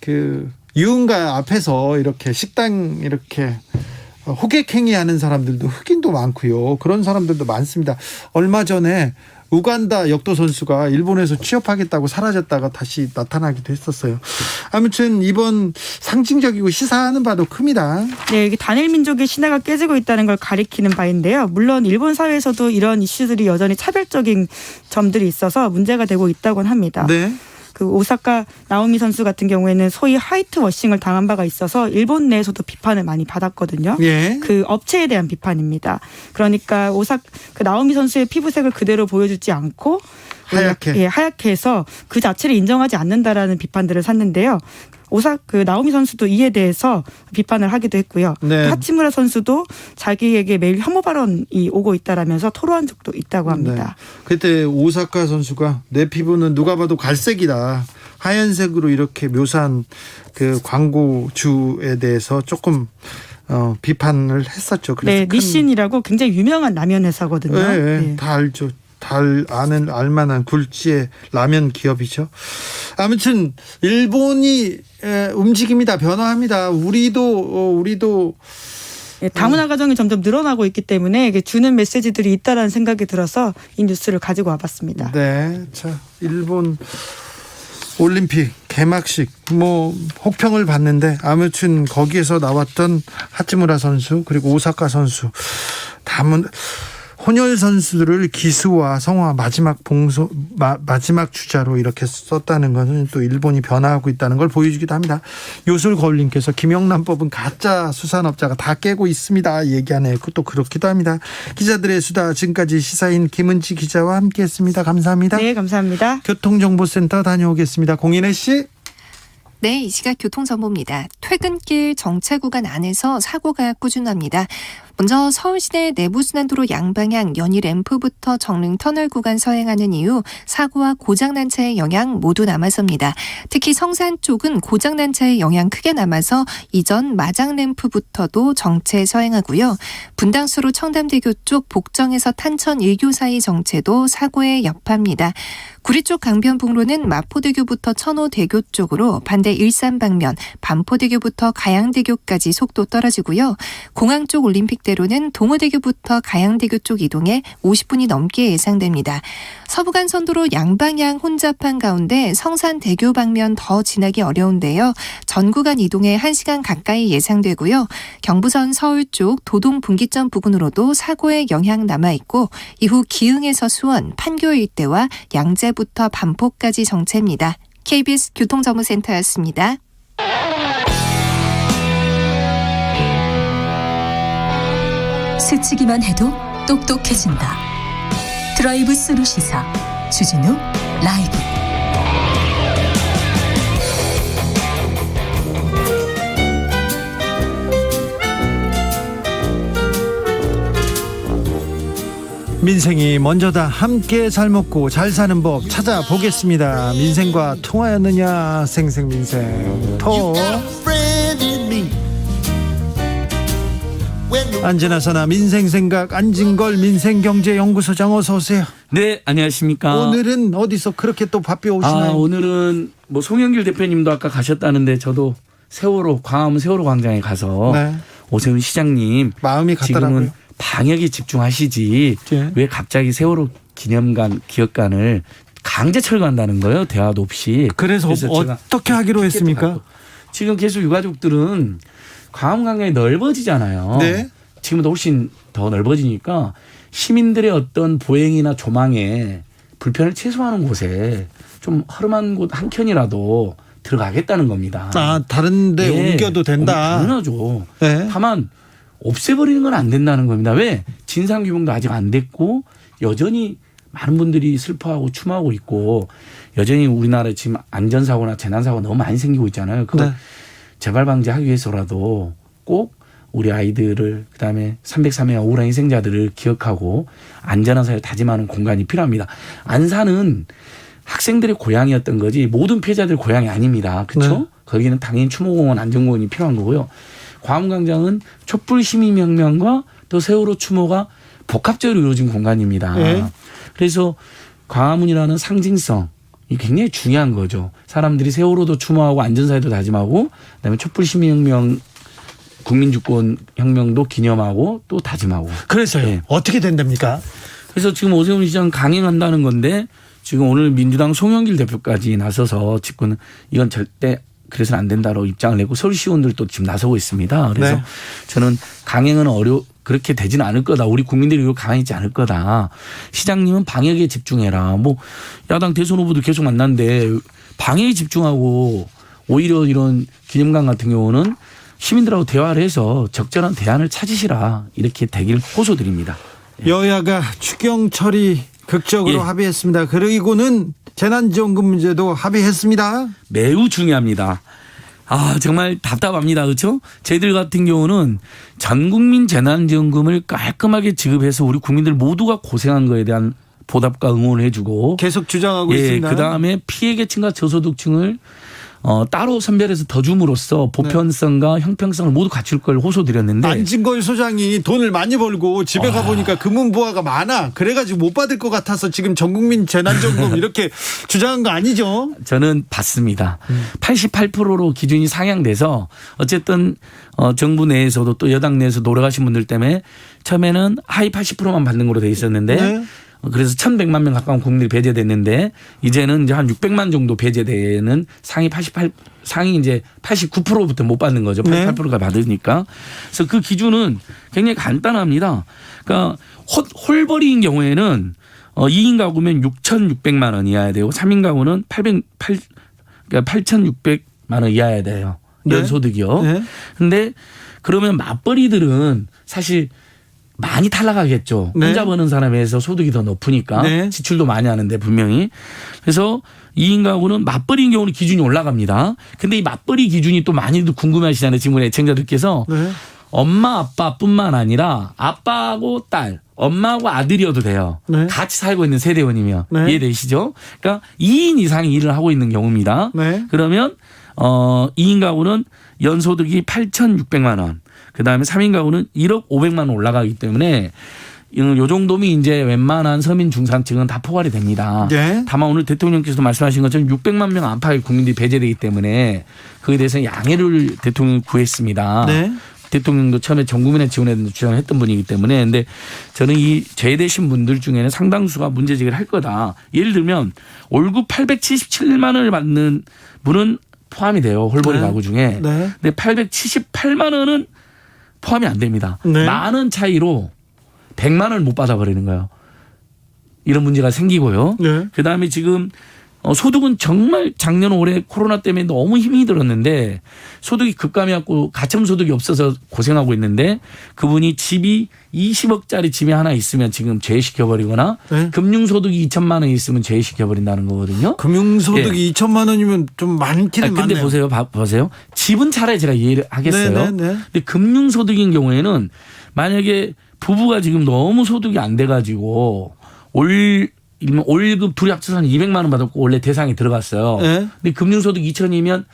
S3: 그 유흥가 앞에서 이렇게 식당 이렇게 호객행위하는 사람들도 흑인도 많고요. 그런 사람들도 많습니다. 얼마 전에 우간다 역도 선수가 일본에서 취업하겠다고 사라졌다가 다시 나타나기도 했었어요. 아무튼 이번 상징적이고 시사하는 바도 큽니다.
S16: 네, 이게 단일 민족의 신화가 깨지고 있다는 걸 가리키는 바인데요. 물론 일본 사회에서도 이런 이슈들이 여전히 차별적인 점들이 있어서 문제가 되고 있다고는 합니다.
S3: 네.
S16: 그 오사카 나오미 선수 같은 경우에는 소위 화이트 워싱을 당한 바가 있어서 일본 내에서도 비판을 많이 받았거든요.
S3: 예.
S16: 그 업체에 대한 비판입니다. 그러니까 그 나오미 선수의 피부색을 그대로 보여주지 않고
S3: 하얗게
S16: 해서 그 자체를 인정하지 않는다라는 비판들을 샀는데요. 그 나오미 선수도 이에 대해서 비판을 하기도 했고요.
S3: 네.
S16: 하치무라 선수도 자기에게 매일 혐오 발언이 오고 있다라면서 토로한 적도 있다고 합니다.
S3: 네. 그때 오사카 선수가 내 피부는 누가 봐도 갈색이다. 하얀색으로 이렇게 묘사한 그 광고주에 대해서 조금 비판을 했었죠. 그래서
S16: 네, 니신이라고 굉장히 유명한 라면 회사거든요.
S3: 네,
S16: 네.
S3: 다 알죠. 알만한 굴지의 라면 기업이죠. 아무튼 일본이 움직입니다. 변화합니다. 우리도
S16: 다문화 가정이 점점 늘어나고 있기 때문에 주는 메시지들이 있다라는 생각이 들어서 이 뉴스를 가지고 와봤습니다.
S3: 네, 자 일본 올림픽 개막식 혹평을 받는데 아무튼 거기에서 나왔던 하치무라 선수 그리고 오사카 선수 혼혈 선수들을 기수와 성화 마지막 주자로 이렇게 썼다는 것은 또 일본이 변화하고 있다는 걸 보여주기도 합니다. 요술거울님께서 김영란법은 가짜 수산업자가 다 깨고 있습니다. 얘기하네요. 또 그렇기도 합니다. 기자들의 수다 지금까지 시사인 김은지 기자와 함께했습니다. 감사합니다.
S16: 네, 감사합니다.
S3: 교통정보센터 다녀오겠습니다. 공인혜 씨.
S7: 네, 이 시각 교통정보입니다. 퇴근길 정체 구간 안에서 사고가 꾸준합니다. 먼저 서울시내 내부순환도로 양방향 연희 램프부터 정릉터널 구간 서행하는 이후 사고와 고장난 차의 영향 모두 남아섭니다. 특히 성산 쪽은 고장난 차의 영향 크게 남아서 이전 마장 램프부터도 정체 서행하고요. 분당수로 청담대교 쪽 복정에서 탄천 1교 사이 정체도 사고의 여파입니다. 구리 쪽 강변북로는 마포대교부터 천호대교 쪽으로, 반대 일산 방면 반포대교부터 가양대교까지 속도 떨어지고요. 공항 쪽 올림픽대로는 동호대교부터 가양대교 쪽 이동에 50분이 넘게 예상됩니다. 서부간선도로 양방향 혼잡한 가운데 성산대교 방면 더 지나기 어려운데요. 전 구간 이동에 1시간 가까이 예상되고요. 경부선 서울 쪽 도동 분기점 부근으로도 사고의 영향 남아있고, 이후 기흥에서 수원, 판교 일대와 양재부터 반포까지 정체입니다. KBS 교통정보센터였습니다.
S4: 스치기만 해도 똑똑해진다. 드라이브 스루 시사 주진우 라이브.
S3: 민생이 먼저다. 함께 잘 먹고 잘 사는 법 찾아보겠습니다. 민생과 통하였느냐. 생생민생 통. 안진아사나 민생생각 안진걸 민생경제연구소장 어서 오세요.
S17: 네, 안녕하십니까.
S3: 오늘은 어디서 그렇게 또 바삐 오시나요?
S17: 오늘은 뭐 송영길 대표님도 아까 가셨다는데 저도 광화문 세월호 광장에 가서
S3: 네.
S17: 오세훈 시장님
S3: 마음이 같더라고요.
S17: 지금은 방역에 집중하시지
S3: 네.
S17: 왜 갑자기 세월호 기억관을 강제 철거한다는 거예요. 대화도 없이.
S3: 그래서 어떻게 하기로 했습니까?
S17: 지금 계속 유가족들은 광화문 광장이 넓어지잖아요.
S3: 네.
S17: 지금보다 훨씬 더 넓어지니까 시민들의 어떤 보행이나 조망에 불편을 최소화하는 곳에 좀 허름한 곳 한 켠이라도 들어가겠다는 겁니다.
S3: 다른 데 옮겨도 된다.
S17: 당연하죠.
S3: 네.
S17: 다만 없애버리는 건 안 된다는 겁니다. 왜? 진상규명도 아직 안 됐고 여전히 많은 분들이 슬퍼하고 추모하고 있고 여전히 우리나라에 지금 안전사고나 재난사고가 너무 많이 생기고 있잖아요. 그거
S3: 네.
S17: 재발 방지하기 위해서라도 꼭 우리 아이들을 그다음에 303회 억울한 희생자들을 기억하고 안전한 사회를 다짐하는 공간이 필요합니다. 안산은 학생들의 고향이었던 거지 모든 피해자들 고향이 아닙니다. 그렇죠?
S3: 네.
S17: 거기는 당연히 추모공원, 안전공원이 필요한 거고요. 광화문광장은 촛불 시민혁명과 또 세월호 추모가 복합적으로 이루어진 공간입니다.
S3: 네.
S17: 그래서 광화문이라는 상징성 이 굉장히 중요한 거죠. 사람들이 세월호도 추모하고 안전사회도 다짐하고 그다음에 촛불 시민혁명 국민주권 혁명도 기념하고 또 다짐하고.
S3: 그래서요. 네. 어떻게 된답니까?
S17: 그래서 지금 오세훈 시장 강행한다는 건데 지금 오늘 민주당 송영길 대표까지 나서서 집권 이건 절대 그래서는 안 된다로 입장을 내고 서울시의원들도 지금 나서고 있습니다. 그래서
S3: 네.
S17: 저는 강행은 그렇게 되지는 않을 거다. 우리 국민들이 강행하지 않을 거다. 시장님은 방역에 집중해라. 뭐 야당 대선 후보도 계속 만났는데 방역에 집중하고 오히려 이런 기념관 같은 경우는 시민들하고 대화를 해서 적절한 대안을 찾으시라. 이렇게 되길 호소드립니다.
S3: 여야가 추경 처리 극적으로 합의했습니다. 그리고는 재난지원금 문제도 합의했습니다.
S17: 매우 중요합니다. 정말 답답합니다. 그렇죠? 저희들 같은 경우는 전국민 재난지원금을 깔끔하게 지급해서 우리 국민들 모두가 고생한 거에 대한 보답과 응원을 해주고
S3: 계속 주장하고 있습니다.
S17: 그다음에 피해 계층과 저소득층을 따로 선별해서 더 줌으로써 보편성과 형평성을 모두 갖출 걸 호소드렸는데
S3: 안진걸 소장이 돈을 많이 벌고 집에 가보니까 금은부화가 많아. 그래가지고 못 받을 것 같아서 지금 전국민 재난지원금 이렇게 주장한 거 아니죠?
S17: 저는 받습니다. 88%로 기준이 상향돼서 어쨌든 정부 내에서도 또 여당 내에서 노력하신 분들 때문에 처음에는 하위 80%만 받는 걸로 돼 있었는데
S3: 네.
S17: 그래서 1,100만 명 가까운 국민들이 배제됐는데 이제는 이제 한 600만 정도 배제되는 상위 이제 89%부터 못 받는 거죠. 88%가 받으니까. 그래서 그 기준은 굉장히 간단합니다. 그러니까 홀벌이인 경우에는 2인 가구면 6,600만 원 이하야 되고 3인 가구는 8,600만 원 이하야 돼요. 연소득이요.
S3: 네.
S17: 근데 그러면 맞벌이들은 사실 많이 탈락하겠죠.
S3: 네.
S17: 혼자 버는 사람에 비해서 소득이 더 높으니까
S3: 네.
S17: 지출도 많이 하는데 분명히. 그래서 2인 가구는 맞벌이인 경우는 기준이 올라갑니다. 근데 이 맞벌이 기준이 또 많이들 궁금해하시잖아요. 지금 애청자들께서.
S3: 네.
S17: 엄마 아빠뿐만 아니라 아빠하고 딸, 엄마하고 아들이어도 돼요.
S3: 네.
S17: 같이 살고 있는 세대원이면.
S3: 네.
S17: 이해되시죠? 그러니까 2인 이상이 일을 하고 있는 경우입니다.
S3: 네.
S17: 그러면 2인 가구는 연소득이 8,600만 원. 그다음에 3인 가구는 1억 500만 원 올라가기 때문에 요 정도면 이제 웬만한 서민 중산층은 다 포괄이 됩니다.
S3: 네.
S17: 다만 오늘 대통령께서도 말씀하신 것처럼 600만 명 안팎의 국민들이 배제되기 때문에 그에 대해서 양해를 대통령이 구했습니다.
S3: 네.
S17: 대통령도 처음에 전 국민의 지원에 대해서 주장을 했던 분이기 때문에 근데 저는 이 제외되신 분들 중에는 상당수가 문제제기를 할 거다. 예를 들면 월급 877만 원을 받는 분은 포함이 돼요. 홀벌이
S3: 네.
S17: 가구 중에.
S3: 네.
S17: 근데 878만 원은 포함이 안 됩니다.
S3: 네.
S17: 만 원 차이로 100만 원을 못 받아버리는 거예요. 이런 문제가 생기고요.
S3: 네.
S17: 그다음에 지금 소득은 정말 작년 올해 코로나 때문에 너무 힘이 들었는데 소득이 급감해갖고 가처분 소득이 없어서 고생하고 있는데 그분이 집이 20억짜리 집이 하나 있으면 지금 제외시켜버리거나
S3: 네.
S17: 금융소득이 2천만 원 있으면 제외시켜버린다는 거거든요.
S3: 금융소득이 2천만 원이면 좀 많기는
S17: 근데
S3: 많네요.
S17: 보세요. 집은 차라리 제가 이해를 하겠어요.
S3: 네.
S17: 근데 금융소득인 경우에는 만약에 부부가 지금 너무 소득이 안 돼가지고 월급 둘이 합쳐서 한 200만 원 받았고 원래 대상에 들어갔어요.
S3: 네.
S17: 근데 금융소득 2천이면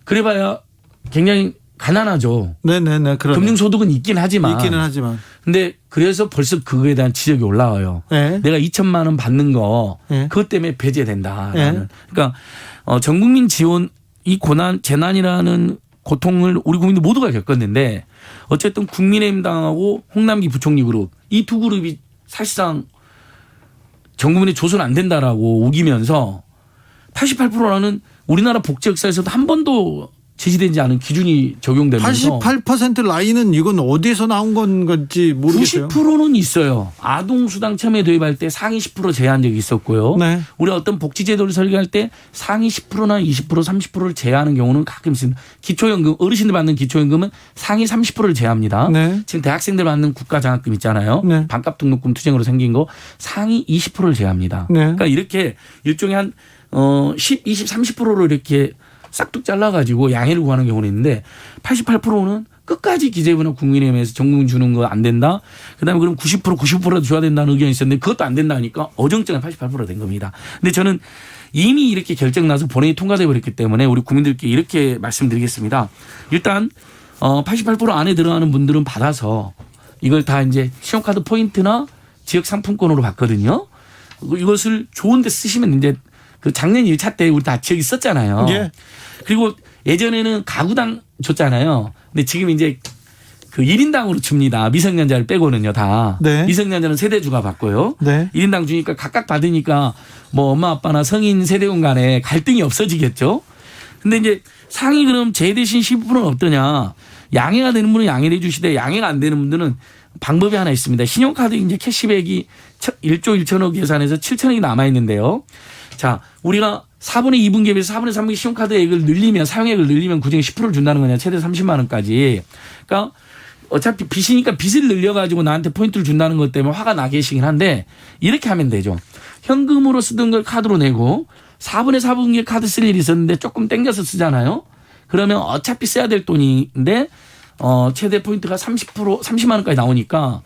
S17: 그래봐야 굉장히 가난하죠.
S3: 네네네.
S17: 금융소득은 있기는 하지만. 근데 그래서 벌써 그거에 대한 지적이 올라와요.
S3: 네.
S17: 내가 2천만 원 받는 거
S3: 네.
S17: 그것 때문에 배제된다.
S3: 네.
S17: 그러니까 전 국민 지원 이 고난 재난이라는 고통을 우리 국민들 모두가 겪었는데 어쨌든 국민의힘당하고 홍남기 부총리 그룹 이 두 그룹이 사실상 전 국민이 조선 안 된다라고 우기면서 88%라는 우리나라 복지 역사에서도 한 번도 제시되지 않은 기준이 적용되면서
S3: 88% 라인은 이건 어디서 나온 건지 모르겠어요.
S17: 90%는 있어요. 아동수당 처음에 도입할 때 상위 10% 제한 적이 있었고요.
S3: 네.
S17: 우리 어떤 복지제도를 설계할 때 상위 10%나 20% 30%를 제한하는 경우는 가끔 있습니다. 기초연금 어르신들 받는 기초연금은 상위 30%를 제한합니다.
S3: 네.
S17: 지금 대학생들 받는 국가장학금 있잖아요.
S3: 네.
S17: 반값 등록금 투쟁으로 생긴 거 상위 20%를 제한합니다.
S3: 네.
S17: 그러니까 이렇게 일종의 한 10, 20, 30%로 이렇게 싹둑 잘라가지고 양해를 구하는 경우는 있는데 88%는 끝까지 기재부나 국민의힘에서 전국 주는 거 안 된다. 그다음에 그럼 90%도 줘야 된다는 의견이 있었는데 그것도 안 된다 하니까 어정쩡한 88%가 된 겁니다. 근데 저는 이미 이렇게 결정 나서 본회의 통과돼 버렸기 때문에 우리 국민들께 이렇게 말씀드리겠습니다. 일단 88% 안에 들어가는 분들은 받아서 이걸 다 이제 신용카드 포인트나 지역 상품권으로 받거든요. 이것을 좋은 데 쓰시면 이제 그 작년 1차 때 우리 다 지역이 썼잖아요.
S3: 예.
S17: 그리고 예전에는 가구당 줬잖아요. 근데 지금 이제 그 1인당으로 줍니다. 미성년자를 빼고는요 다.
S3: 네.
S17: 미성년자는 세대주가 받고요.
S3: 네.
S17: 1인당 주니까 각각 받으니까 뭐 엄마 아빠나 성인 세대원 간에 갈등이 없어지겠죠. 근데 이제 상위 그럼 제 대신 15%는 어떠냐. 양해가 되는 분은 양해를 해 주시되 양해가 안 되는 분들은 방법이 하나 있습니다. 신용카드 이제 캐시백이 1조 1천억 예산에서 7천억이 남아 있는데요. 자, 우리가 4분의 2분기에 비해서 4분의 3분기 신용카드액을 늘리면 사용액을 늘리면 구정에 10%를 준다는 거냐. 최대 30만 원까지. 그러니까 어차피 빚이니까 빚을 늘려가지고 나한테 포인트를 준다는 것 때문에 화가 나 계시긴 한데 이렇게 하면 되죠. 현금으로 쓰던 걸 카드로 내고 4분의 4분기에 카드 쓸 일이 있었는데 조금 땡겨서 쓰잖아요. 그러면 어차피 써야 될 돈인데 최대 포인트가 30만 원까지 나오니까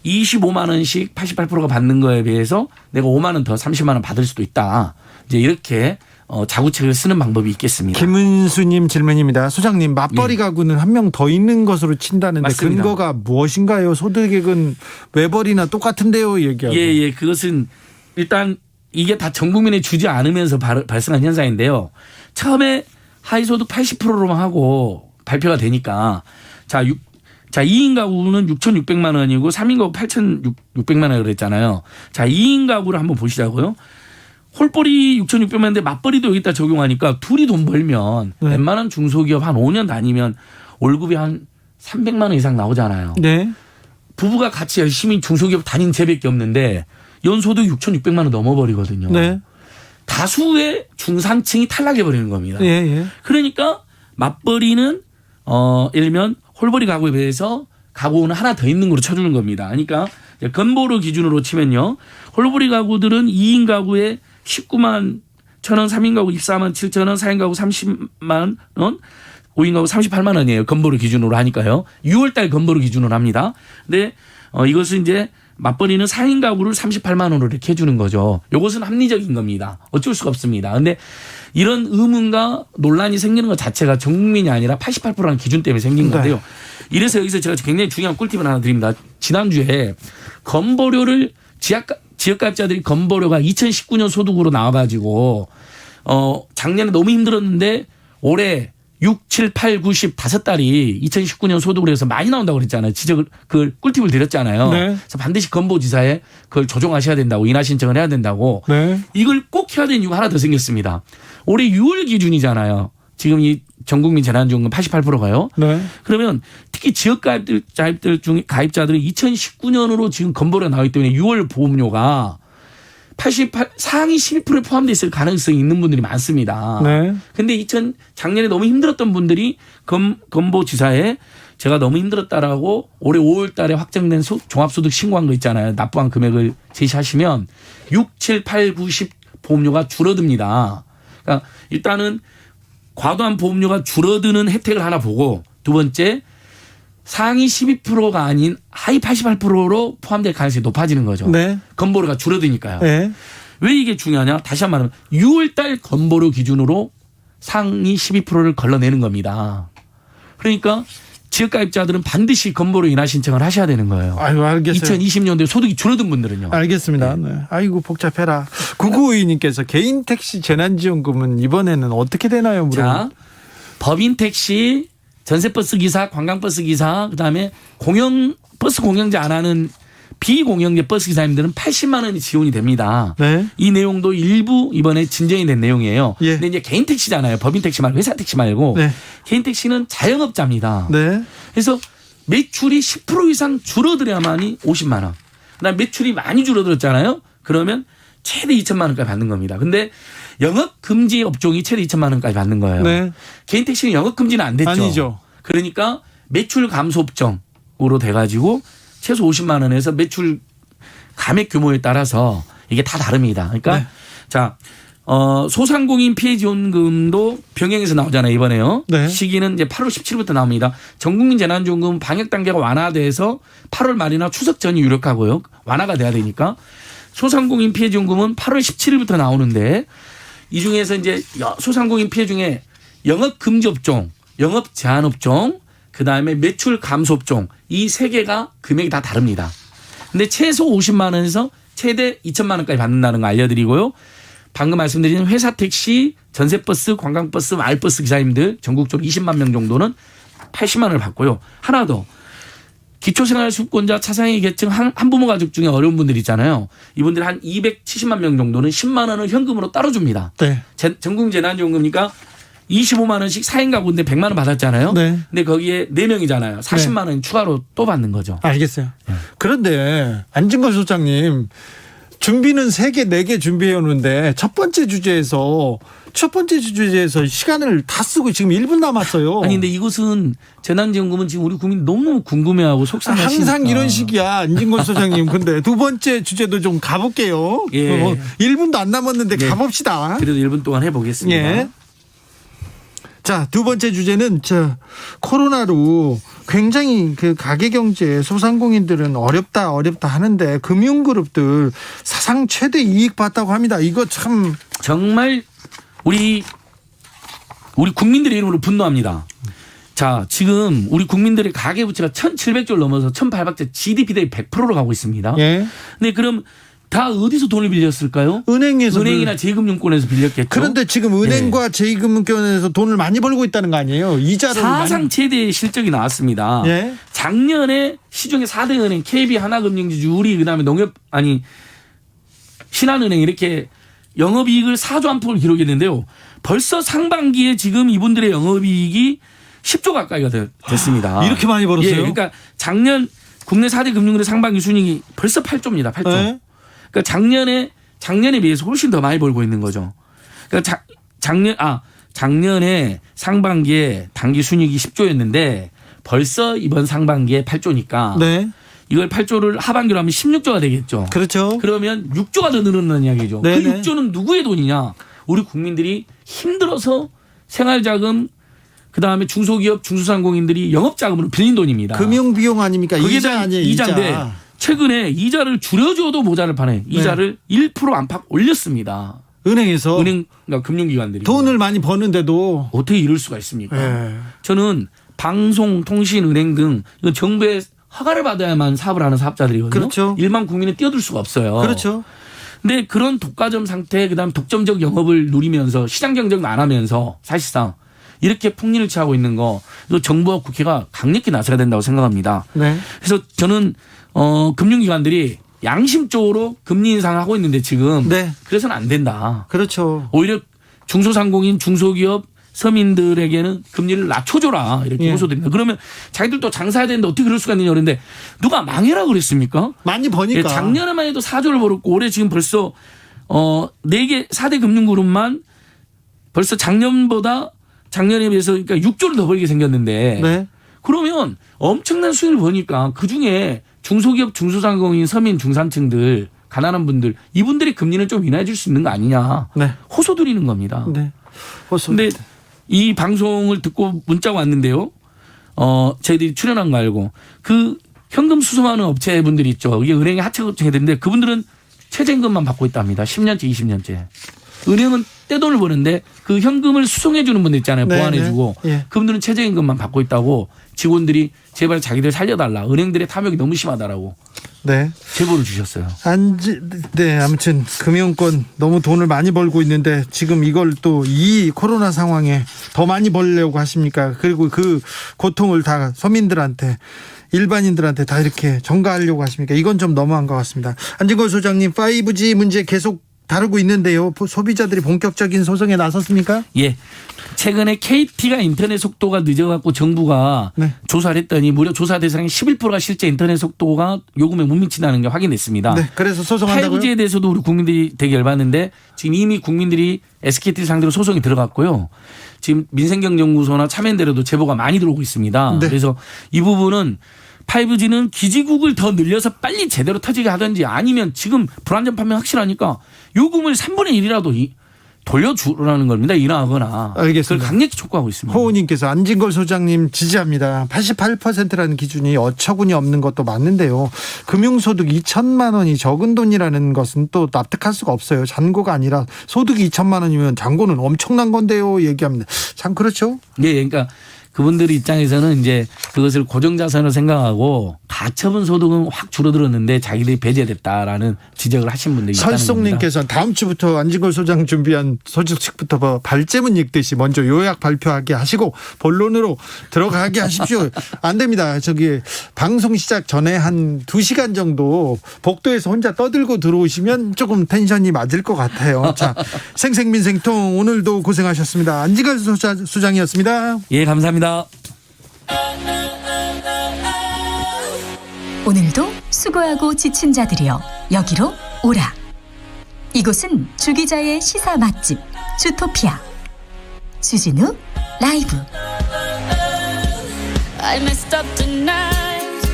S17: 25만 원씩 88%가 받는 거에 비해서 내가 5만 원 더 30만 원 받을 수도 있다. 이제 이렇게 자구책을 쓰는 방법이 있겠습니다.
S3: 김은수님 질문입니다. 소장님 맞벌이 가구는 한 명 더 있는 것으로 친다는데
S17: 맞습니다.
S3: 근거가 무엇인가요? 소득액은 외벌이나 똑같은데요, 얘기하고.
S17: 예. 그것은 일단 이게 다 전 국민에 주지 않으면서 발생한 현상인데요. 처음에 하위소득 80%로만 하고 발표가 되니까 자 2인 가구는 6,600만 원이고 3인 가구 8,600만 원 그랬잖아요. 자 2인 가구를 한번 보시자고요. 홀벌이 6,600만 원인데 맞벌이도 여기다 적용하니까 둘이 돈 벌면 웬만한 중소기업 한 5년 다니면 월급이 한 300만 원 이상 나오잖아요.
S3: 네.
S17: 부부가 같이 열심히 중소기업 다닌 채밖에 없는데 연소득 6,600만 원 넘어버리거든요.
S3: 네.
S17: 다수의 중산층이 탈락해버리는 겁니다.
S3: 예.
S17: 그러니까 맞벌이는 예를 들면 홀벌이 가구에 비해서 가구는 하나 더 있는 걸로 쳐주는 겁니다. 그러니까 건보료 기준으로 치면요. 홀벌이 가구들은 2인 가구에 19만 1,000원, 3인 가구 24만 7,000원, 4인 가구 30만 원, 5인 가구 38만 원이에요. 건보료 기준으로 하니까요. 6월달 건보료 기준으로 합니다. 근데 이것은 이제 맞벌이는 4인 가구를 38만 원으로 이렇게 해주는 거죠. 이것은 합리적인 겁니다. 어쩔 수가 없습니다. 그런데 이런 의문과 논란이 생기는 것 자체가 전 국민이 아니라 88%라는 기준 때문에 생긴 건데요. 이래서 여기서 제가 굉장히 중요한 꿀팁을 하나 드립니다. 지난주에 건보료를 지역가입자들이 건보료가 2019년 소득으로 나와가지고 작년에 너무 힘들었는데 올해 6, 7, 8, 9, 10 5달이 2019년 소득으로 해서 많이 나온다고 그랬잖아요. 그 꿀팁을 드렸잖아요. 네. 그래서 반드시 건보지사에 그걸 조정하셔야 된다고, 인하 신청을 해야 된다고. 네. 이걸 꼭 해야 되는 이유가 하나 더 생겼습니다. 올해 6월 기준이잖아요. 지금 이 전국민 재난지원금 88%가요. 네. 그러면 특히 지역 가입자들 중에 가입자들은 2019년으로 지금 건보료가 나오기 때문에 6월 보험료가 상위 12%에 포함되어 있을 가능성이 있는 분들이 많습니다. 네. 근데 작년에 너무 힘들었던 분들이 건보지사에 제가 너무 힘들었다라고 올해 5월 달에 확정된 종합소득 신고한 거 있잖아요. 납부한 금액을 제시하시면 6, 7, 8, 9, 10 보험료가 줄어듭니다. 그러니까 일단은 과도한 보험료가 줄어드는 혜택을 하나 보고, 두 번째 상위 12%가 아닌 하위 88%로 포함될 가능성이 높아지는 거죠. 네. 건보료가 줄어드니까요. 네. 왜 이게 중요하냐? 다시 한번 말하면 6월 달 건보료 기준으로 상위 12%를 걸러내는 겁니다. 그러니까 지역가입자들은 반드시 건보료 인하 신청을 하셔야 되는 거예요.
S3: 아유, 알겠어요.
S17: 2020년도에 소득이 줄어든 분들은요.
S3: 알겠습니다. 네. 아이고 복잡해라. 9952님께서 개인 택시 재난지원금은 이번에는 어떻게 되나요?
S17: 자, 법인 택시, 전세버스 기사, 관광버스 기사, 그다음에 버스 공영제 안 하는 비공영제 버스 기사님들은 80만 원이 지원이 됩니다. 네. 이 내용도 일부 이번에 진전이 된 내용이에요. 예. 근데 이제 개인 택시잖아요. 법인 택시 말고 회사 택시 말고. 네. 개인 택시는 자영업자입니다. 네. 그래서 매출이 10% 이상 줄어들어야만이 50만 원. 그다음 매출이 많이 줄어들었잖아요. 그러면 최대 2천만 원까지 받는 겁니다. 근데 영업 금지 업종이 최대 2천만 원까지 받는 거예요. 네. 개인 택시는 영업 금지는 안 됐죠.
S3: 아니죠.
S17: 그러니까 매출 감소 업종으로 돼가지고 최소 50만 원에서 매출 감액 규모에 따라서 이게 다 다릅니다. 그러니까 네. 자, 소상공인 피해 지원금도 병행해서 나오잖아요, 이번에요. 네. 시기는 이제 8월 17일부터 나옵니다. 전국민 재난지원금 방역 단계가 완화돼서 8월 말이나 추석 전이 유력하고요. 완화가 돼야 되니까. 소상공인 피해 지원금은 8월 17일부터 나오는데, 이 중에서 이제 소상공인 피해 중에 영업 금지 업종, 영업 제한 업종, 그다음에 매출 감소 업종, 이 세 개가 금액이 다 다릅니다. 근데 최소 50만 원에서 최대 2천만 원까지 받는다는 거 알려드리고요. 방금 말씀드린 회사 택시, 전세버스, 관광버스, 마을버스 기사님들 전국적으로 20만 명 정도는 80만 원을 받고요. 하나 더. 기초생활수급권자 차상위 계층 한부모 가족 중에 어려운 분들 있잖아요. 이분들 한 270만 명 정도는 10만 원을 현금으로 따로 줍니다. 네. 전국민 재난지원금이니까 25만 원씩 4인 가구인데 100만 원 받았잖아요. 네. 근데 거기에 4명이잖아요. 40만 원 추가로 또 받는 거죠.
S3: 알겠어요. 네. 그런데 안진걸 소장님, 준비는 3개, 4개 준비해 오는데 첫 번째 주제에서 시간을 다 쓰고 지금 1분 남았어요.
S17: 아니 근데 이것은 재난지원금은 지금 우리 국민 너무 궁금해하고 속상하시니까.
S3: 항상 이런 식이야, 안진걸 소장님. 근데 두 번째 주제도 좀 가볼게요. 예. 1분도 안 남았는데 예. 가봅시다.
S17: 그래도 1분 동안 해보겠습니다. 예.
S3: 자, 두 번째 주제는 코로나로 굉장히 그 가계 경제 소상공인들은 어렵다 하는데 금융그룹들 사상 최대 이익 봤다고 합니다. 이거 참
S17: 정말 우리 국민들의 이름으로 분노합니다. 자, 지금 우리 국민들의 가계부채가 1,700조를 넘어서 1,800조 GDP 대비 100%로 가고 있습니다. 예. 근데 그럼 다 어디서 돈을 빌렸을까요? 은행이나 제2금융권에서 빌렸겠죠.
S3: 그런데 지금 은행과 제2금융권에서 돈을 많이 벌고 있다는 거 아니에요? 이자를
S17: 사상 최대의 실적이 나왔습니다. 예? 작년에 시중에 4대 은행 KB, 하나금융지, 우리 그다음에 신한은행 이렇게 영업이익을 4조 안팎을 기록했는데요. 벌써 상반기에 지금 이분들의 영업이익이 10조 가까이가 됐습니다.
S3: 이렇게 많이 벌었어요?
S17: 예, 그러니까 작년 국내 4대 금융그룹 상반기 순이익이 벌써 8조입니다. 8조. 예? 그러니까 작년에 비해서 훨씬 더 많이 벌고 있는 거죠. 그러니까 작년에 상반기에 당기 순이익이 10조였는데 벌써 이번 상반기에 8조니까 네. 이걸 8조를 하반기로 하면 16조가 되겠죠.
S3: 그렇죠.
S17: 그러면 6조가 더 늘어난다는 이야기죠. 네네. 그 6조는 누구의 돈이냐? 우리 국민들이 힘들어서 생활자금, 그다음에 중소기업, 중소상공인들이 영업자금으로 빌린 돈입니다.
S3: 금융비용 아닙니까?
S17: 그게
S3: 이자 아니에요.
S17: 이자인데 최근에 이자를 줄여줘도 모자를 판에 이자를 1% 안팎 올렸습니다.
S3: 은행에서
S17: 그러니까 금융기관들이
S3: 돈을 많이 버는데도
S17: 어떻게 이럴 수가 있습니까?
S3: 네.
S17: 저는 방송, 통신, 은행 등 이건 정부의 허가를 받아야만 사업을 하는 사업자들이거든요.
S3: 그렇죠.
S17: 일반 국민은 뛰어들 수가 없어요.
S3: 그렇죠.
S17: 근데 그런 독과점 상태, 그다음 독점적 영업을 누리면서 시장 경쟁도 안 하면서 사실상 이렇게 풍리를 취하고 있는 거, 이거 정부와 국회가 강력히 나서야 된다고 생각합니다.
S3: 네.
S17: 그래서 저는 금융기관들이 양심적으로 금리 인상을 하고 있는데 지금 그래서는 안 된다.
S3: 그렇죠.
S17: 오히려 중소상공인, 중소기업, 서민들에게는 금리를 낮춰줘라 이렇게 호소드립니다. 그러면 자기들도 장사해야 되는데 어떻게 그럴 수가 있느냐 그런데 누가 망해라 그랬습니까?
S3: 많이 버니까.
S17: 작년에만 해도 4조를 벌었고 올해 지금 벌써 4개 4대 금융그룹만 벌써 작년에 비해서 그러니까 6조를 더 벌게 생겼는데 그러면 엄청난 수익을 버니까 그중에 중소기업, 중소상공인, 서민, 중산층들 가난한 분들 이분들의 금리는 좀 인하해 줄 수 있는 거 아니냐 호소드리는 겁니다. 그런데 이 방송을 듣고 문자가 왔는데요. 저희들이 출연한 거 알고 그 현금 수송하는 업체분들이 있죠. 이게 은행에 하청업체들인데 그분들은 최저임금만 받고 있답니다. 10년째 20년째. 은행은 떼돈을 버는데 그 현금을 수송해 주는 분들 있잖아요. 보완해 주고 그분들은 최저임금만 받고 있다고 직원들이 제발 자기들 살려달라. 은행들의 탐욕이 너무 심하다라고 제보를 주셨어요.
S3: 아무튼 금융권 너무 돈을 많이 벌고 있는데 지금 이걸 또 이 코로나 상황에 더 많이 벌려고 하십니까? 그리고 그 고통을 다 서민들한테 일반인들한테 다 이렇게 전가하려고 하십니까? 이건 좀 너무한 것 같습니다. 안진걸 소장님 5G 문제 계속 다루고 있는데요. 소비자들이 본격적인 소송에 나섰습니까?
S17: 예. 최근에 KT가 인터넷 속도가 늦어갖고 정부가 조사를 했더니 무려 조사 대상의 11%가 실제 인터넷 속도가 요금에 못 미친다는 게 확인됐습니다.
S3: 그래서 소송한다고요?
S17: 5G에 대해서도 우리 국민들이 되게 열받는데 지금 이미 국민들이 SKT 상대로 소송이 들어갔고요. 지금 민생경제연구소나 참여연대로도 제보가 많이 들어오고 있습니다. 그래서 이 부분은 5G는 기지국을 더 늘려서 빨리 제대로 터지게 하든지 아니면 지금 불안전 판매 확실하니까 요금을 3분의 1이라도 돌려주라는 겁니다. 인하하거나.
S3: 알겠습니다.
S17: 그걸 강력히 촉구하고 있습니다.
S3: 호우님께서 안진걸 소장님 지지합니다. 88%라는 기준이 어처구니 없는 것도 맞는데요. 금융소득 2천만 원이 적은 돈이라는 것은 또 납득할 수가 없어요. 잔고가 아니라 소득이 2천만 원이면 잔고는 엄청난 건데요. 얘기합니다. 참 그렇죠?
S17: 네. 그러니까 그분들 입장에서는 이제 그것을 고정자산으로 생각하고 가처분 소득은 확 줄어들었는데 자기들이 배제됐다라는 지적을 하신 분들이 있다는 겁니다.
S3: 설송님께서는 다음 주부터 안진걸 소장 준비한 소식부터 발제문 읽듯이 먼저 요약 발표하게 하시고 본론으로 들어가게 하십시오. 안 됩니다. 저기 방송 시작 전에 한 2시간 정도 복도에서 혼자 떠들고 들어오시면 조금 텐션이 맞을 것 같아요. 자, 생생민생통 오늘도 고생하셨습니다. 안진걸 소장이었습니다.
S17: 예, 감사합니다.
S4: 오늘도 수고하고 지친 자들이여 여기로 오라. 이곳은 주 기자의 시사 맛집 주토피아 주진우 라이브.
S18: I messed up tonight.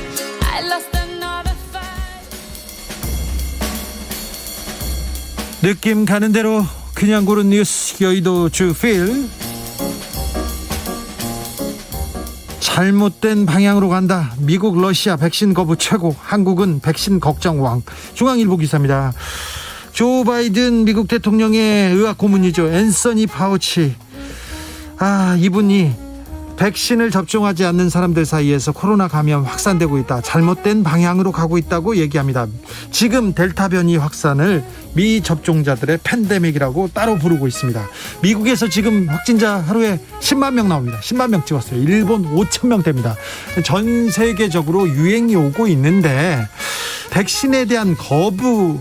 S18: I lost another fight.
S3: 느낌 가는 대로 그냥 고른 뉴스 여의도 주필. 잘못된 방향으로 간다. 미국 러시아 백신 거부 최고, 한국은 백신 걱정 왕. 중앙일보 기사입니다. 조 바이든 미국 대통령의 의학 고문이죠. 앤서니 파우치. 이분이 백신을 접종하지 않는 사람들 사이에서 코로나 감염 확산되고 있다. 잘못된 방향으로 가고 있다고 얘기합니다. 지금 델타 변이 확산을 미접종자들의 팬데믹이라고 따로 부르고 있습니다. 미국에서 지금 확진자 하루에 10만 명 나옵니다. 10만 명 찍었어요. 일본 5천 명대입니다. 전 세계적으로 유행이 오고 있는데 백신에 대한 거부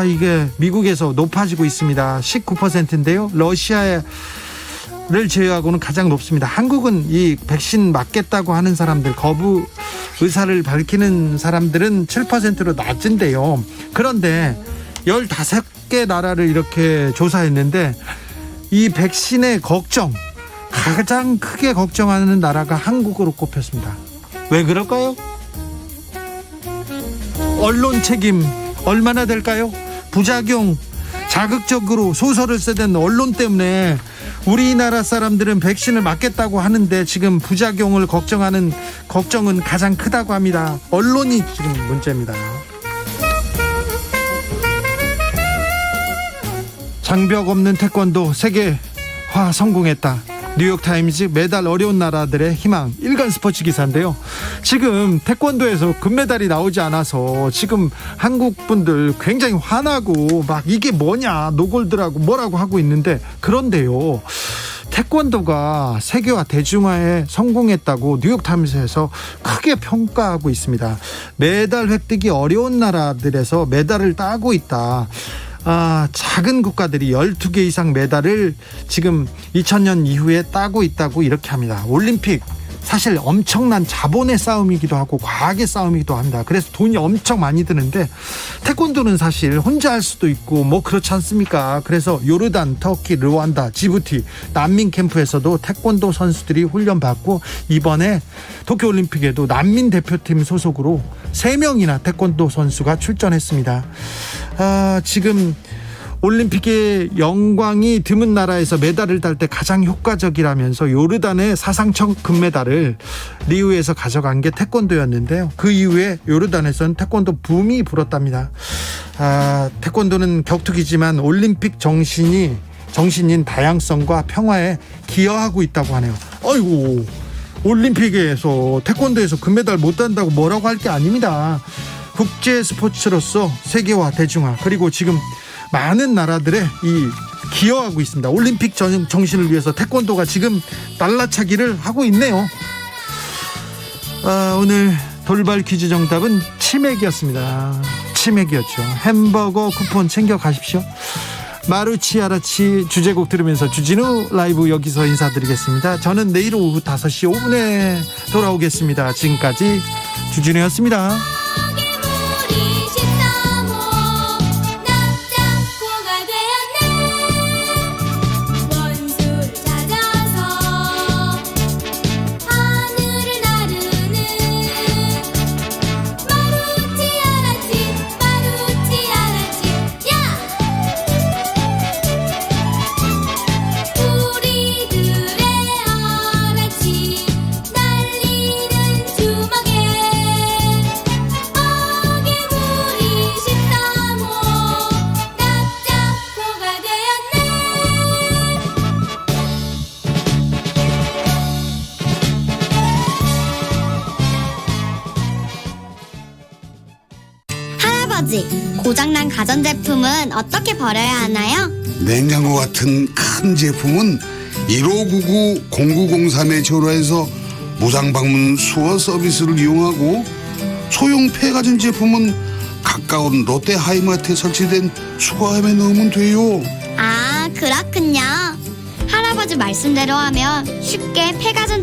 S3: 이게 미국에서 높아지고 있습니다. 19%인데요. 러시아를 제외하고는 가장 높습니다. 한국은 이 백신 맞겠다고 하는 사람들, 거부 의사를 밝히는 사람들은 7%로 낮은데요. 그런데 15개 나라를 이렇게 조사했는데 이 백신의 걱정, 가장 크게 걱정하는 나라가 한국으로 꼽혔습니다. 왜 그럴까요? 언론 책임 얼마나 될까요? 부작용, 자극적으로 소설을 쓰던 언론 때문에 우리나라 사람들은 백신을 맞겠다고 하는데 지금 부작용을 걱정은 가장 크다고 합니다. 언론이 지금 문제입니다. 장벽 없는 태권도 세계화 성공했다. 뉴욕타임즈 메달 어려운 나라들의 희망 일간 스포츠 기사인데요. 지금 태권도에서 금메달이 나오지 않아서 지금 한국 분들 굉장히 화나고 막 이게 뭐냐 노골들하고 뭐라고 하고 있는데, 그런데요, 태권도가 세계화 대중화에 성공했다고 뉴욕타임스에서 크게 평가하고 있습니다. 메달 획득이 어려운 나라들에서 메달을 따고 있다. 작은 국가들이 12개 이상 메달을 지금 2000년 이후에 따고 있다고 이렇게 합니다. 올림픽 사실 엄청난 자본의 싸움이기도 하고 과학의 싸움이기도 합니다. 그래서 돈이 엄청 많이 드는데 태권도는 사실 혼자 할 수도 있고 뭐 그렇지 않습니까? 그래서 요르단, 터키, 르완다, 지부티 난민 캠프에서도 태권도 선수들이 훈련받고 이번에 도쿄올림픽에도 난민 대표팀 소속으로 3명이나 태권도 선수가 출전했습니다. 지금 올림픽의 영광이 드문 나라에서 메달을 딸 때 가장 효과적이라면서 요르단의 사상 첫 금메달을 리우에서 가져간 게 태권도였는데요. 그 이후에 요르단에서는 태권도 붐이 불었답니다. 태권도는 격투기지만 올림픽 정신인 다양성과 평화에 기여하고 있다고 하네요. 아이고, 올림픽에서 태권도에서 금메달 못 딴다고 뭐라고 할 게 아닙니다. 국제 스포츠로서 세계화 대중화, 그리고 지금 많은 나라들의 기여하고 있습니다. 올림픽 정신을 위해서 태권도가 지금 날라차기를 하고 있네요. 오늘 돌발 퀴즈 정답은 치맥이었습니다. 치맥이었죠. 햄버거 쿠폰 챙겨 가십시오. 마루치아라치 주제곡 들으면서 주진우 라이브 여기서 인사드리겠습니다. 저는 내일 오후 5시 5분에 돌아오겠습니다. 지금까지 주진우였습니다.
S9: 고장난 가전제품은 어떻게 버려야 하나요?
S19: 냉장고 같은 큰 제품은 1599-0903에 전화해서 무상방문 수거 서비스를 이용하고, 소형 폐가전 제품은 가까운 롯데하이마트에 설치된 수거함에 넣으면 돼요.
S9: 아, 그렇군요. 할아버지 말씀대로 하면 쉽게 폐가전 제품